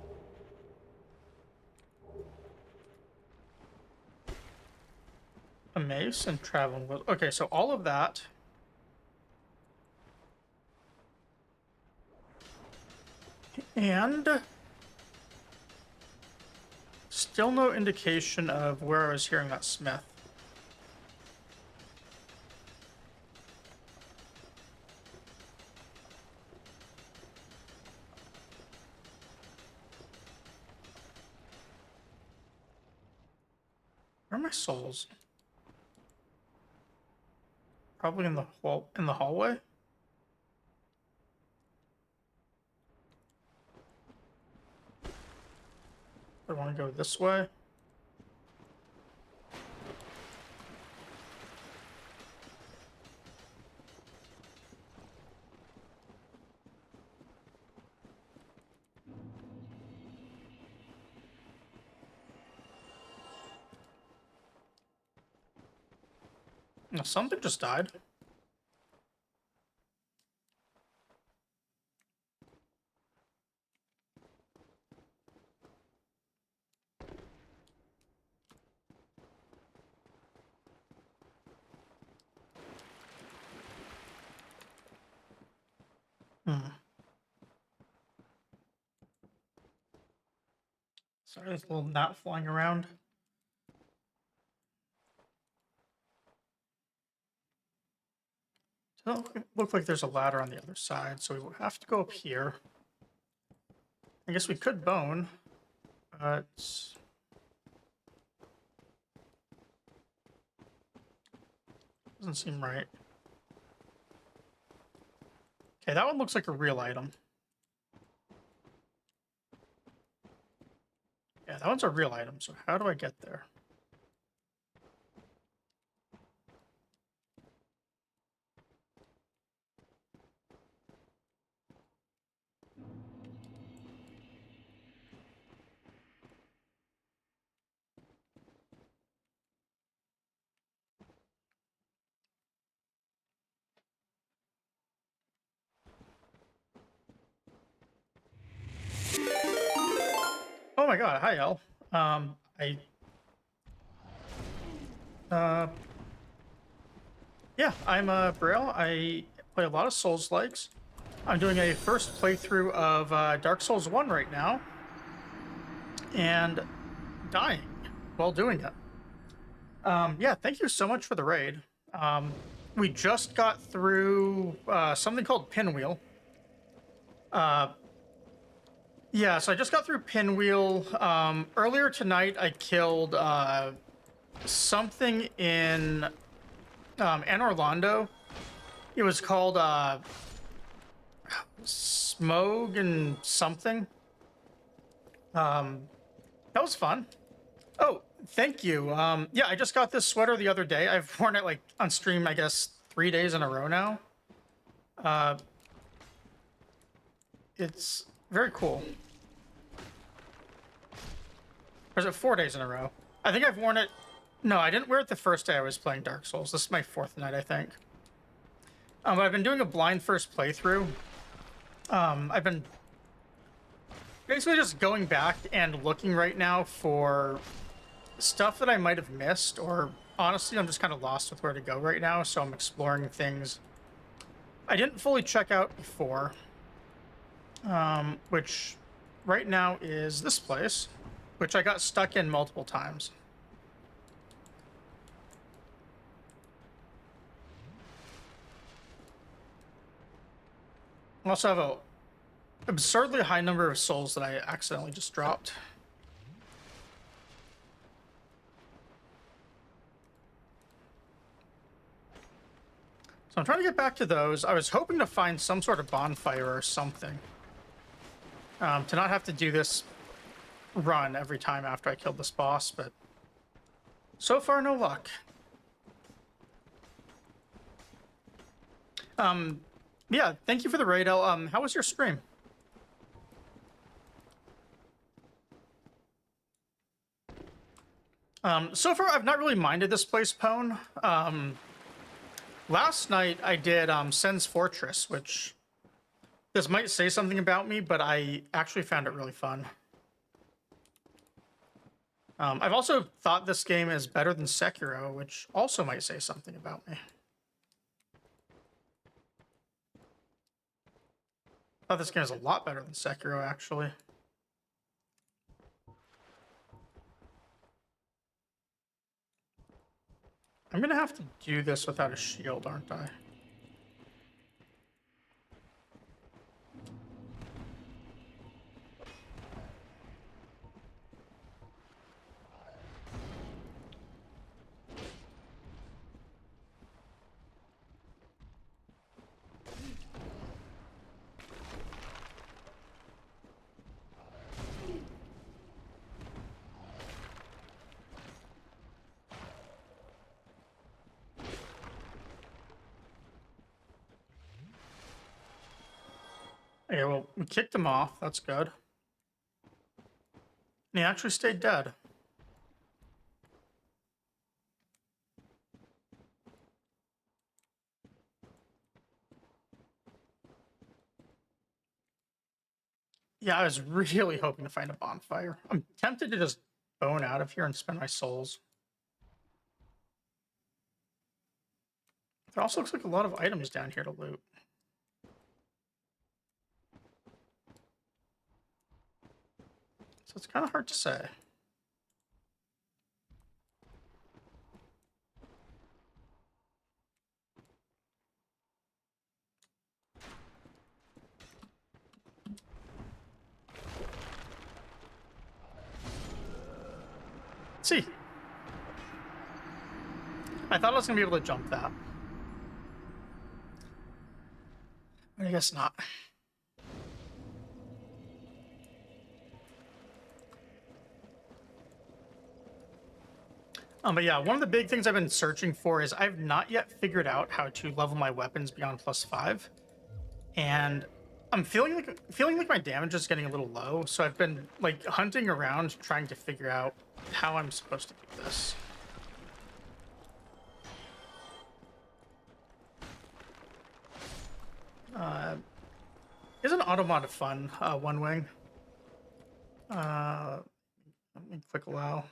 Speaker 1: A mace and traveling with. Okay, so all of that. And still no indication of where I was hearing that smith. Where are my souls? Probably in the hallway. I want to go this way. No, something just died. Sorry, there's a little gnat flying around. Doesn't look like there's a ladder on the other side, so we will have to go up here. I guess we could bone, but doesn't seem right. Okay, that one looks like a real item. Yeah, that one's a real item, so how do I get there? Oh my god, hi El. Yeah, I'm Braille. I play a lot of Souls-likes. I'm doing a first playthrough of Dark Souls 1 right now. And dying while doing it. Yeah, thank you so much for the raid. We just got through something called Pinwheel. Yeah, so I just got through Pinwheel. Earlier tonight, I killed something in Anne Orlando. It was called Smog and something. That was fun. Oh, thank you. Yeah, I just got this sweater the other day. I've worn it like on stream, I guess, 3 days in a row now. It's very cool. Or is it 4 days in a row? I think I've worn it. No, I didn't wear it the first day I was playing Dark Souls. This is my 4th night, I think. But I've been doing a blind first playthrough. I've been basically just going back and looking right now for stuff that I might have missed, or honestly, I'm just kind of lost with where to go right now, so I'm exploring things I didn't fully check out before, which right now is this place, which I got stuck in multiple times. I also have a absurdly high number of souls that I accidentally just dropped. So I'm trying to get back to those. I was hoping to find some sort of bonfire or something. To not have to do this run every time after I killed this boss, but so far no luck. Yeah, thank you for the raid, El. How was your stream? So far I've not really minded this place, Pone. Last night I did Sen's Fortress, which this might say something about me, but I actually found it really fun. I've also thought this game is better than Sekiro, which also might say something about me. I thought this game is a lot better than Sekiro, actually. I'm gonna have to do this without a shield, aren't I? Okay, well, we kicked him off. That's good. And he actually stayed dead. Yeah, I was really hoping to find a bonfire. I'm tempted to just bone out of here and spend my souls. There also looks like a lot of items down here to loot. So it's kind of hard to say. Let's see. I thought I was going to be able to jump that. But I guess not. But yeah, one of the big things I've been searching for is I've not yet figured out how to level my weapons beyond +5. And I'm feeling like my damage is getting a little low, so I've been like hunting around trying to figure out how I'm supposed to do this. Isn't Automata fun? One Wing. Let me click allow.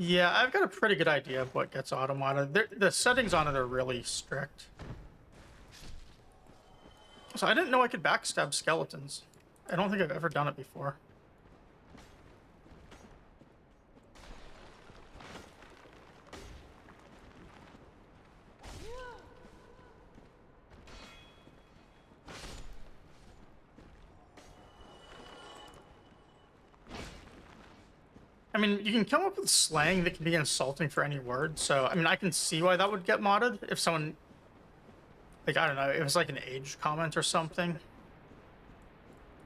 Speaker 1: Yeah, I've got a pretty good idea of what gets Automata. The settings on it are really strict. So I didn't know I could backstab skeletons. I don't think I've ever done it before. I mean, you can come up with slang that can be insulting for any word, so, I mean, I can see why that would get modded if someone, like, I don't know, it was like an age comment or something,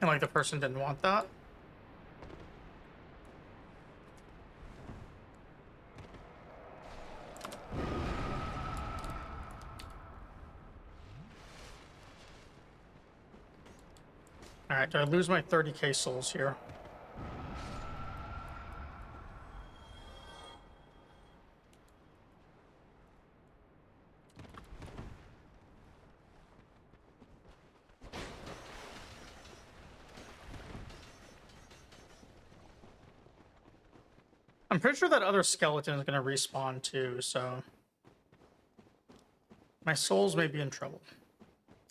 Speaker 1: and, like, the person didn't want that. Alright, did I lose my 30k souls here? I'm pretty sure that other skeleton is going to respawn too, so my souls may be in trouble.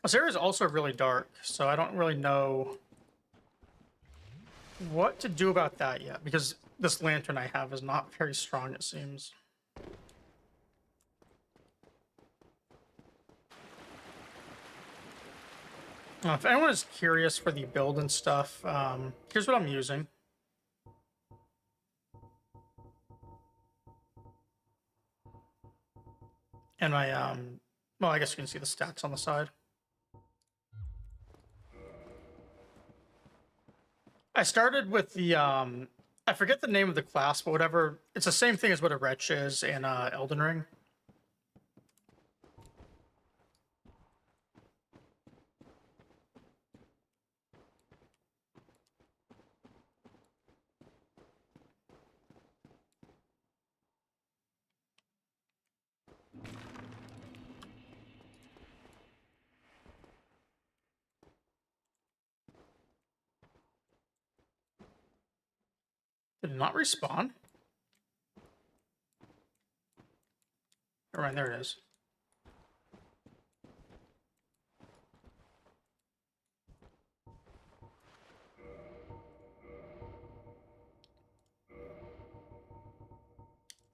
Speaker 1: This area is also really dark, so I don't really know what to do about that yet, because this lantern I have is not very strong, it seems. If anyone is curious for the build and stuff, here's what I'm using. And my, well, I guess you can see the stats on the side. I started with the, I forget the name of the class, but whatever, it's the same thing as what a Wretch is in Elden Ring. Did it not respawn? All right, there it is.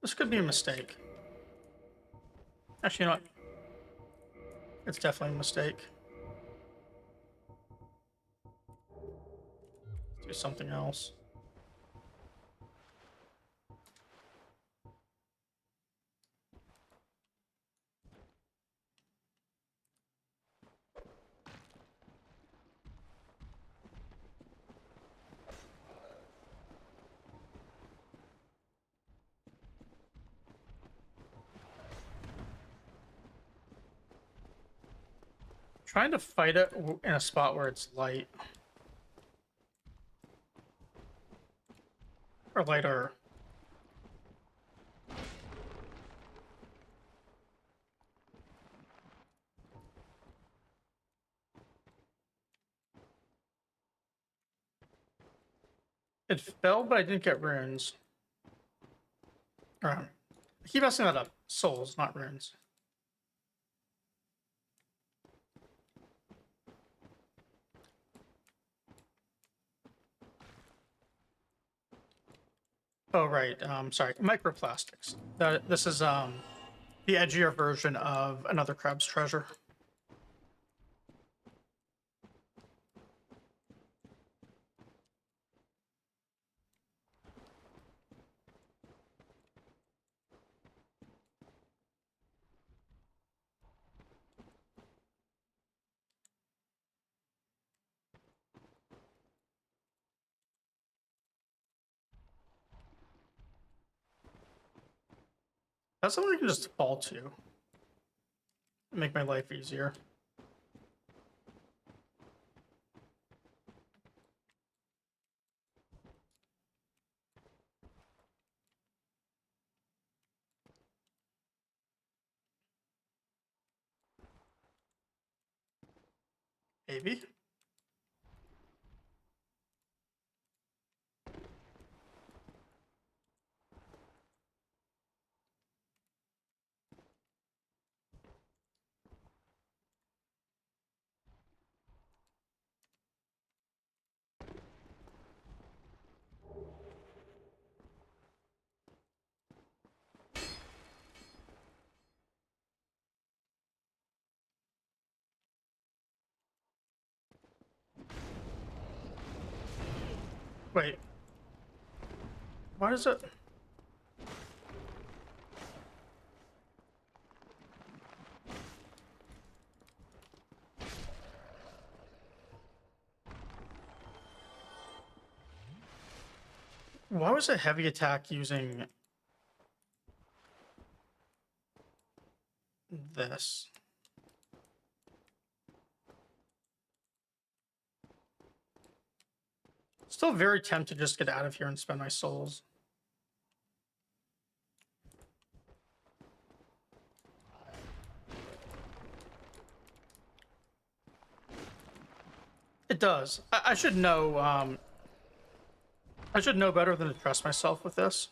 Speaker 1: This could be a mistake. Actually, you know what? It's definitely a mistake. Let's do something else. Trying to fight it in a spot where it's light. Or lighter. It fell, but I didn't get runes. I keep messing that up. Souls, not runes. Oh, right. Sorry. Microplastics. This is the edgier version of another crab's treasure. That's something I can just fall to. Make my life easier. Maybe. Wait. Why is it? Why was a heavy attack using this? Still very tempted to just get out of here and spend my souls. It does. I should know. I should know better than to trust myself with this.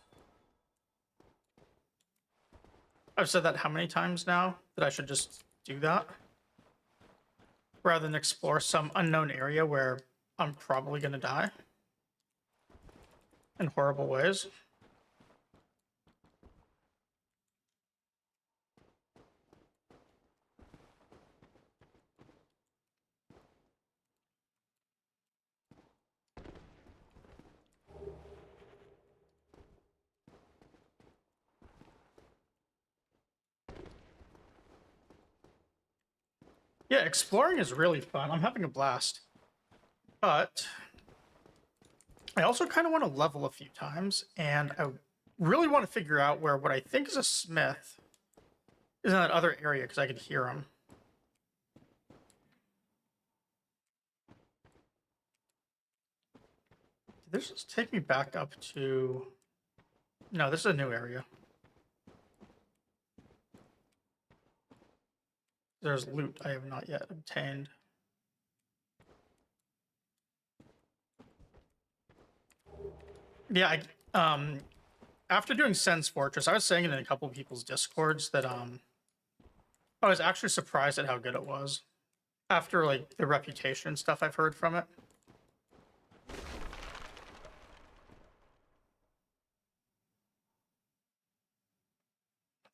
Speaker 1: I've said that how many times now that I should just do that rather than explore some unknown area where I'm probably going to die in horrible ways. Yeah, exploring is really fun. I'm having a blast. But I also kind of want to level a few times, and I really want to figure out where what I think is a smith is in that other area, because I could hear him. Did this just take me back up to... No, this is a new area. There's loot I have not yet obtained. Yeah, after doing Sen's Fortress, I was saying it in a couple of people's discords that I was actually surprised at how good it was after like the reputation and stuff I've heard from it.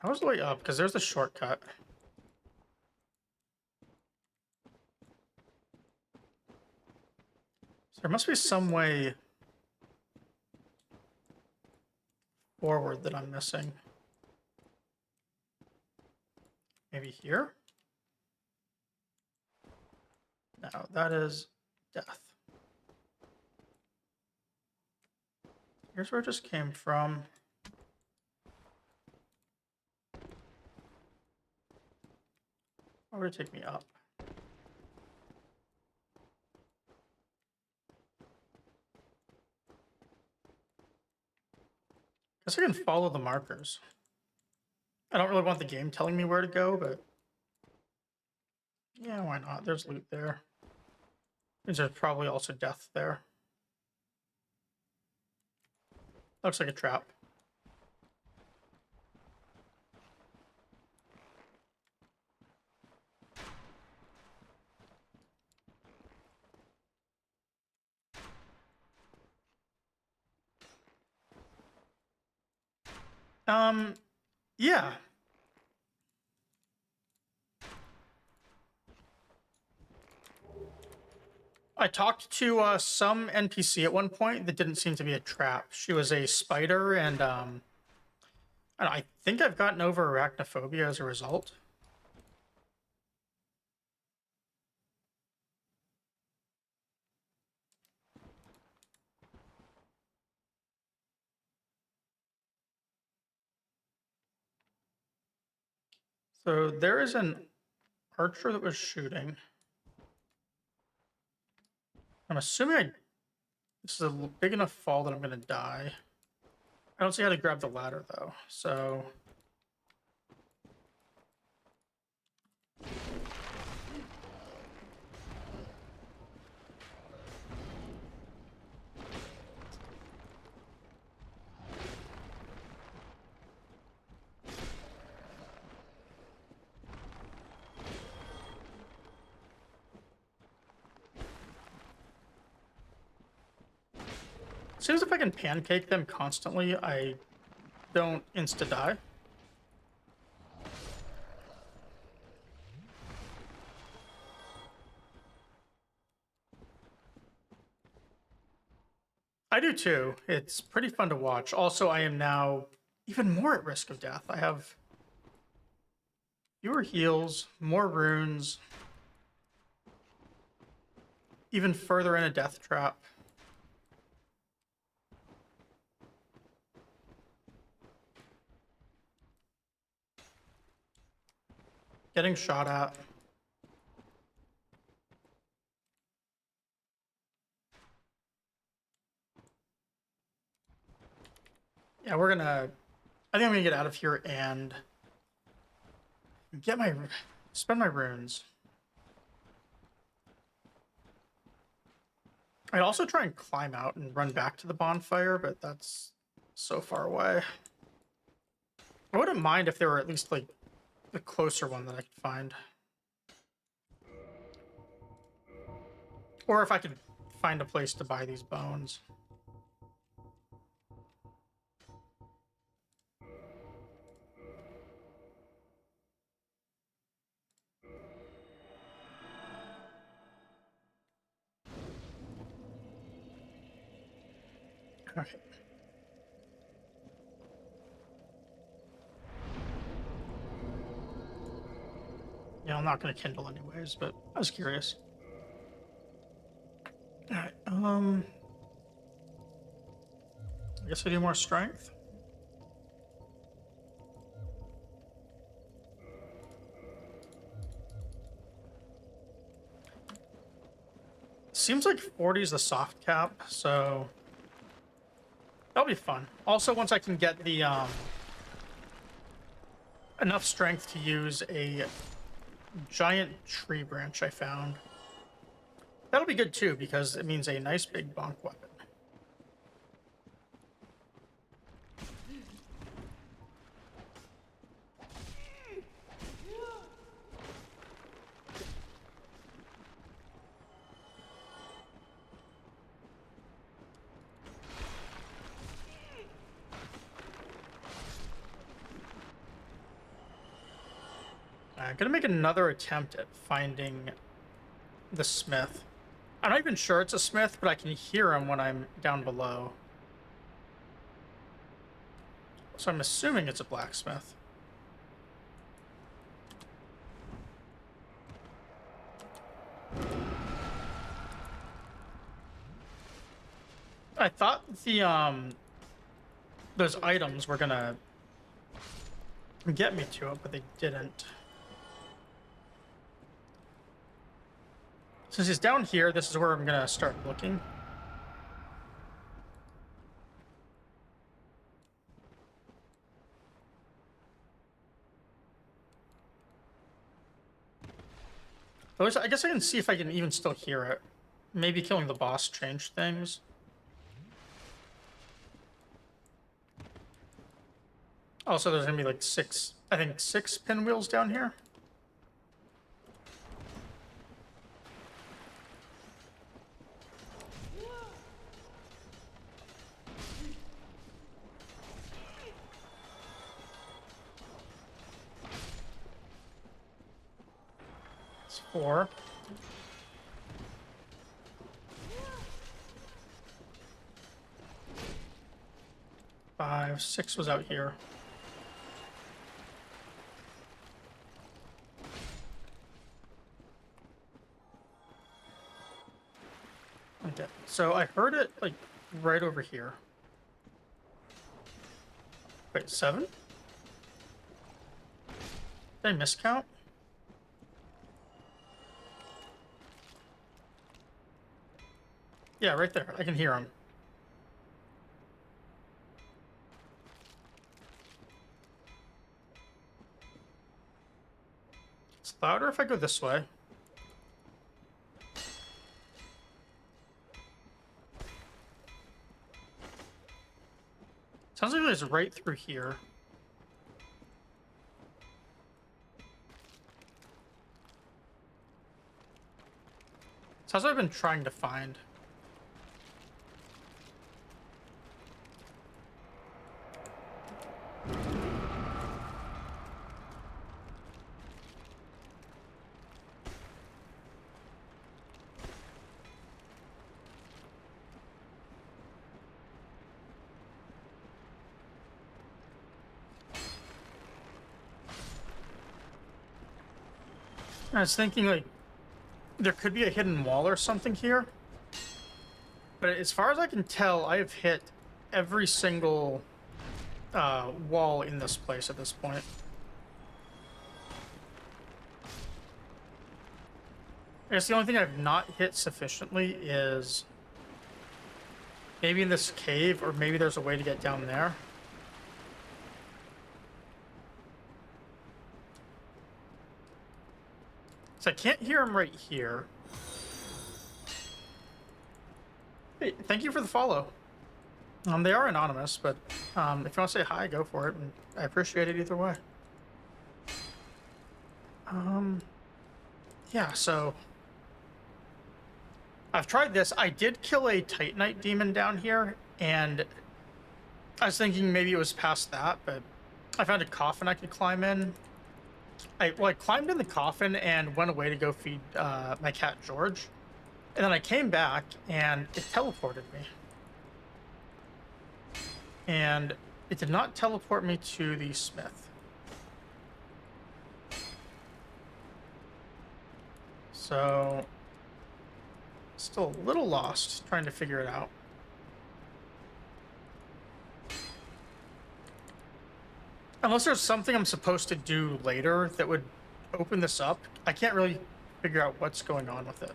Speaker 1: I was way up because there's the shortcut. So there must be some way forward that I'm missing. Maybe here? No, that is death. Here's where it just came from. Why would it take me up? Guess I can follow the markers. I don't really want the game telling me where to go, but yeah, why not? There's loot there. There's probably also death there. Looks like a trap. Yeah. I talked to some NPC at one point that didn't seem to be a trap. She was a spider, and I think I've gotten over arachnophobia as a result. So there is an archer that was shooting. I'm assuming this is a big enough fall that I'm going to die. I don't see how to grab the ladder, though, so... Seems if I can pancake them constantly, I don't insta-die. I do too. It's pretty fun to watch. Also, I am now even more at risk of death. I have fewer heals, more runes, even further in a death trap. Getting shot at. Yeah, we're gonna. I think I'm gonna get out of here and get my spend my runes. I'd also try and climb out and run back to the bonfire, but that's so far away. I wouldn't mind if there were at least like the closer one that I could find. Or if I could find a place to buy these bones. All right. Yeah, I'm not going to kindle anyways, but I was curious. All right. I guess I do more strength. Seems like 40 is the soft cap, so that'll be fun. Also, once I can get the enough strength to use a giant tree branch I found, that'll be good too because it means a nice big bonk weapon. I'm gonna make another attempt at finding the smith. I'm not even sure it's a smith, but I can hear him when I'm down below. So I'm assuming it's a blacksmith. I thought the those items were gonna get me to it, but they didn't. Since he's down here, this is where I'm gonna start looking. I guess I can see if I can even still hear it. Maybe killing the boss changed things. Also, there's gonna be like I think six pinwheels down here. It's 4. Five, 6 was out here. Okay, so I heard it like right over here. Wait, 7? Did I miscount? Yeah, right there. I can hear him. It's louder if I go this way. Sounds like it was right through here. Sounds like I've been trying to find. I was thinking, like, there could be a hidden wall or something here. But as far as I can tell, I have hit every single wall in this place at this point. I guess the only thing I've not hit sufficiently is maybe in this cave, or maybe there's a way to get down there. So I can't hear him right here. Hey, thank you for the follow. They are anonymous, but if you want to say hi, go for it. And I appreciate it either way. Yeah, so I've tried this. I did kill a Titanite demon down here, and I was thinking maybe it was past that, but I found a coffin I could climb in. I climbed in the coffin and went away to go feed my cat George, and then I came back and it teleported me. And it did not teleport me to the smith. So, still a little lost trying to figure it out. Unless there's something I'm supposed to do later that would open this up, I can't really figure out what's going on with it.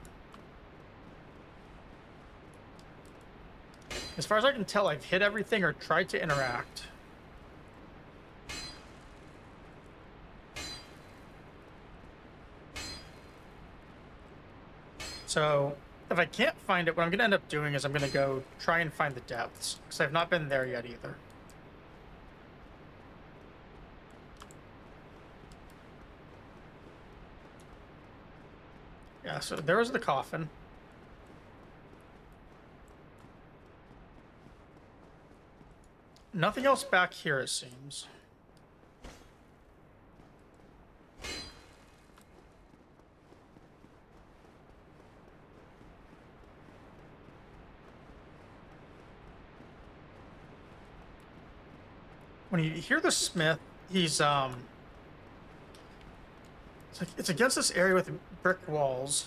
Speaker 1: As far as I can tell, I've hit everything or tried to interact. So, if I can't find it, what I'm going to end up doing is I'm going to go try and find the depths, because I've not been there yet either. Yeah, so there was the coffin. Nothing else back here, it seems. When you hear the smith, he's it's against this area with brick walls.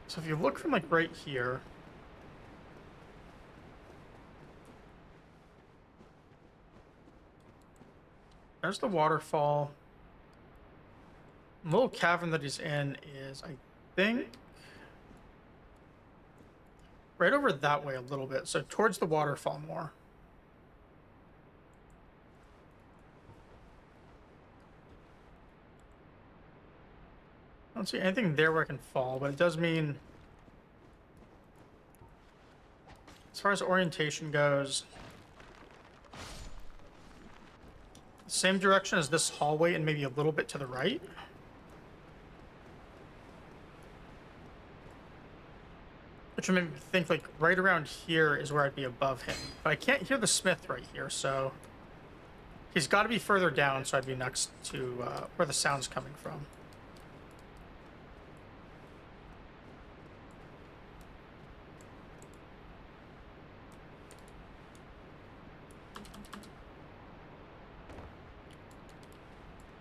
Speaker 1: So if you look from like right here, there's the waterfall. The little cavern that he's in is, I think, right over that way a little bit, so towards the waterfall more. I don't see anything there where I can fall, but it does mean, as far as orientation goes, same direction as this hallway and maybe a little bit to the right. Which would make me think like right around here is where I'd be above him. But I can't hear the smith right here, so he's got to be further down, so I'd be next to where the sound's coming from.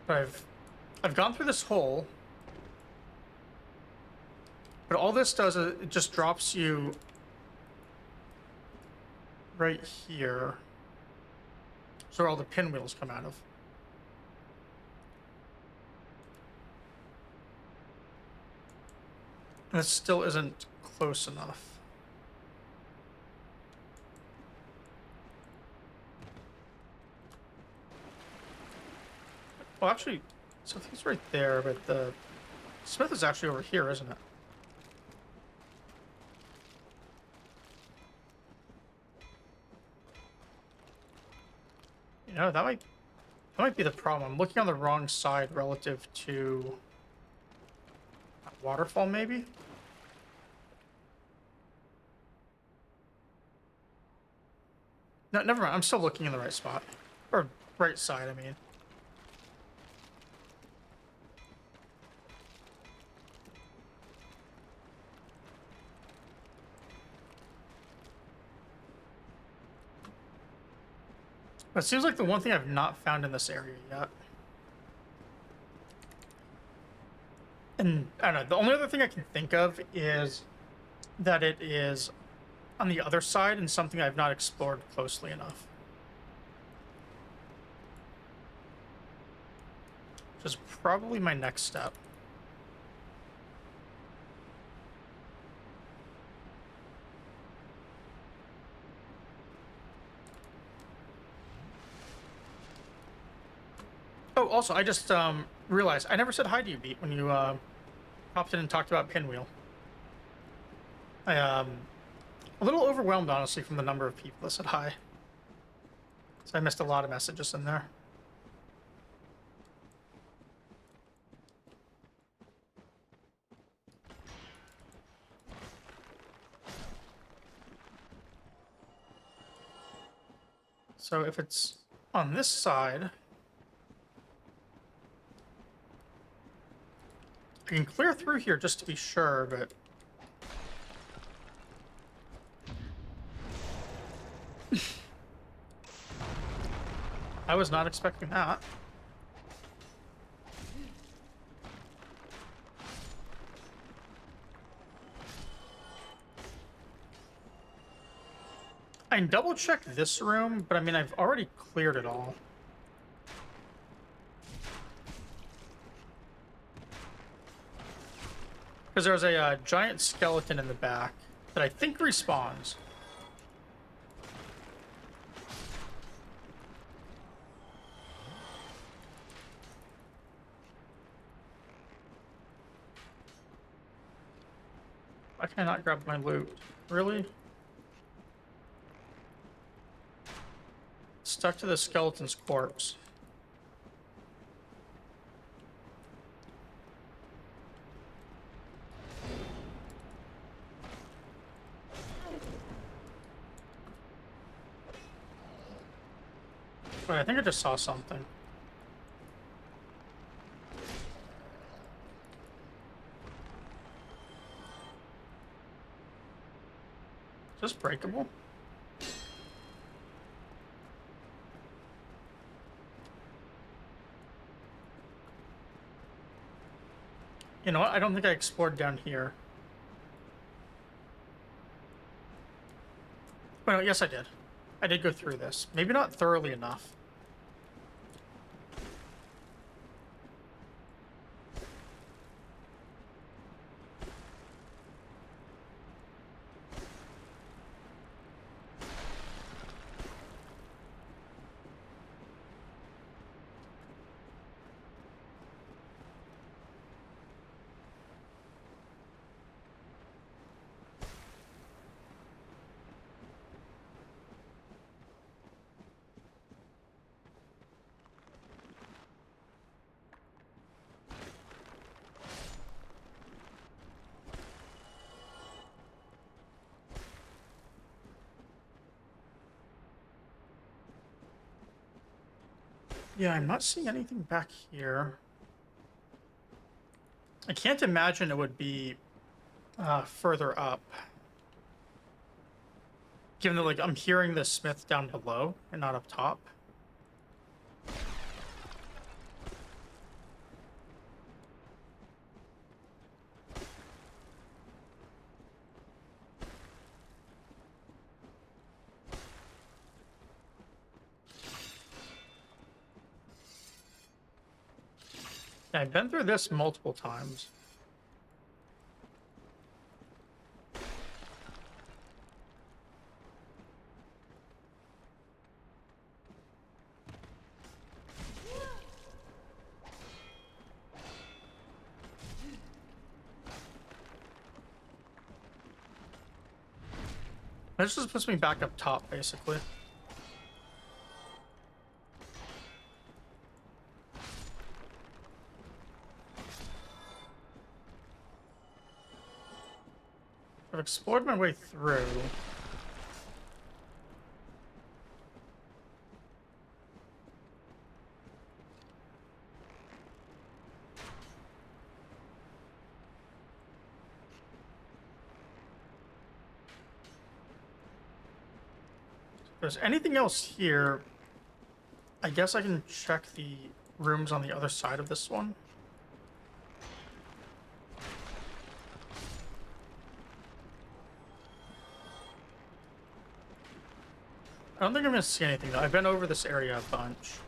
Speaker 1: But I've gone through this hole. But all this does is it just drops you right here. So where all the pinwheels come out of. And this still isn't close enough. Well, actually, so he's right there, but the smith is actually over here, isn't it? You know, that might be the problem. I'm looking on the wrong side relative to that waterfall, maybe? No, never mind. I'm still looking in the right spot. Or right side, I mean. It seems like the one thing I've not found in this area yet. And I don't know, the only other thing I can think of is that it is on the other side and something I've not explored closely enough. Which is probably my next step. Oh, also, I just realized I never said hi to you, Beat, when you popped in and talked about Pinwheel. I a little overwhelmed, honestly, from the number of people that said hi. So I missed a lot of messages in there. So if it's on this side, I can clear through here just to be sure, but I was not expecting that. I can double check this room, but I mean, I've already cleared it all. Because there's a giant skeleton in the back that I think respawns. Why can I not grab my loot? Really? Stuck to the skeleton's corpse. Wait, I think I just saw something. Is this breakable? You know what? I don't think I explored down here. Well, yes, I did. I did go through this. Maybe not thoroughly enough. Yeah, I'm not seeing anything back here. I can't imagine it would be further up. Given that, like, I'm hearing the smith down below and not up top. Yeah, I've been through this multiple times. This just puts me back up top, basically. I've explored my way through. If there's anything else here, I guess I can check the rooms on the other side of this one. I don't think I'm gonna see anything though. I've been over this area a bunch.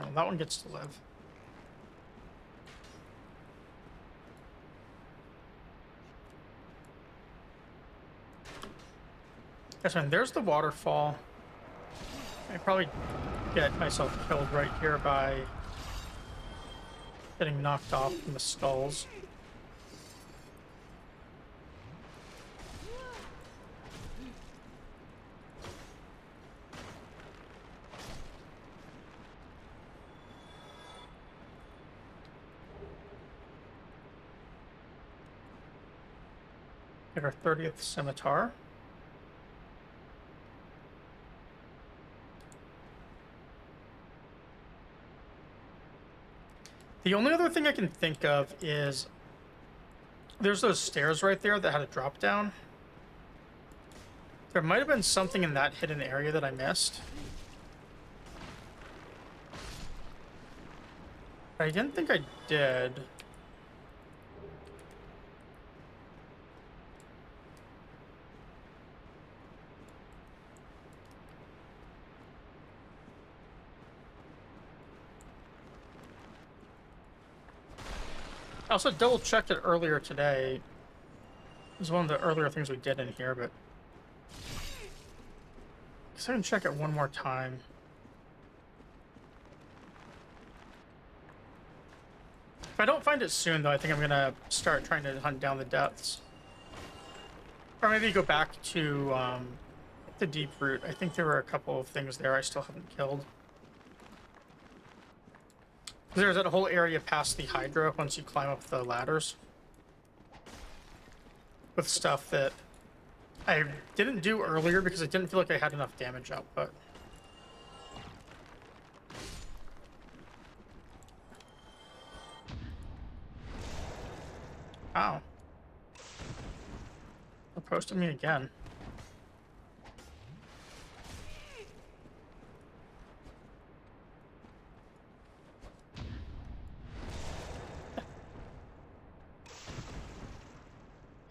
Speaker 1: No, that one gets to live. Yes, man, there's the waterfall. I probably get myself killed right here by getting knocked off from the skulls. Get our 30th scimitar. The only other thing I can think of is there's those stairs right there that had a drop down. There might have been something in that hidden area that I missed. I didn't think I did. I also double checked it earlier today. It was one of the earlier things we did in here, but I guess I can check it one more time. If I don't find it soon, though, I think I'm gonna start trying to hunt down the depths. Or maybe go back to the deep root. I think there were a couple of things there I still haven't killed. There's that whole area past the Hydra once you climb up the ladders. With stuff that I didn't do earlier because I didn't feel like I had enough damage output. Ow. They're posting me again.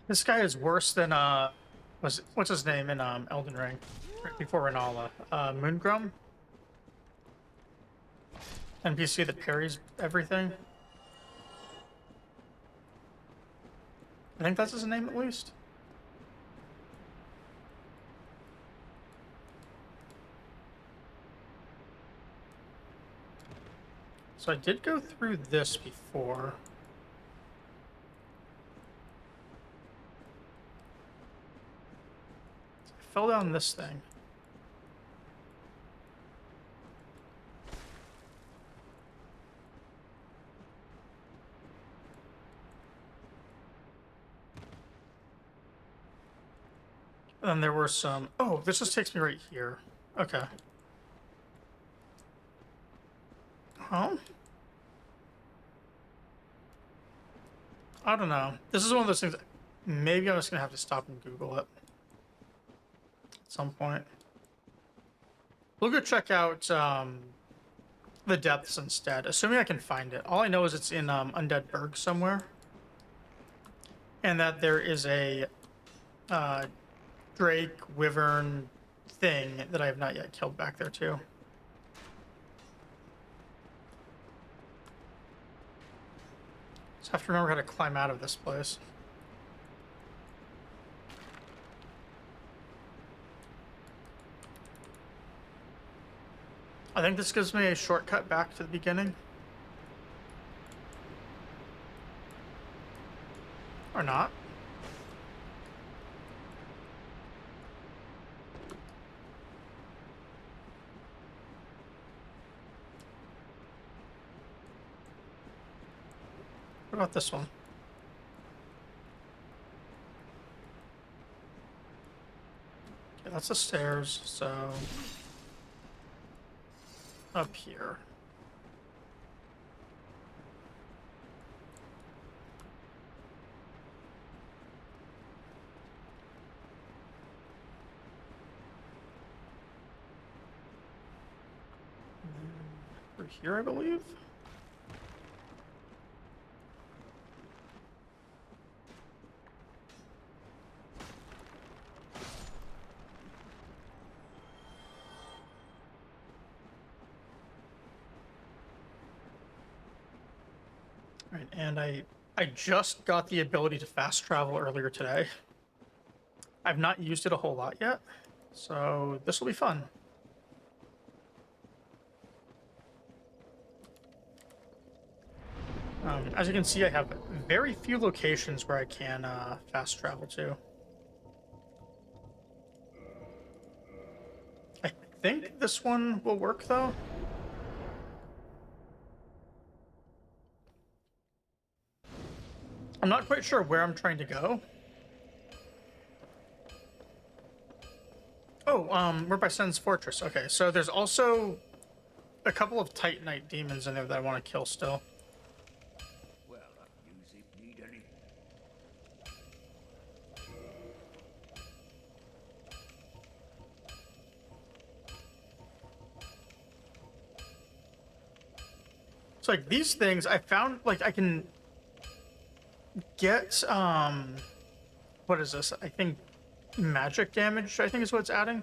Speaker 1: This guy is worse than what's his name in Elden Ring? Right before Renala. Moongrum? NPC that parries everything. I think that's his name at least. So I did go through this before. I fell down this thing. And then there were some... Oh, this just takes me right here. Okay. Oh? I don't know. This is one of those things... Maybe I'm just going to have to stop and Google it. At some point. We'll go check out the depths instead, assuming I can find it. All I know is it's in Undead Berg somewhere. And that there is a... Drake, Wyvern thing that I have not yet killed back there too. Just have to remember how to climb out of this place. I think this gives me a shortcut back to the beginning. Or not. What about this one? Okay, that's the stairs, so... Up here. Through here, I believe? Right, and I just got the ability to fast travel earlier today. I've not used it a whole lot yet, so this will be fun. As you can see, I have very few locations where I can fast travel to. I think this one will work, though. I'm not quite sure where I'm trying to go. Oh, we're by Sen's Fortress. Okay, so there's also a couple of Titanite demons in there that I want to kill still.
Speaker 4: Well, use it, need any.
Speaker 1: So like these things, I found like I can get what is this? I think magic damage, I think is what it's adding.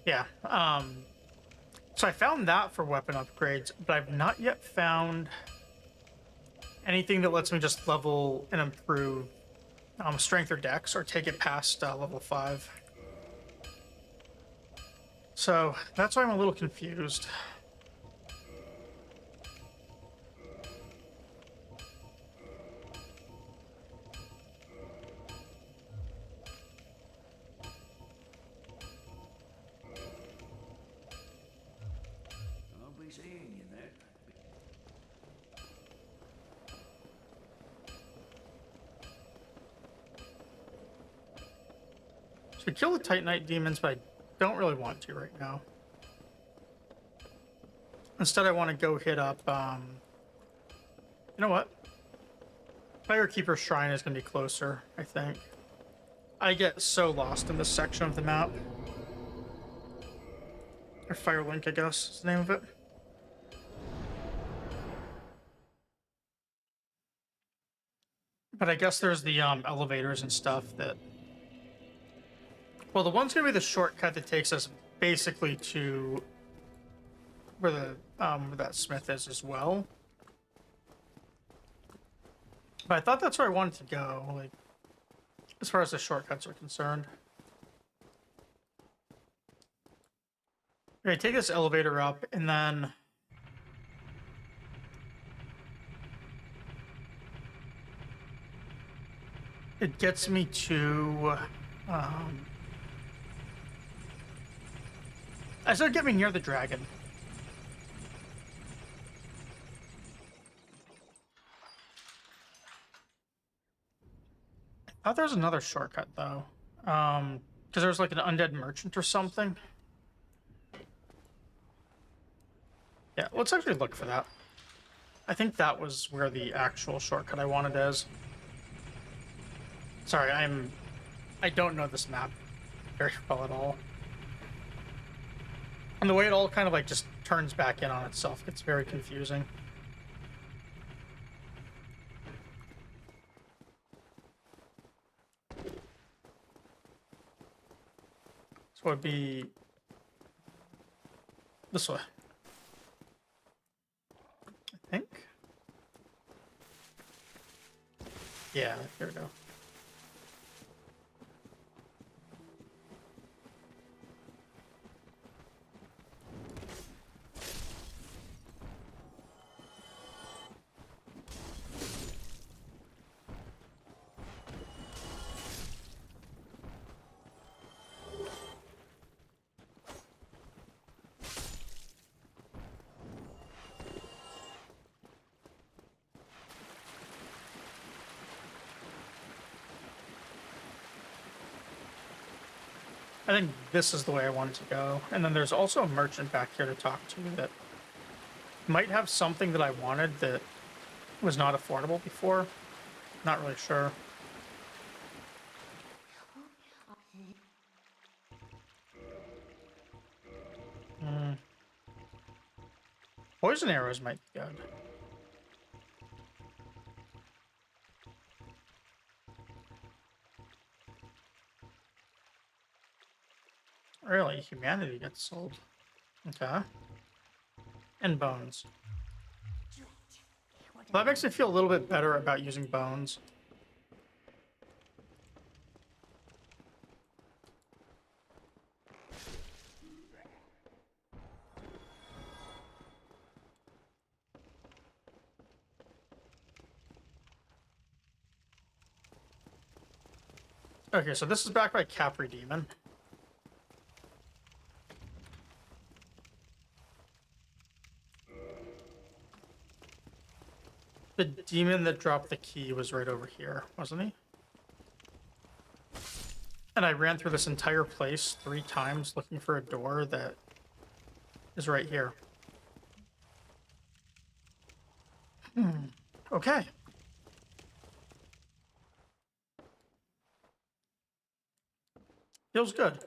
Speaker 1: Yeah. So I found that for weapon upgrades, but I've not yet found anything that lets me just level and improve strength or dex or take it past level 5. So that's why I'm a little confused.
Speaker 4: I'll be seeing you there.
Speaker 1: So we kill the Titanite demons, but I don't really want to right now. Instead, I want to go hit up, you know what? Firekeeper Shrine is going to be closer, I think. I get so lost in this section of the map. Or Firelink, I guess, is the name of it. But I guess there's the elevators and stuff that... Well, the one's going to be the shortcut that takes us basically to where the where that smith is as well. But I thought that's where I wanted to go, like, as far as the shortcuts are concerned. Okay, take this elevator up, and then... it gets me to... I still get me near the dragon. I thought there was another shortcut, though. Because there was like an undead merchant or something. Yeah, let's actually look for that. I think that was where the actual shortcut I wanted is. Sorry, I don't know this map very well at all. And the way it all kind of like just turns back in on itself gets very confusing. So it'd be this way, I think. Yeah, here we go. I think this is the way I wanted to go. And then there's also a merchant back here to talk to that might have something that I wanted that was not affordable before. Not really sure. Poison arrows might be good. Really? Humanity gets sold. Okay. And bones.
Speaker 6: What
Speaker 1: That makes me feel a little bit better about using bones. Okay, so this is backed by Capri Demon. The demon that dropped the key was right over here, wasn't he? And I ran through this entire place 3 times looking for a door that is right here. Okay. Feels good.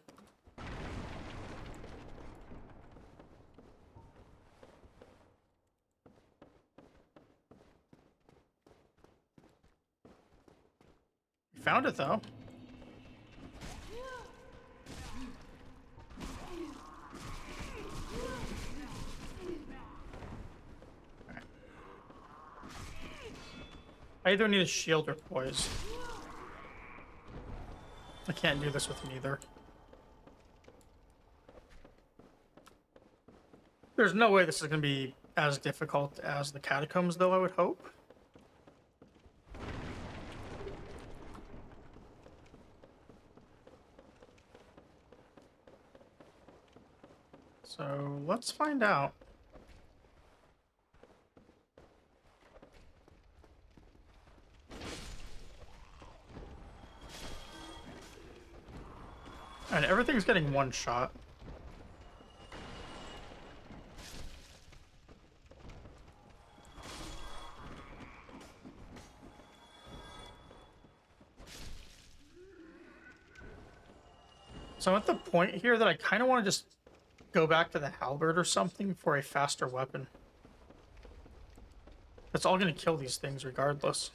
Speaker 1: Found it though. Right. I either need a shield or poise. I can't do this with neither. There's no way this is going to be as difficult as the catacombs, though, I would hope. So let's find out. And everything's getting one shot. So I'm at the point here that I kind of want to just go back to the halberd or something for a faster weapon. That's all going to kill these things regardless.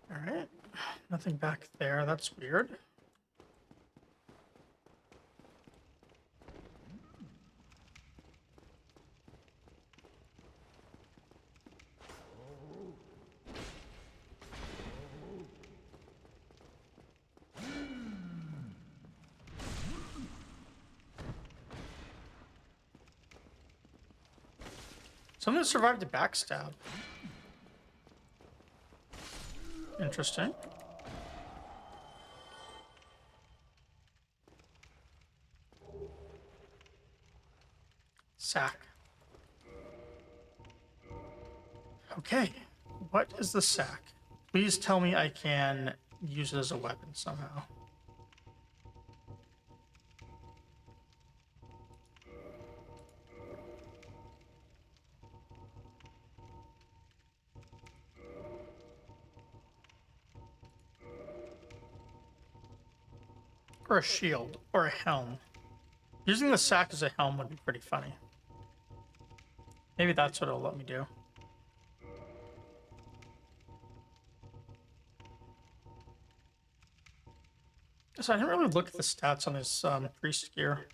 Speaker 1: Alright, nothing back there, that's weird. Someone survived a backstab. Interesting. Sack. Okay, what is the sack? Please tell me I can use it as a weapon somehow. Or a shield, or a helm. Using the sack as a helm would be pretty funny. Maybe that's what it'll let me do. So I didn't really look at the stats on his priest gear.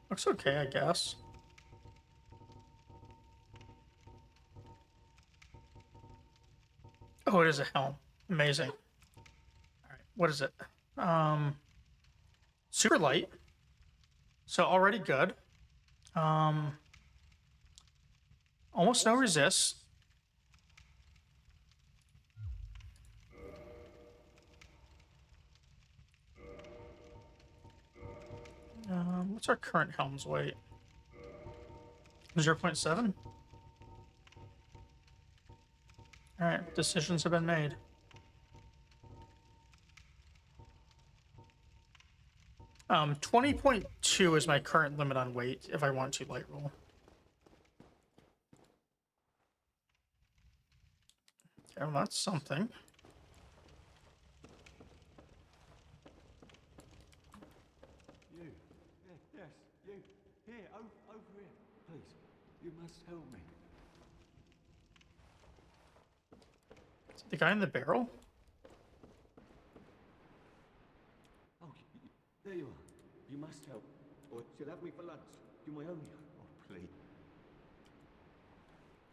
Speaker 1: Looks okay, I guess. Oh, it is a helm. Amazing. All right, what is it? Super light. So already good. Almost no resist. What's our current helm's weight? 0.7? Alright, decisions have been made. Um, 20.2 is my current limit on weight if I want to light roll. Okay, well, that's something.
Speaker 4: You. Yes, you. Here, over here. Please, you must help me.
Speaker 1: Is it the guy in the barrel?
Speaker 4: Oh, there you are. You must help. Or she'll have me for lunch. You my only hope. Oh, please.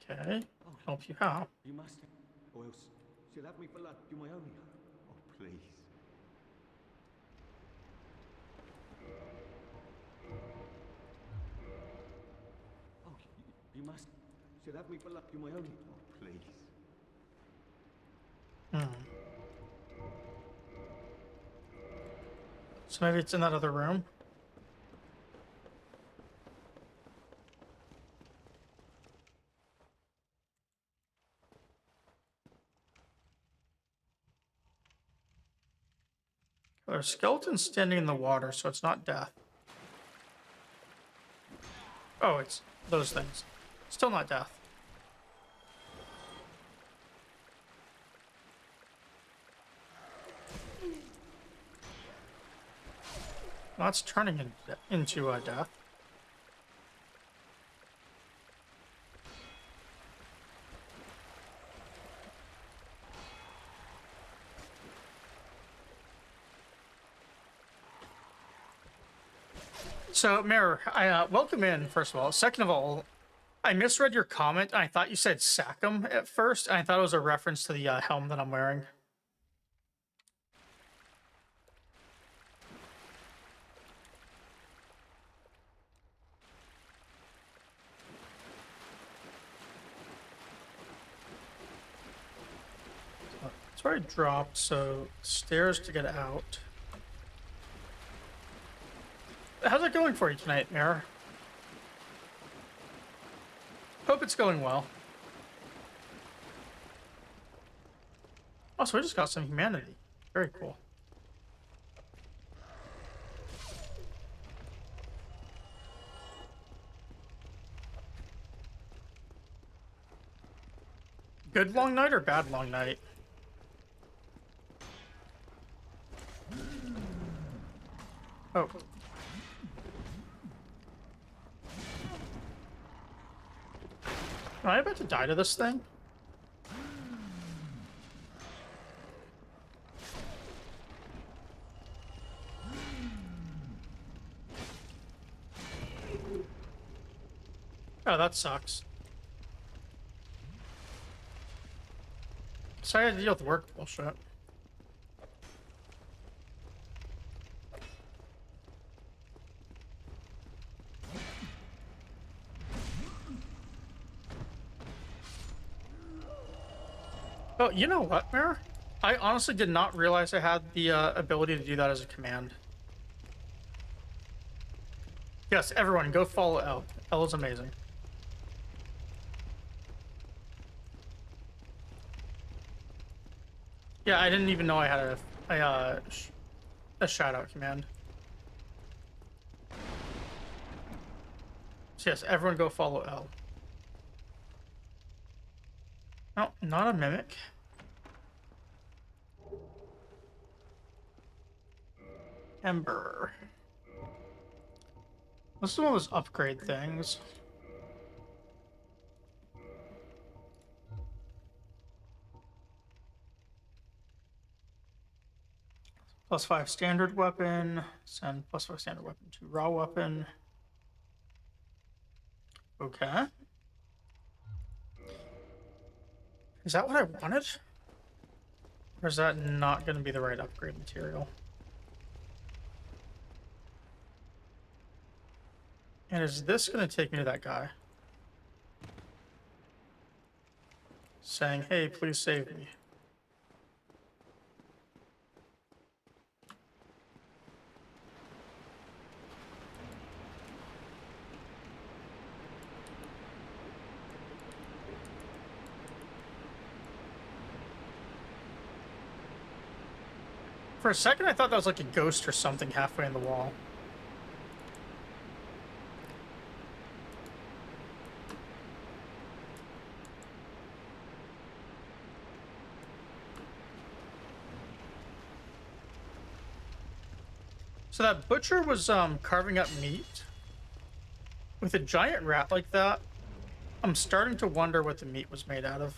Speaker 1: Okay, help you out.
Speaker 4: You must help. Or else she'll have me for lunch. You my only hope. Oh, please. Oh, you must. She'll have me for lunch. You my only. Oh, please.
Speaker 1: So maybe it's in that other room. There's skeletons standing in the water, so it's not death. Oh, it's those things. Still not death. Well, it's turning into death. So, Mirror, I welcome in, first of all. Second of all, I misread your comment. I thought you said Sachem at first, and I thought it was a reference to the helm that I'm wearing. That's where I dropped, so stairs to get out. How's it going for you tonight, Mirror? Hope it's going well. Oh, so we just got some humanity. Very cool. Good long night or bad long night? Oh. Am I about to die to this thing? Oh, that sucks. So I had to deal with work bullshit. Oh, you know what, Mirror? I honestly did not realize I had the ability to do that as a command. Yes, everyone, go follow L. L is amazing. Yeah, I didn't even know I had a shout-out command. So yes, everyone go follow L. No, not a mimic. Ember. This is one of those upgrade things. +5 standard weapon. Send +5 standard weapon to raw weapon. Okay. Is that what I wanted? Or is that not going to be the right upgrade material? And is this going to take me to that guy? Saying, hey, please save me. For a second, I thought that was like a ghost or something halfway in the wall. So that butcher was carving up meat. With a giant rat like that, I'm starting to wonder what the meat was made out of.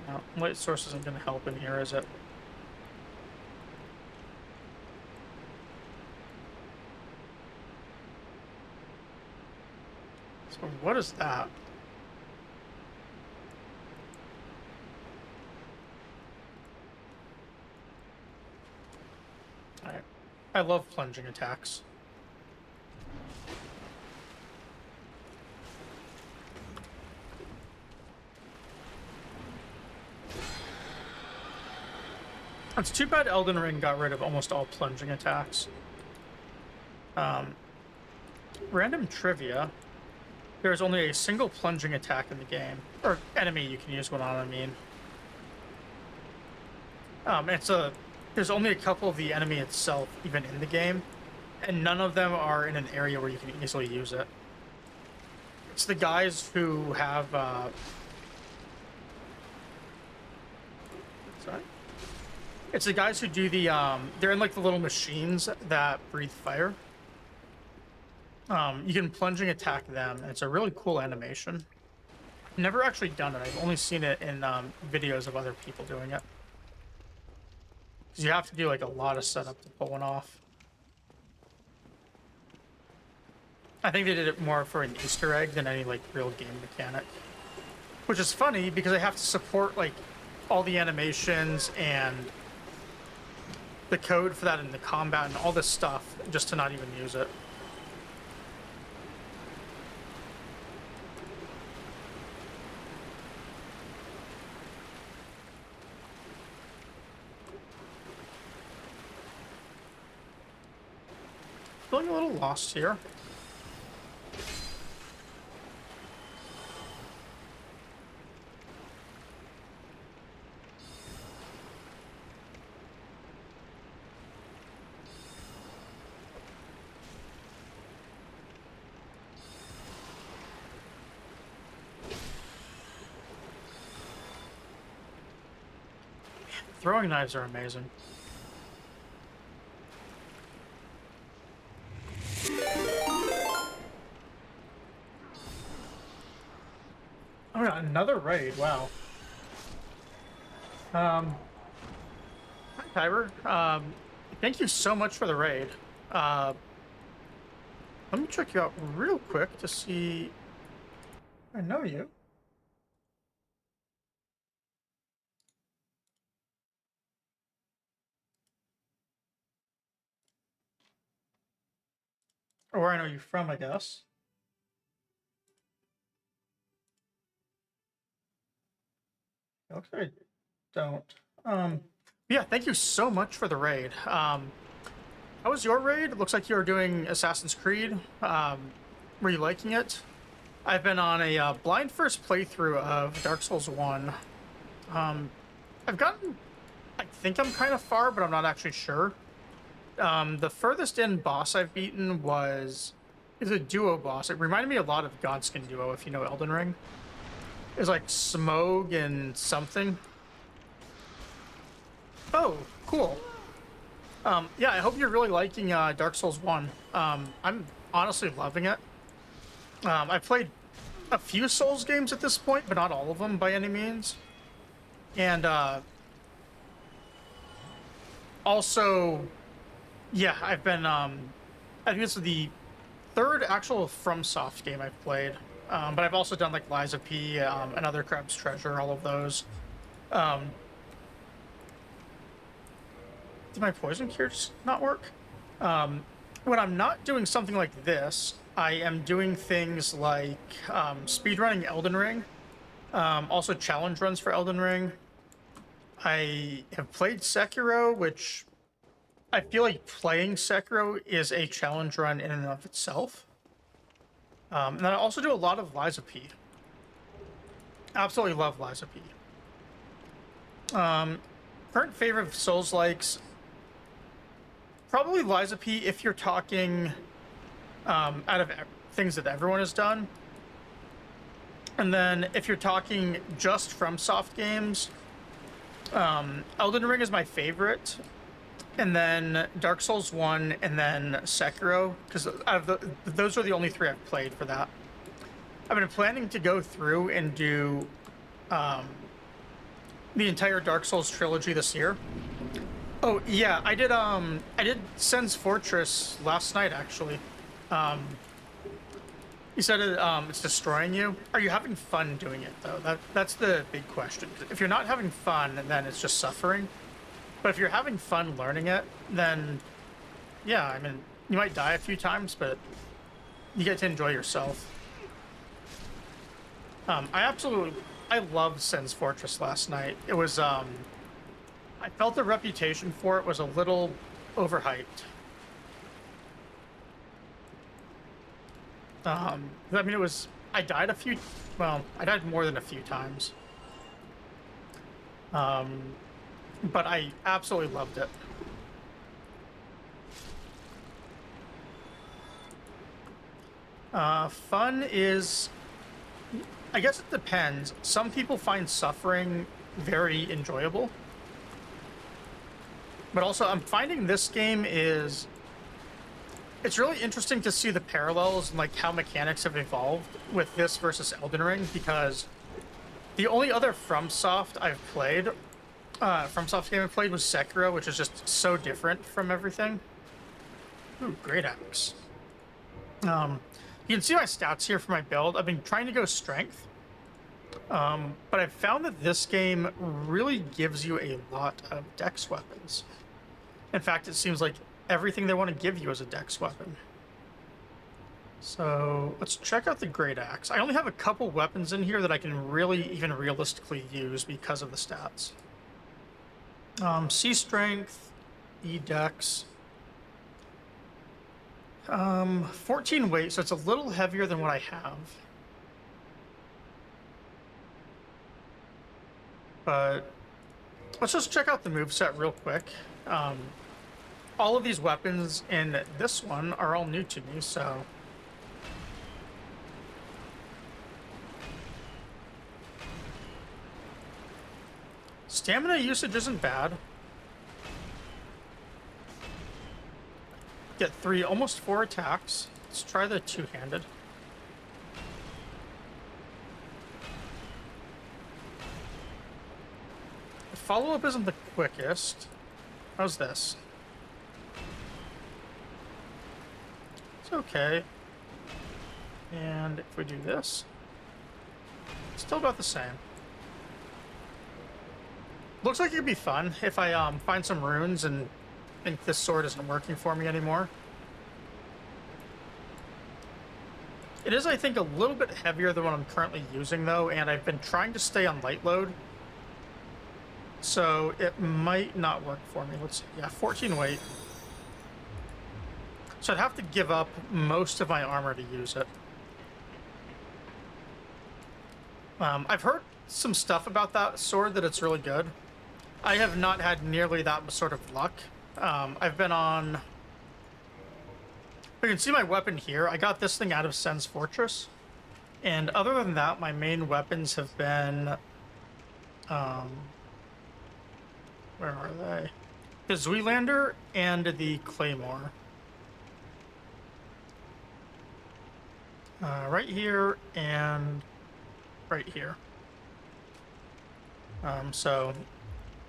Speaker 1: No, light source isn't going to help in here, is it? So what is that? Alright. I love plunging attacks. It's too bad Elden Ring got rid of almost all plunging attacks. Random trivia. There is only a single plunging attack in the game. Or enemy you can use one on, I mean. There's only a couple of the enemy itself even in the game. And none of them are in an area where you can easily use it. It's the guys who have, sorry? It's the guys who do the, they're in like the little machines that breathe fire. You can plunging attack them, and it's a really cool animation. Never actually done it. I've only seen it in videos of other people doing it. Because you have to do like a lot of setup to pull one off. I think they did it more for an Easter egg than any like real game mechanic. Which is funny because I have to support like all the animations and the code for that in the combat and all this stuff just to not even use it. Feeling a little lost here. Throwing knives are amazing. Oh, yeah, another raid. Wow. Hi, Kyber. Thank you so much for the raid. Let me check you out real quick to see. I know you. Or where I know you from, I guess. Looks like I don't. Yeah, thank you so much for the raid. How was your raid? It looks like you were doing Assassin's Creed. Were you liking it? I've been on a blind first playthrough of Dark Souls 1. I've gotten... I think I'm kind of far, but I'm not actually sure. The furthest in boss I've beaten is a duo boss. It reminded me a lot of Godskin Duo, if you know Elden Ring. It's like Smough and something. Oh, cool. Yeah, I hope you're really liking Dark Souls 1. I'm honestly loving it. I've played a few Souls games at this point, but not all of them by any means. And also, yeah, I've been, I think this is the third actual FromSoft game I've played. But I've also done like Lies of P, Another Crab's Treasure, all of those. Did my poison cure just not work? When I'm not doing something like this, I am doing things like speedrunning Elden Ring, also challenge runs for Elden Ring. I have played Sekiro, which I feel like playing Sekiro is a challenge run in and of itself. And then I also do a lot of Lies of P. Absolutely love Lies of P. Current favorite of Souls-likes, probably Lies of P if you're talking out of things that everyone has done. And then if you're talking just from soft games, Elden Ring is my favorite, and then Dark Souls 1, and then Sekiro, because those are the only three I've played for that. I've been planning to go through and do the entire Dark Souls trilogy this year. Oh yeah, I did Sen's Fortress last night actually. You said it's destroying you. Are you having fun doing it though? That's the big question. If you're not having fun, then it's just suffering. But if you're having fun learning it, then yeah, I mean, you might die a few times, but you get to enjoy yourself. I loved Sen's Fortress last night. It was I felt the reputation for it was a little overhyped. I mean, I died I died more than a few times. But I absolutely loved it. Fun is, I guess it depends. Some people find suffering very enjoyable. But also, I'm finding this game it's really interesting to see the parallels and like how mechanics have evolved with this versus Elden Ring, because the only other FromSoft game I've played was Sekiro, which is just so different from everything. Ooh, great axe. You can see my stats here for my build. I've been trying to go strength, but I've found that this game really gives you a lot of dex weapons. In fact, it seems like everything they want to give you is a dex weapon. So let's check out the great axe. I only have a couple weapons in here that I can really even realistically use because of the stats. C strength, E dex. 14 weight, so it's a little heavier than what I have. But let's just check out the moveset real quick. All of these weapons in this one are all new to me, so... Stamina usage isn't bad. Get almost 4 attacks. Let's try the two-handed. The follow-up isn't the quickest. How's this? It's okay. And if we do this, still about the same. Looks like it could be fun if I find some runes and think this sword isn't working for me anymore. It is, I think, a little bit heavier than what I'm currently using, though, and I've been trying to stay on light load, so it might not work for me. Let's see. Yeah, 14 weight. So I'd have to give up most of my armor to use it. I've heard some stuff about that sword, that it's really good. I have not had nearly that sort of luck. I've been on... You can see my weapon here. I got this thing out of Sen's Fortress. And other than that, my main weapons have been... where are they? The Zuilander and the Claymore. Right here and right here. So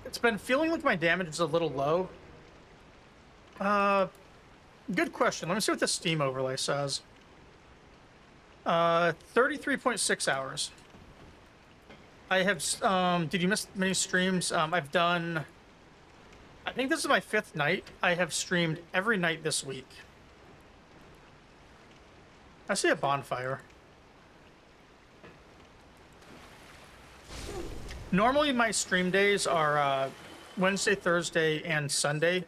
Speaker 1: it's been feeling like my damage is a little low. Good question. Let me see what the Steam overlay says. 33.6 hours. I have, did you miss many streams? I've done, I think this is my 5th night. I have streamed every night this week. I see a bonfire. Normally my stream days are Wednesday, Thursday, and Sunday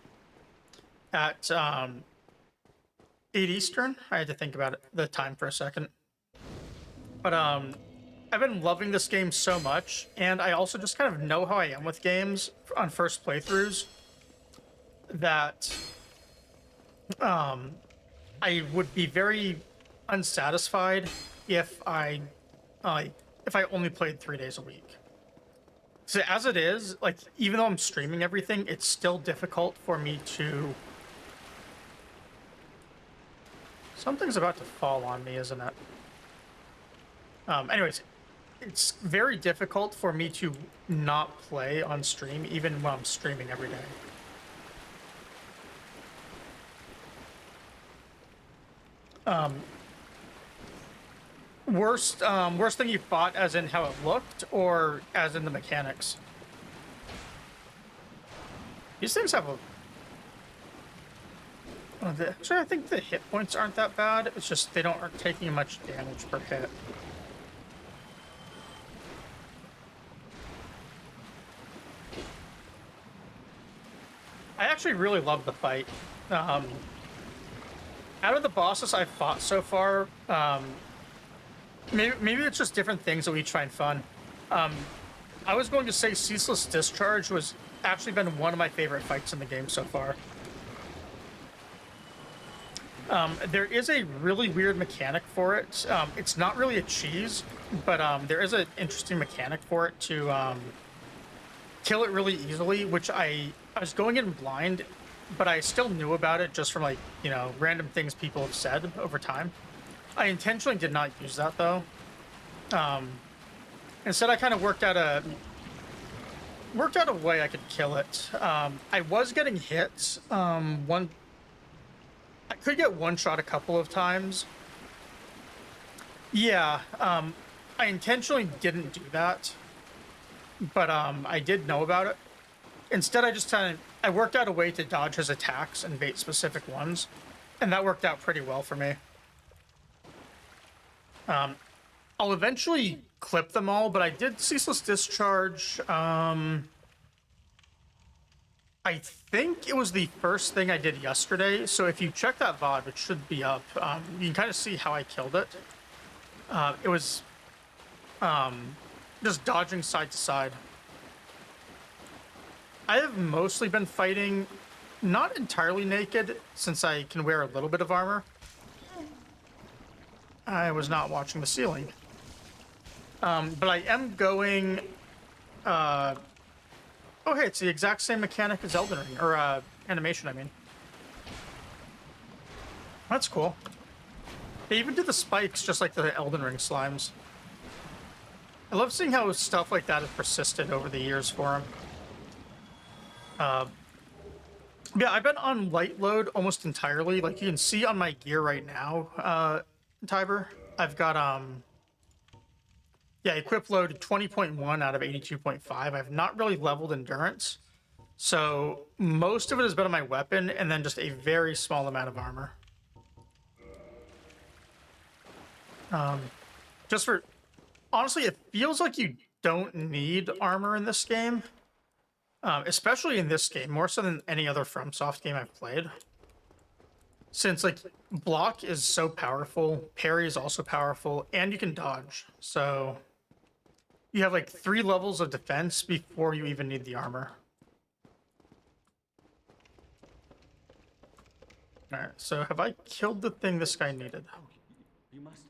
Speaker 1: at 8 Eastern. I had to think about the time for a second. But I've been loving this game so much, and I also just kind of know how I am with games on first playthroughs, that I would be very unsatisfied if I if I only played 3 days a week. So as it is, like, even though I'm streaming everything, it's still difficult for me to... Something's about to fall on me, isn't it? Anyways, it's very difficult for me to not play on stream, even when I'm streaming every day. Worst thing you fought, as in how it looked, or as in the mechanics? These things have a... Actually, I think the hit points aren't that bad. It's just they aren't taking much damage per hit. I actually really love the fight. Out of the bosses I've fought so far, maybe it's just different things that we find fun. I was going to say Ceaseless Discharge was actually been one of my favorite fights in the game so far. There is a really weird mechanic for it. It's not really a cheese, but there is an interesting mechanic for it to kill it really easily, which I was going in blind, but I still knew about it just from, like, you know, random things people have said over time. I intentionally did not use that, though. Instead, I kind of worked out a way I could kill it. I was getting hit. I could get one shot a couple of times. Yeah, I intentionally didn't do that, but I did know about it. Instead, I worked out a way to dodge his attacks and bait specific ones, and that worked out pretty well for me. I'll eventually clip them all, but I did Ceaseless Discharge. I think it was the first thing I did yesterday, so if you check that VOD, it should be up. You can kind of see how I killed it. It was just dodging side to side. I have mostly been fighting not entirely naked, since I can wear a little bit of armor. I was not watching the ceiling. But I am going... Oh, hey, it's the exact same mechanic as Elden Ring, or animation, I mean. That's cool. They even did the spikes just like the Elden Ring slimes. I love seeing how stuff like that has persisted over the years for him. Yeah, I've been on light load almost entirely. Like, you can see on my gear right now, Tiber, I've got, yeah, equip load 20.1 out of 82.5. I've not really leveled endurance. So most of it has been on my weapon, and then just a very small amount of armor. Just for... Honestly, it feels like you don't need armor in this game. Especially in this game, more so than any other FromSoft game I've played. Since, like, block is so powerful, parry is also powerful, and you can dodge. So you have, like, 3 levels of defense before you even need the armor. Alright, so have I killed the thing this guy needed?
Speaker 4: Oh, you must.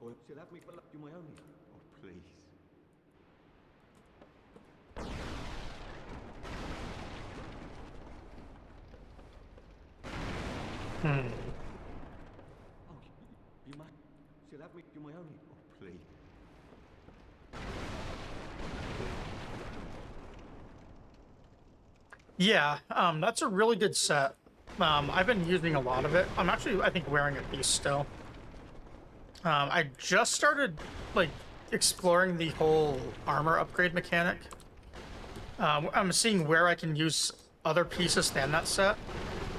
Speaker 4: Or she'll have me for you my own. Oh, please. Oh, you must. She'll have me do my own. Oh, please.
Speaker 1: Yeah, that's a really good set. I've been using a lot of it. I'm actually, I think, wearing a piece still. I just started, like, exploring the whole armor upgrade mechanic. I'm seeing where I can use other pieces than that set,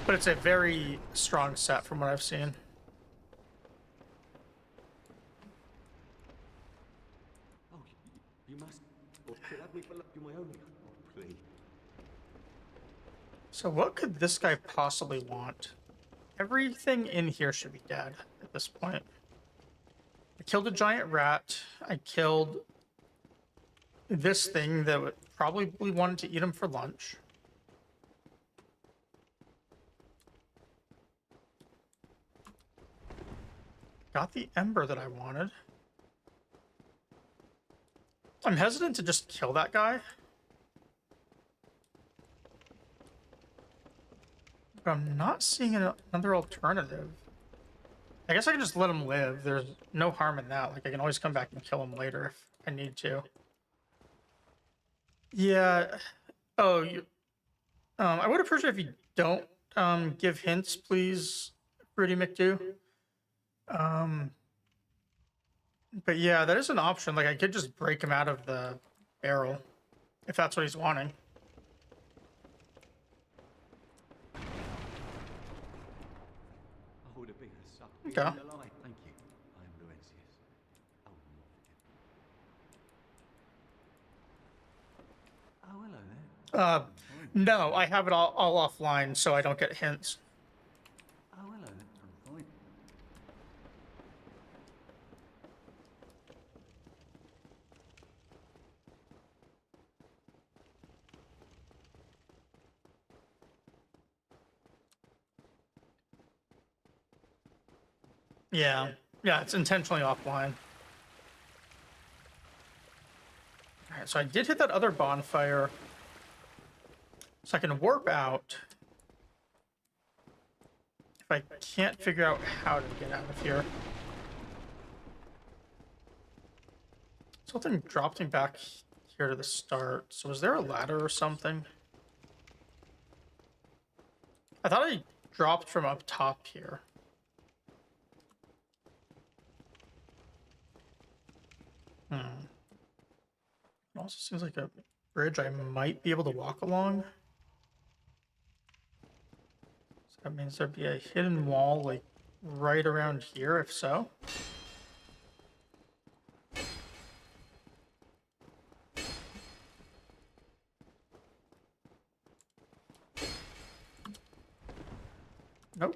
Speaker 1: but it's a very strong set from what I've seen.
Speaker 4: Oh, you must. Or she'll have me for you my own. Oh, please.
Speaker 1: So what could this guy possibly want? Everything in here should be dead at this point. I killed a giant rat. I killed this thing that would probably wanted to eat him for lunch. Got the ember that I wanted. I'm hesitant to just kill that guy. But I'm not seeing another alternative. I guess I can just let him live. There's no harm in that. Like, I can always come back and kill him later if I need to. Yeah. Oh, you. I would appreciate if you don't give hints, please, Rudy McDo. But yeah, that is an option. Like, I could just break him out of the barrel if that's what he's wanting.
Speaker 4: Oh, the bigger suck.
Speaker 1: Okay.
Speaker 4: In the light. Thank you. I am Laurentius. Oh, not forget. Oh, hello there.
Speaker 1: No, I have it all offline so I don't get hints.
Speaker 4: Oh, hello there. I'm fine.
Speaker 1: Yeah. Yeah, it's intentionally offline. Alright, so I did hit that other bonfire. So I can warp out. If I can't figure out how to get out of here. Something dropped me back here to the start. So was there a ladder or something? I thought I dropped from up top here. It also seems like a bridge I might be able to walk along. So that means there'd be a hidden wall, like, right around here, if so. Nope.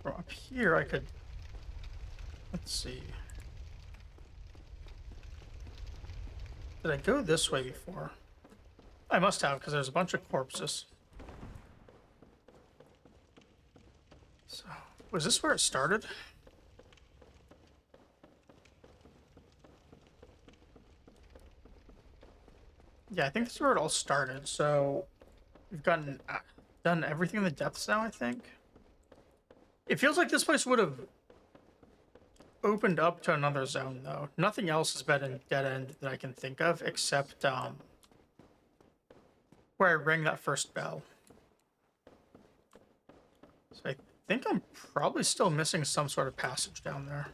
Speaker 1: From up here, I could... Let's see. Did I go this way before? I must have, because there's a bunch of corpses. So, was this where it started? Yeah, I think this is where it all started. So, we've gotten done everything in the depths now, I think. It feels like this place would have opened up to another zone, though. Nothing else has been in dead end that I can think of, except where I rang that first bell. So I think I'm probably still missing some sort of passage down there.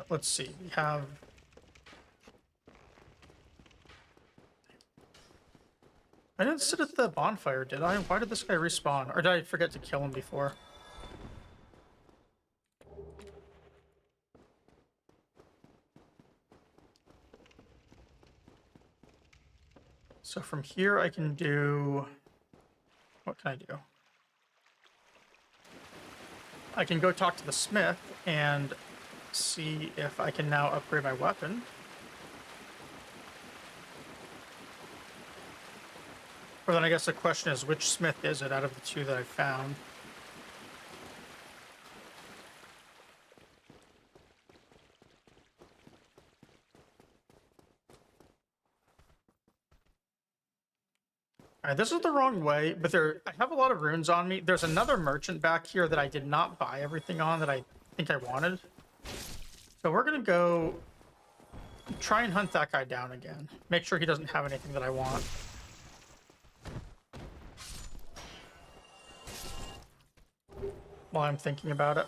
Speaker 1: Let's see. We have... I didn't sit at the bonfire, did I? Why did this guy respawn? Or did I forget to kill him before? So from here I can do... What can I do? I can go talk to the smith and see if I can now upgrade my weapon. Or then I guess the question is, which smith is it out of the two that I found? Alright, this is the wrong way, but I have a lot of runes on me. There's another merchant back here that I did not buy everything on that I think I wanted. So we're gonna go try and hunt that guy down again. Make sure he doesn't have anything that I want. While I'm thinking about it.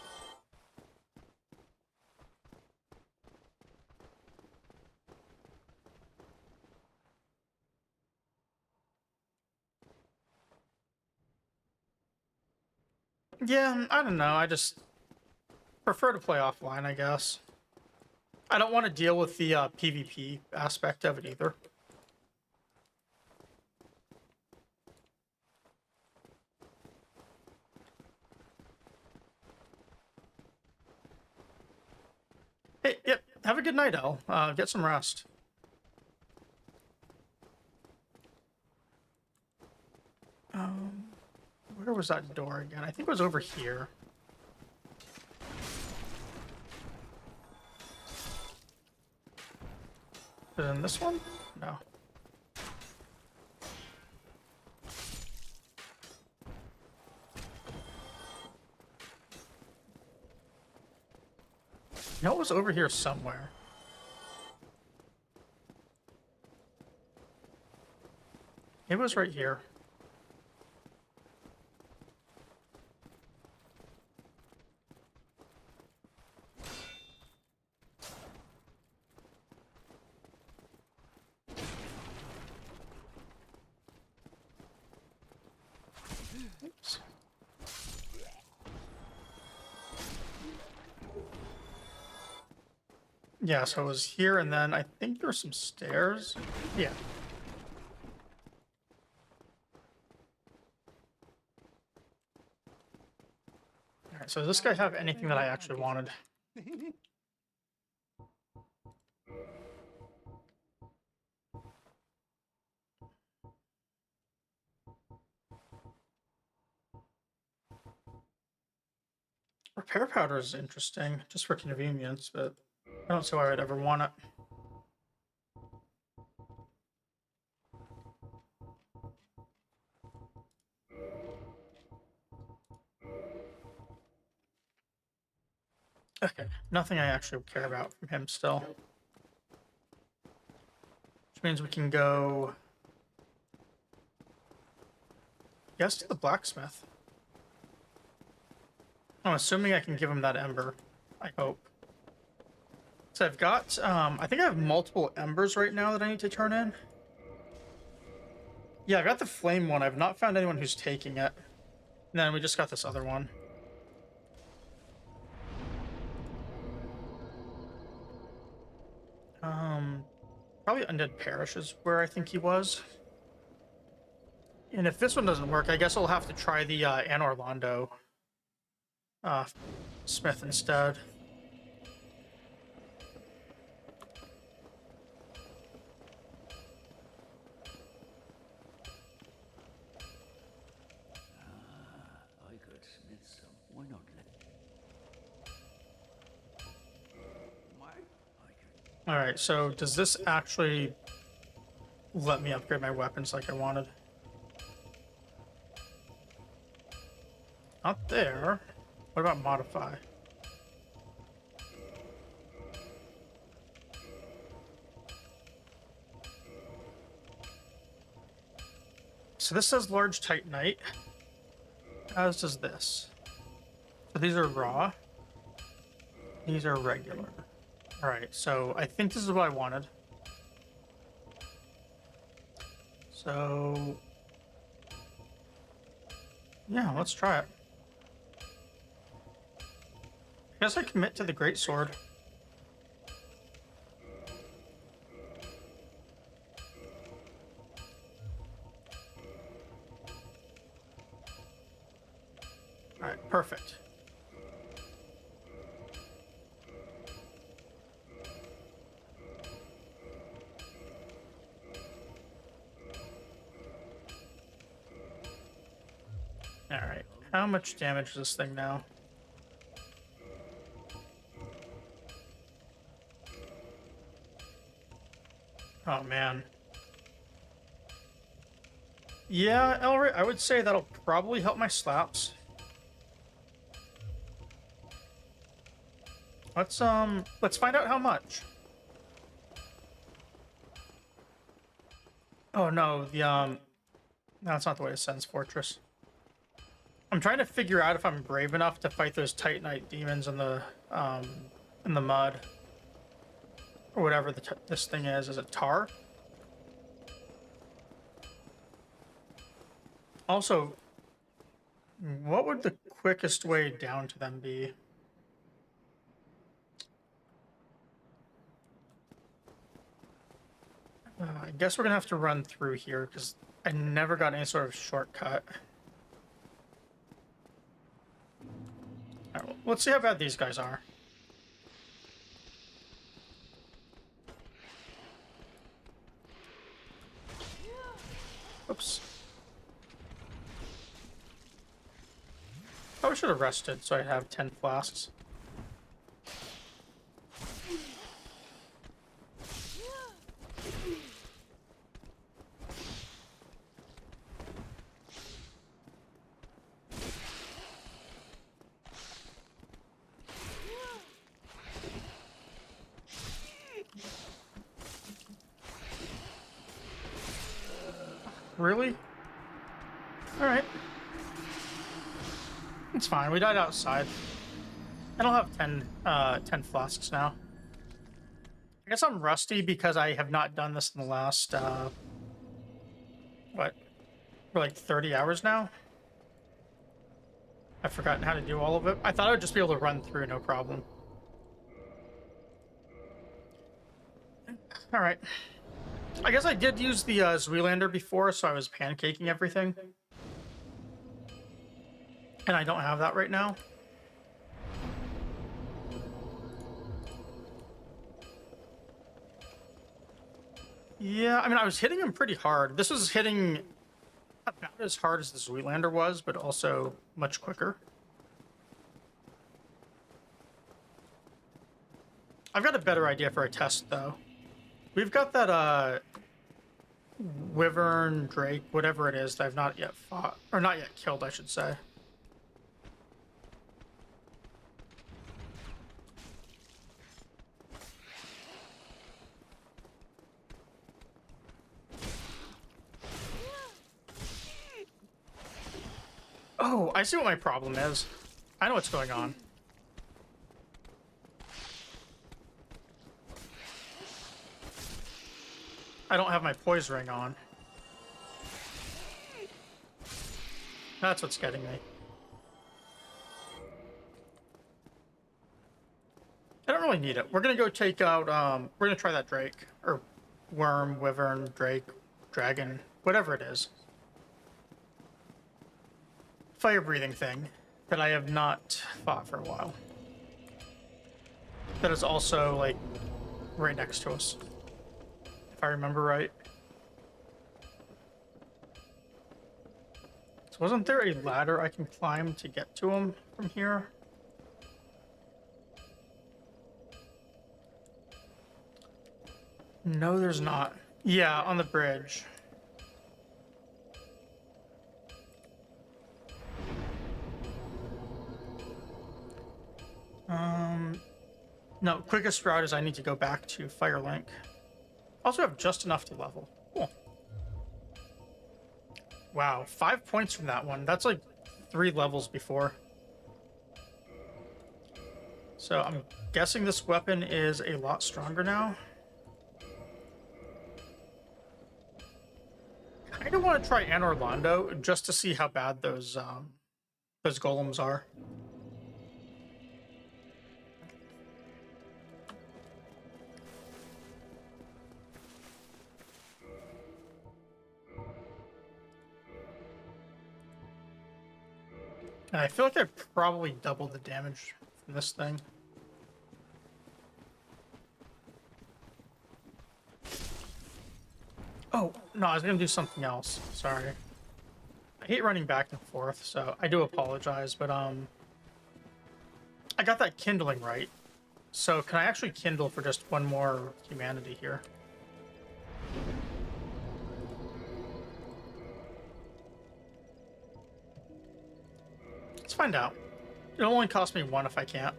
Speaker 1: Yeah, I don't know. I just prefer to play offline, I guess. I don't want to deal with the PvP aspect of it either. Hey, yep. Have a good night, El. Get some rest. Where was that door again? I think it was over here. Is it in this one? No. No, it was over here somewhere. It was right here. Oops. Yeah, so it was here, and then I think there were some stairs. Yeah. Alright, so does this guy have anything that I actually wanted? Repair powder is interesting, just for convenience, but I don't see why I'd ever want it. Okay, nothing I actually care about from him still. Which means we can go... yes, to the blacksmith. I'm assuming I can give him that ember. I hope. So I've got, I think I have multiple embers right now that I need to turn in. Yeah, I've got the flame one. I've not found anyone who's taking it. And then we just got this other one. Probably Undead Parish is where I think he was. And if this one doesn't work, I guess I'll have to try the Anor Londo Smith instead.
Speaker 4: I could smith some. Why not let...
Speaker 1: Alright, so does this actually let me upgrade my weapons like I wanted? Not there. What about modify? So this says large titanite, as does this. So these are raw. These are regular. Alright, so I think this is what I wanted. So... yeah, let's try it. I guess I commit to the greatsword. Alright, perfect. Alright, how much damage is this thing now? Oh man. Yeah, Elric, I would say that'll probably help my slaps. Let's find out how much. Oh no, no, that's not the way to Sen's Fortress. I'm trying to figure out if I'm brave enough to fight those Titanite demons in the mud. Or whatever this thing is. Is it tar? Also, what would the quickest way down to them be? I guess we're gonna have to run through here because I never got any sort of shortcut. All right, well, let's see how bad these guys are. Probably should have rested so I have 10 flasks. Really? Alright. It's fine. We died outside. I don't have 10 flasks now. I guess I'm rusty because I have not done this in the last, what? For like 30 hours now? I've forgotten how to do all of it. I thought I would just be able to run through, no problem. Alright. I guess I did use the Zweelander before, so I was pancaking everything. And I don't have that right now. Yeah, I mean, I was hitting him pretty hard. This was hitting about as hard as the Zweelander was, but also much quicker. I've got a better idea for a test, though. We've got that, Wyvern, Drake, whatever it is that I've not yet fought. Or not yet killed, I should say. Oh, I see what my problem is. I know what's going on. I don't have my poise ring on. That's what's getting me. I don't really need it. We're gonna go take out, we're gonna try that Drake. Or Worm, Wyvern, Drake, Dragon, whatever it is. Fire-breathing thing that I have not fought for a while. That is also, like, right next to us. If I remember right. So wasn't there a ladder I can climb to get to him from here? No, there's not. Yeah, on the bridge. No, quickest route is I need to go back to Firelink. Also have just enough to level. Cool. Wow, 5 points from that one. That's like 3 levels before. So I'm guessing this weapon is a lot stronger now. I kind of want to try Anor Londo just to see how bad those golems are. And I feel like I probably doubled the damage from this thing. Oh, no, I was going to do something else. Sorry. I hate running back and forth, so I do apologize, but, I got that kindling right. So can I actually kindle for just one more humanity here? Let's find out. It'll only cost me 1 if I can't.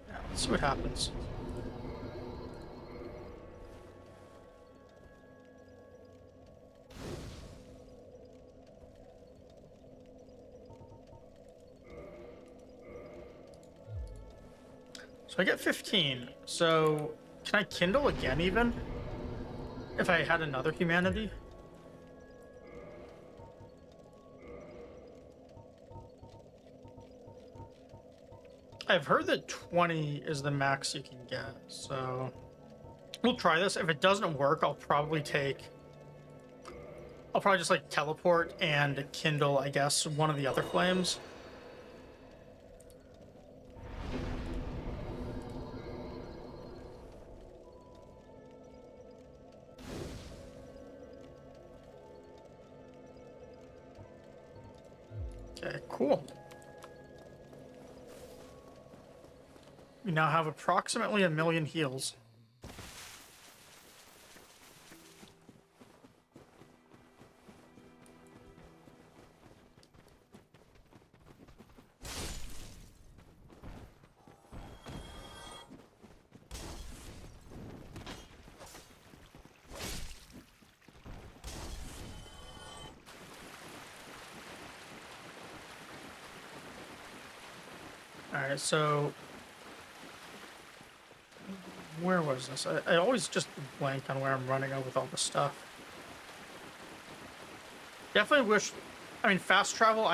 Speaker 1: Yeah, let's see what happens. So I get 15. So can I kindle again even? If I had another humanity? I've heard that 20 is the max you can get, so We'll try this. If it doesn't work, I'll probably just like teleport and kindle, I guess, one of the other flames. Okay, cool. We now have approximately 1 million heals. Alright, so where was this? I always just blank on where I'm running out with all this stuff. Definitely wish, I mean, fast travel,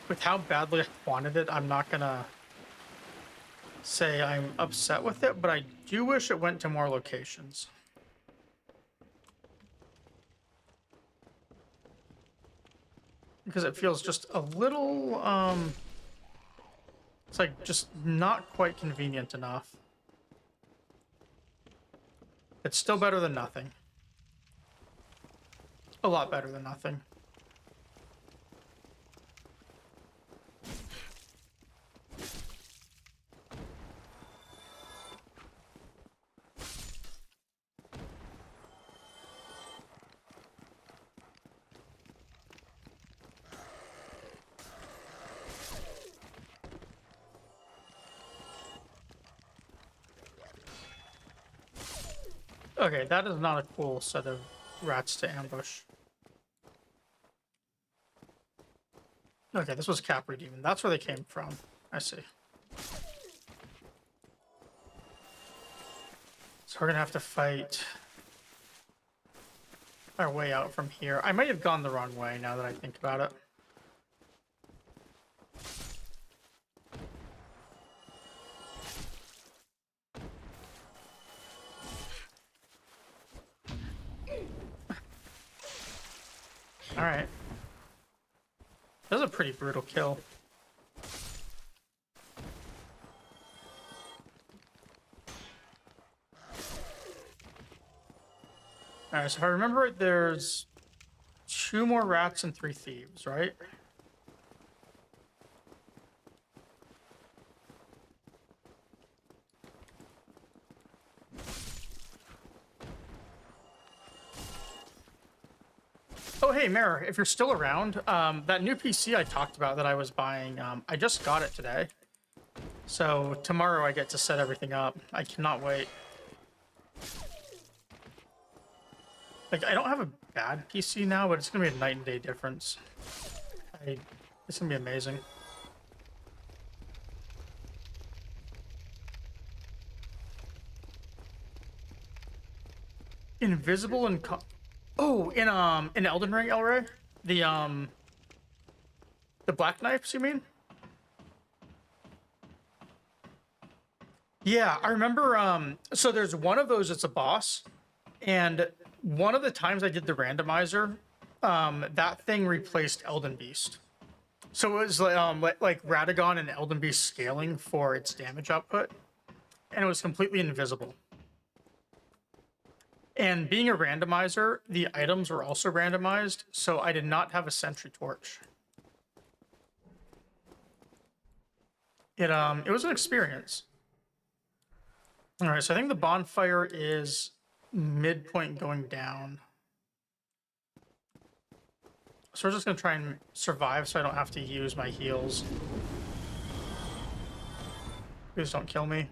Speaker 1: with how badly I wanted it, I'm not gonna say I'm upset with it, but I do wish it went to more locations. Because it feels just a little, it's like just not quite convenient enough. It's still better than nothing. A lot better than nothing. Okay, that is not a cool set of rats to ambush. Okay, this was Capri Demon. That's where they came from. I see. So we're gonna have to fight our way out from here. I might have gone the wrong way now that I think about it. Alright. That was a pretty brutal kill. Alright, so if I remember it, there's 2 more rats and 3 thieves, right? Oh, hey, Mare, if you're still around, that new PC I talked about that I was buying, I just got it today. So tomorrow I get to set everything up. I cannot wait. Like, I don't have a bad PC now, but it's gonna be a night and day difference. It's gonna be amazing. Invisible and oh, in Elden Ring, Elray, the black knives, you mean? Yeah, I remember. So there's one of those. It's a boss, and one of the times I did the randomizer, that thing replaced Elden Beast. So it was like Radagon and Elden Beast scaling for its damage output, and it was completely invisible. And being a randomizer, the items were also randomized, so I did not have a sentry torch. It was an experience. All right, so I think the bonfire is midpoint going down. So we're just gonna try and survive so I don't have to use my heals. Please don't kill me.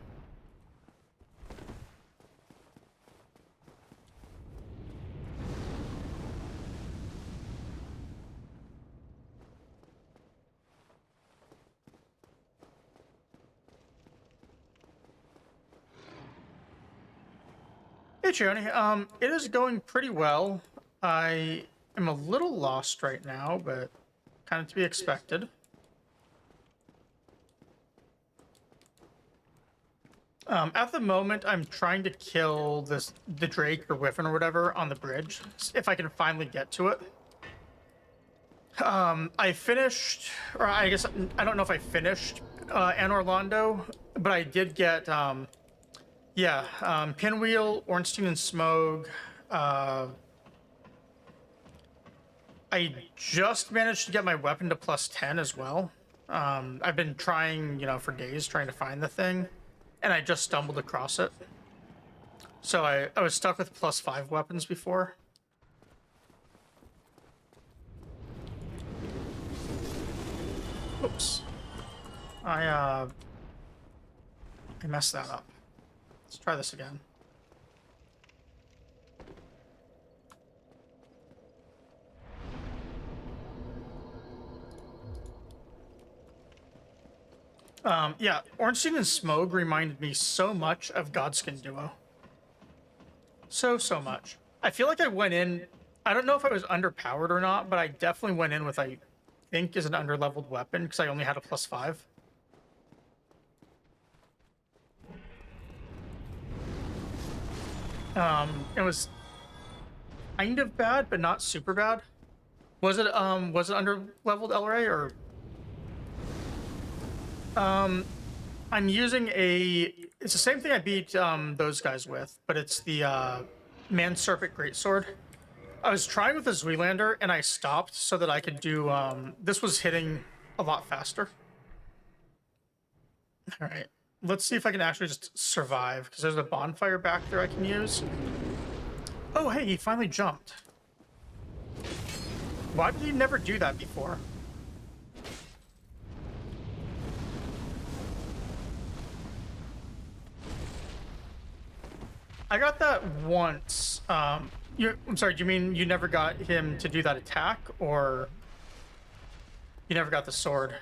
Speaker 1: Hey, Choni. It is going pretty well. I am a little lost right now, but kind of to be expected. At the moment, I'm trying to kill the Drake or Wyvern or whatever on the bridge, if I can finally get to it. I finished, or I guess, I don't know if I finished Anne Orlando, but I did get, Pinwheel, Ornstein and Smough. I just managed to get my weapon to +10 as well. I've been trying, for days trying to find the thing, and I just stumbled across it. So I was stuck with +5 weapons before. Oops. I messed that up. Let's try this again. Yeah, Ornstein and Smough reminded me so much of Godskin Duo. So much. I feel like I went in, I don't know if I was underpowered or not, but I definitely went in with, I think, is an underleveled weapon, because I only had a +5. It was kind of bad, but not super bad. Was it underleveled Elray, or I'm using it's the same thing I beat those guys with, but it's the Man Serpent Greatsword. I was trying with the Zweelander and I stopped so that I could do this was hitting a lot faster. All right, let's see if I can actually just survive, because there's a bonfire back there I can use. Oh, hey, he finally jumped. Why did he never do that before? I got that once. I'm sorry, do you mean you never got him to do that attack, or you never got the sword?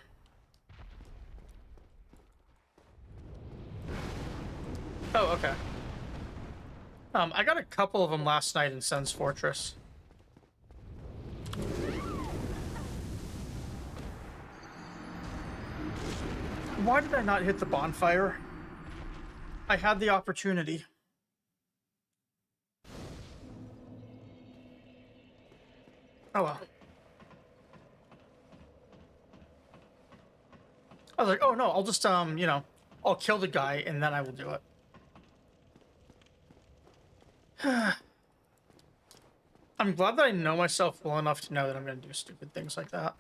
Speaker 1: Oh, okay. I got a couple of them last night in Sen's Fortress. Why did I not hit the bonfire? I had the opportunity. Oh well. I was like, oh no, I'll just I'll kill the guy and then I will do it. I'm glad that I know myself well enough to know that I'm gonna do stupid things like that.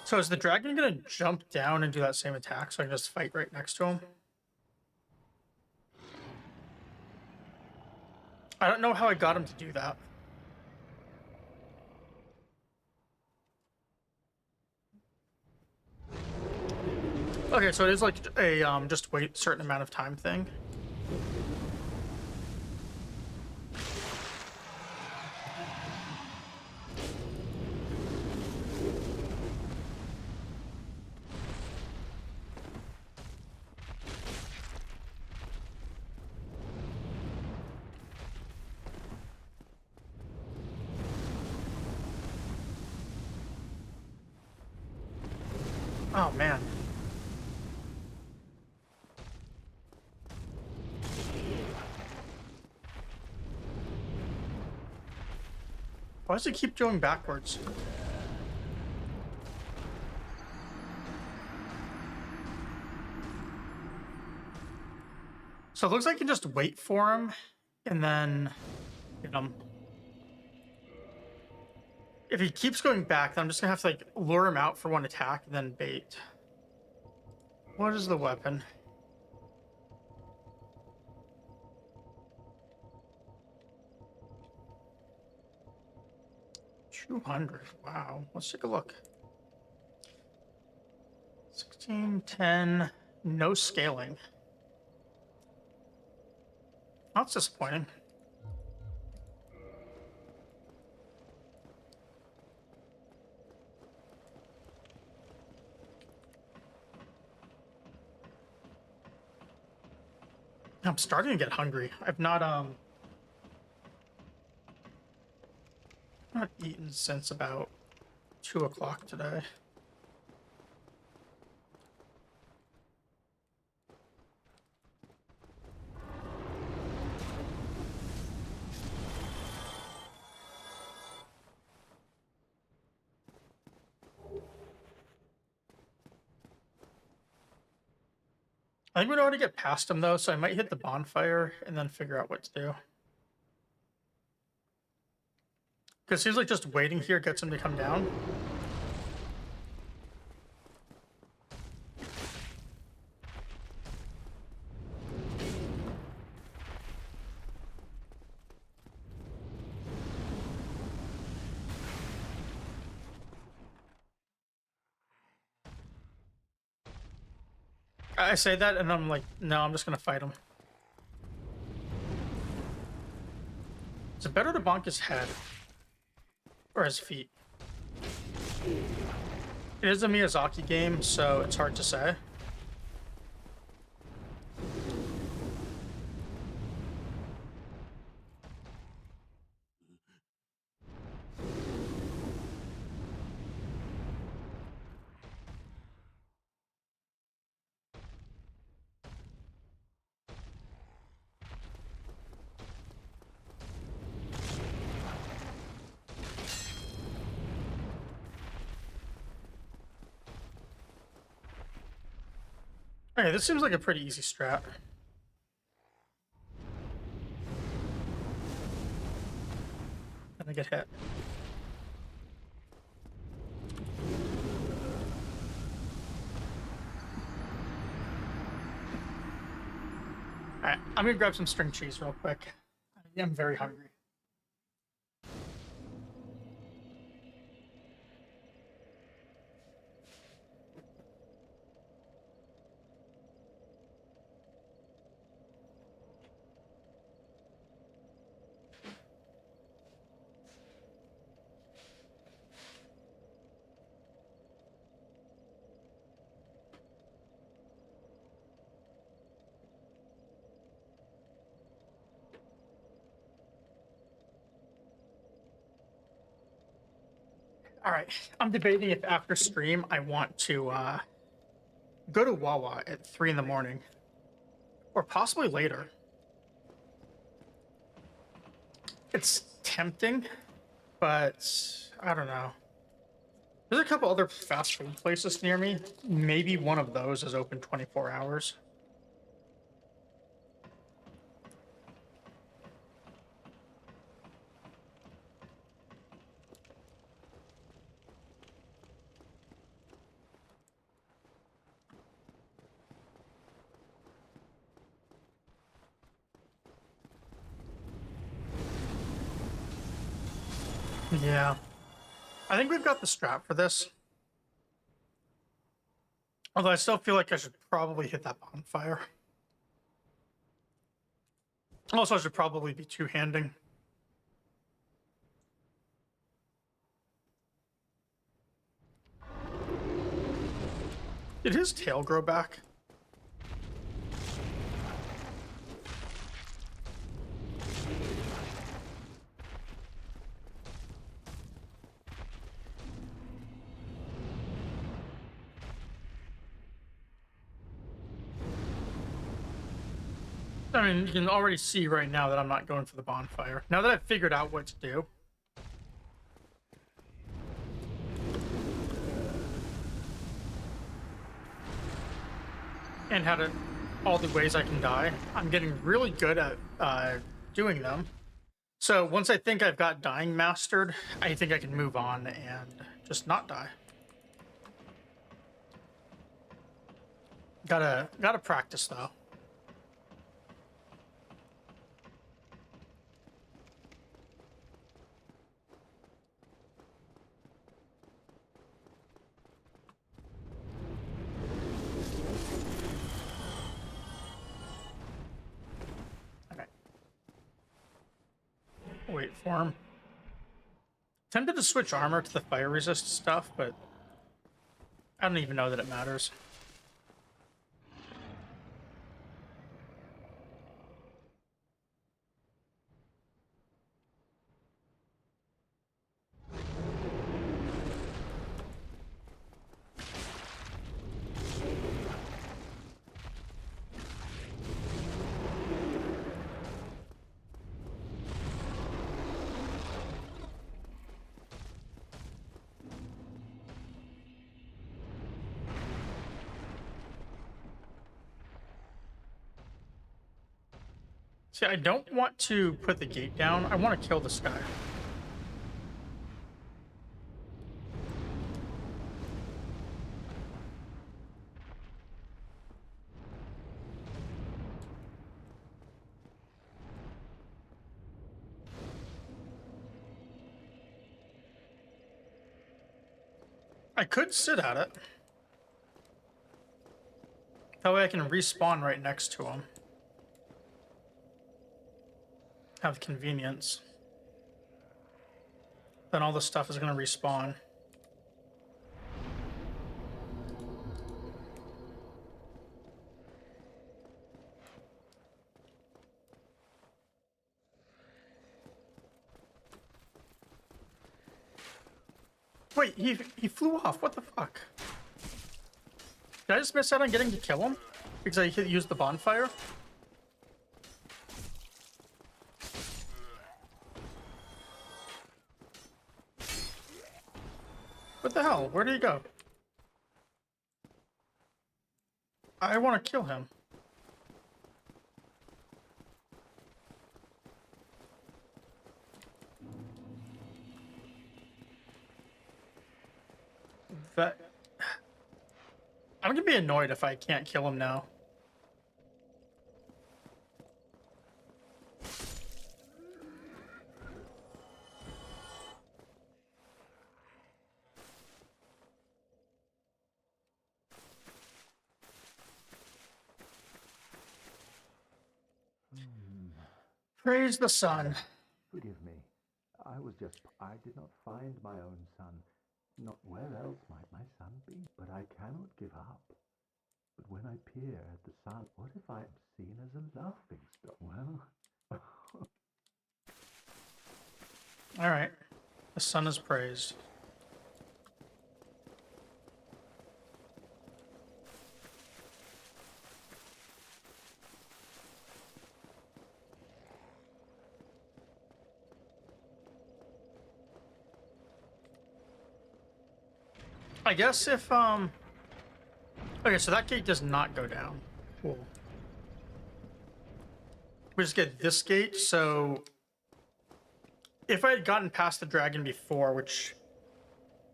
Speaker 1: So is the dragon gonna jump down and do that same attack so I can just fight right next to him? I don't know how I got him to do that. Okay, so it is like a just wait a certain amount of time thing. Oh man. Why does it keep going backwards? So it looks like you can just wait for him and then hit him. If he keeps going back, then I'm just gonna have to like lure him out for one attack and then bait. What is the weapon? $200. Wow. Let's take a look. 1610. No scaling. That's disappointing. I'm starting to get hungry. I've not eaten since about 2 o'clock today. I think we'd already get past him though, so I might hit the bonfire and then figure out what to do. Because it seems like just waiting here gets him to come down. I say that and I'm like, no, I'm just gonna fight him. Is it better to bonk his head? Or his feet? It is a Miyazaki game, so it's hard to say. Okay, this seems like a pretty easy strat. And I get hit. Alright, I'm gonna grab some string cheese real quick. I'm very hungry. All right, I'm debating if after stream I want to go to Wawa at 3 in the morning, or possibly later. It's tempting, but I don't know. There's a couple other fast food places near me. Maybe one of those is open 24 hours. Yeah. I think we've got the strap for this. Although I still feel like I should probably hit that bonfire. Also, I should probably be two-handing. Did his tail grow back? I mean, you can already see right now that I'm not going for the bonfire. Now that I've figured out what to do. And how to, all the ways I can die. I'm getting really good at doing them. So once I think I've got dying mastered, I think I can move on and just not die. Gotta practice though. Wait for him. Tempted to switch armor to the fire resist stuff, but I don't even know that it matters. See, I don't want to put the gate down. I want to kill this guy. I could sit at it. That way I can respawn right next to him. Have convenience. Then all the stuff is going to respawn. Wait, he flew off. What the fuck? Did I just miss out on getting to kill him? Because I used the bonfire? What the hell? Where did he go? I want to kill him. That... I'm gonna be annoyed if I can't kill him now. Praise the sun.
Speaker 6: Forgive me. I did not find my own son. Not where else might my son be? But I cannot give up. But when I peer at the sun, what if I am seen as a laughing stock? Well...
Speaker 1: Alright. The sun is praised. I guess if, okay, so that gate does not go down. Cool. We just get this gate, so... If I had gotten past the dragon before, which...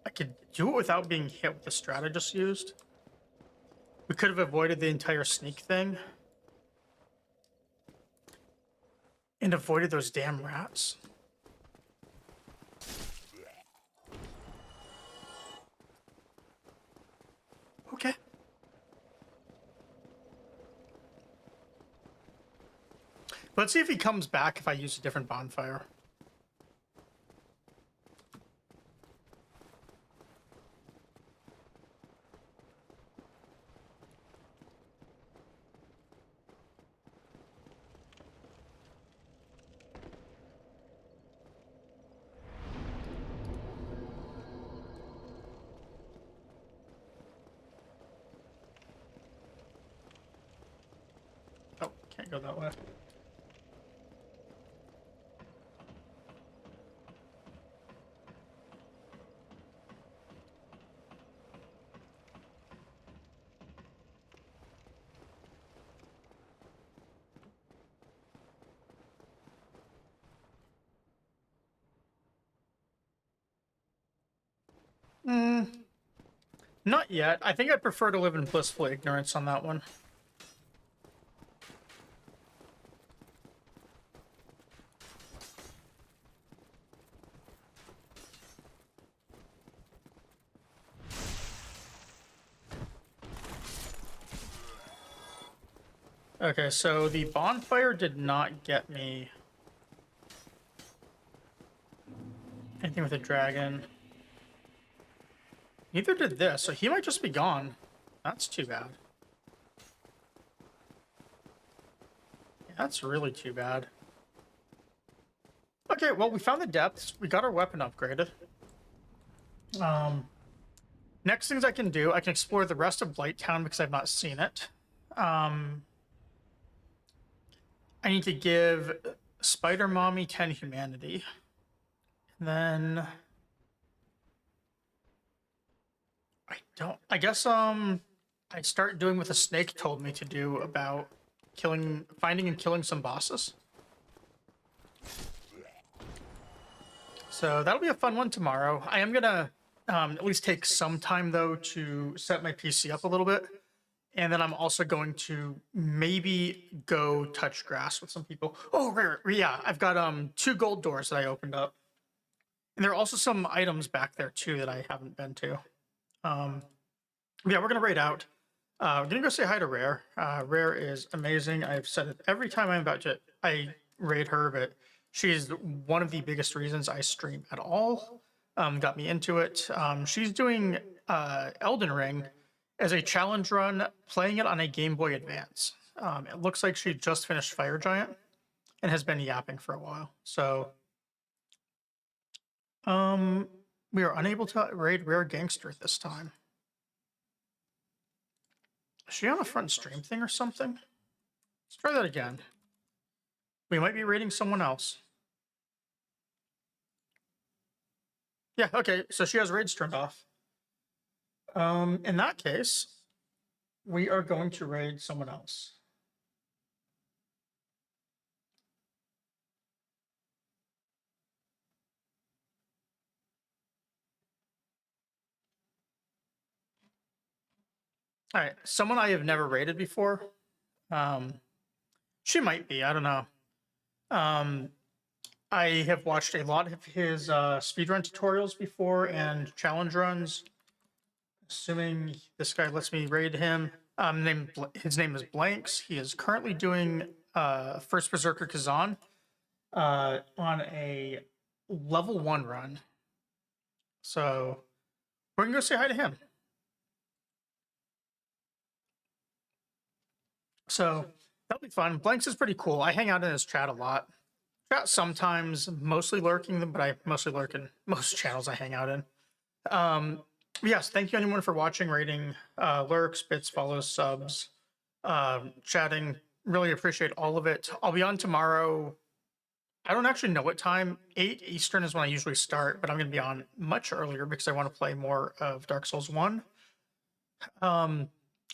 Speaker 1: I could do it without being hit with the strat I just used. We could have avoided the entire sneak thing. And avoided those damn rats. Okay. Let's see if he comes back if I use a different bonfire. Oh, can't go that way. Not yet. I think I'd prefer to live in blissful ignorance on that one. Okay, so the bonfire did not get me anything with a dragon. Neither did this, so he might just be gone. That's too bad. Yeah, that's really too bad. Okay, well, we found the depths. We got our weapon upgraded. Next things I can do, I can explore the rest of Blighttown because I've not seen it. I need to give Spider Mommy 10 humanity. And then... I guess, I start doing what the snake told me to do about finding and killing some bosses. So that'll be a fun one tomorrow. I am gonna at least take some time though to set my PC up a little bit, and then I'm also going to maybe go touch grass with some people. Oh, yeah, I've got 2 gold doors that I opened up, and there are also some items back there too that I haven't been to. Yeah, we're gonna raid out. We're gonna go say hi to Rare. Rare is amazing. I've said it every time I raid her, but she's one of the biggest reasons I stream at all. Got me into it. She's doing Elden Ring as a challenge run, playing it on a Game Boy Advance. It looks like she just finished Fire Giant and has been yapping for a while. So, we are unable to raid Rare Gangster this time. Is she on a front stream thing or something? Let's try that again. We might be raiding someone else. Yeah, okay, so she has raids turned off. In that case, we are going to raid someone else. All right, someone I have never raided before. She might be, I don't know. I have watched a lot of his speedrun tutorials before and challenge runs. Assuming this guy lets me raid him. His name is Blanks. He is currently doing First Berserker Kazan on a level 1 run. So we're gonna go say hi to him. So that'll be fun. Blanks is pretty cool. I hang out in his chat a lot. Chat sometimes, mostly lurking, but I mostly lurk in most channels I hang out in. Yes, thank you anyone for watching, rating, lurks, bits, follows, subs, chatting. Really appreciate all of it. I'll be on tomorrow. I don't actually know what time. 8 Eastern is when I usually start, but I'm going to be on much earlier because I want to play more of Dark Souls 1.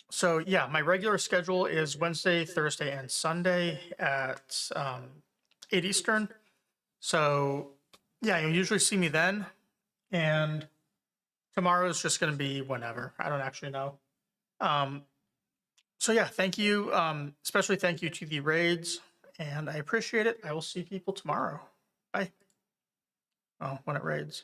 Speaker 1: So yeah, my regular schedule is Wednesday, Thursday, and Sunday at 8 Eastern. So yeah, you'll usually see me then. And tomorrow is just going to be whenever. I don't actually know. So yeah, thank you. Especially thank you to the raids. And I appreciate it. I will see people tomorrow. Bye. Oh, when it raids.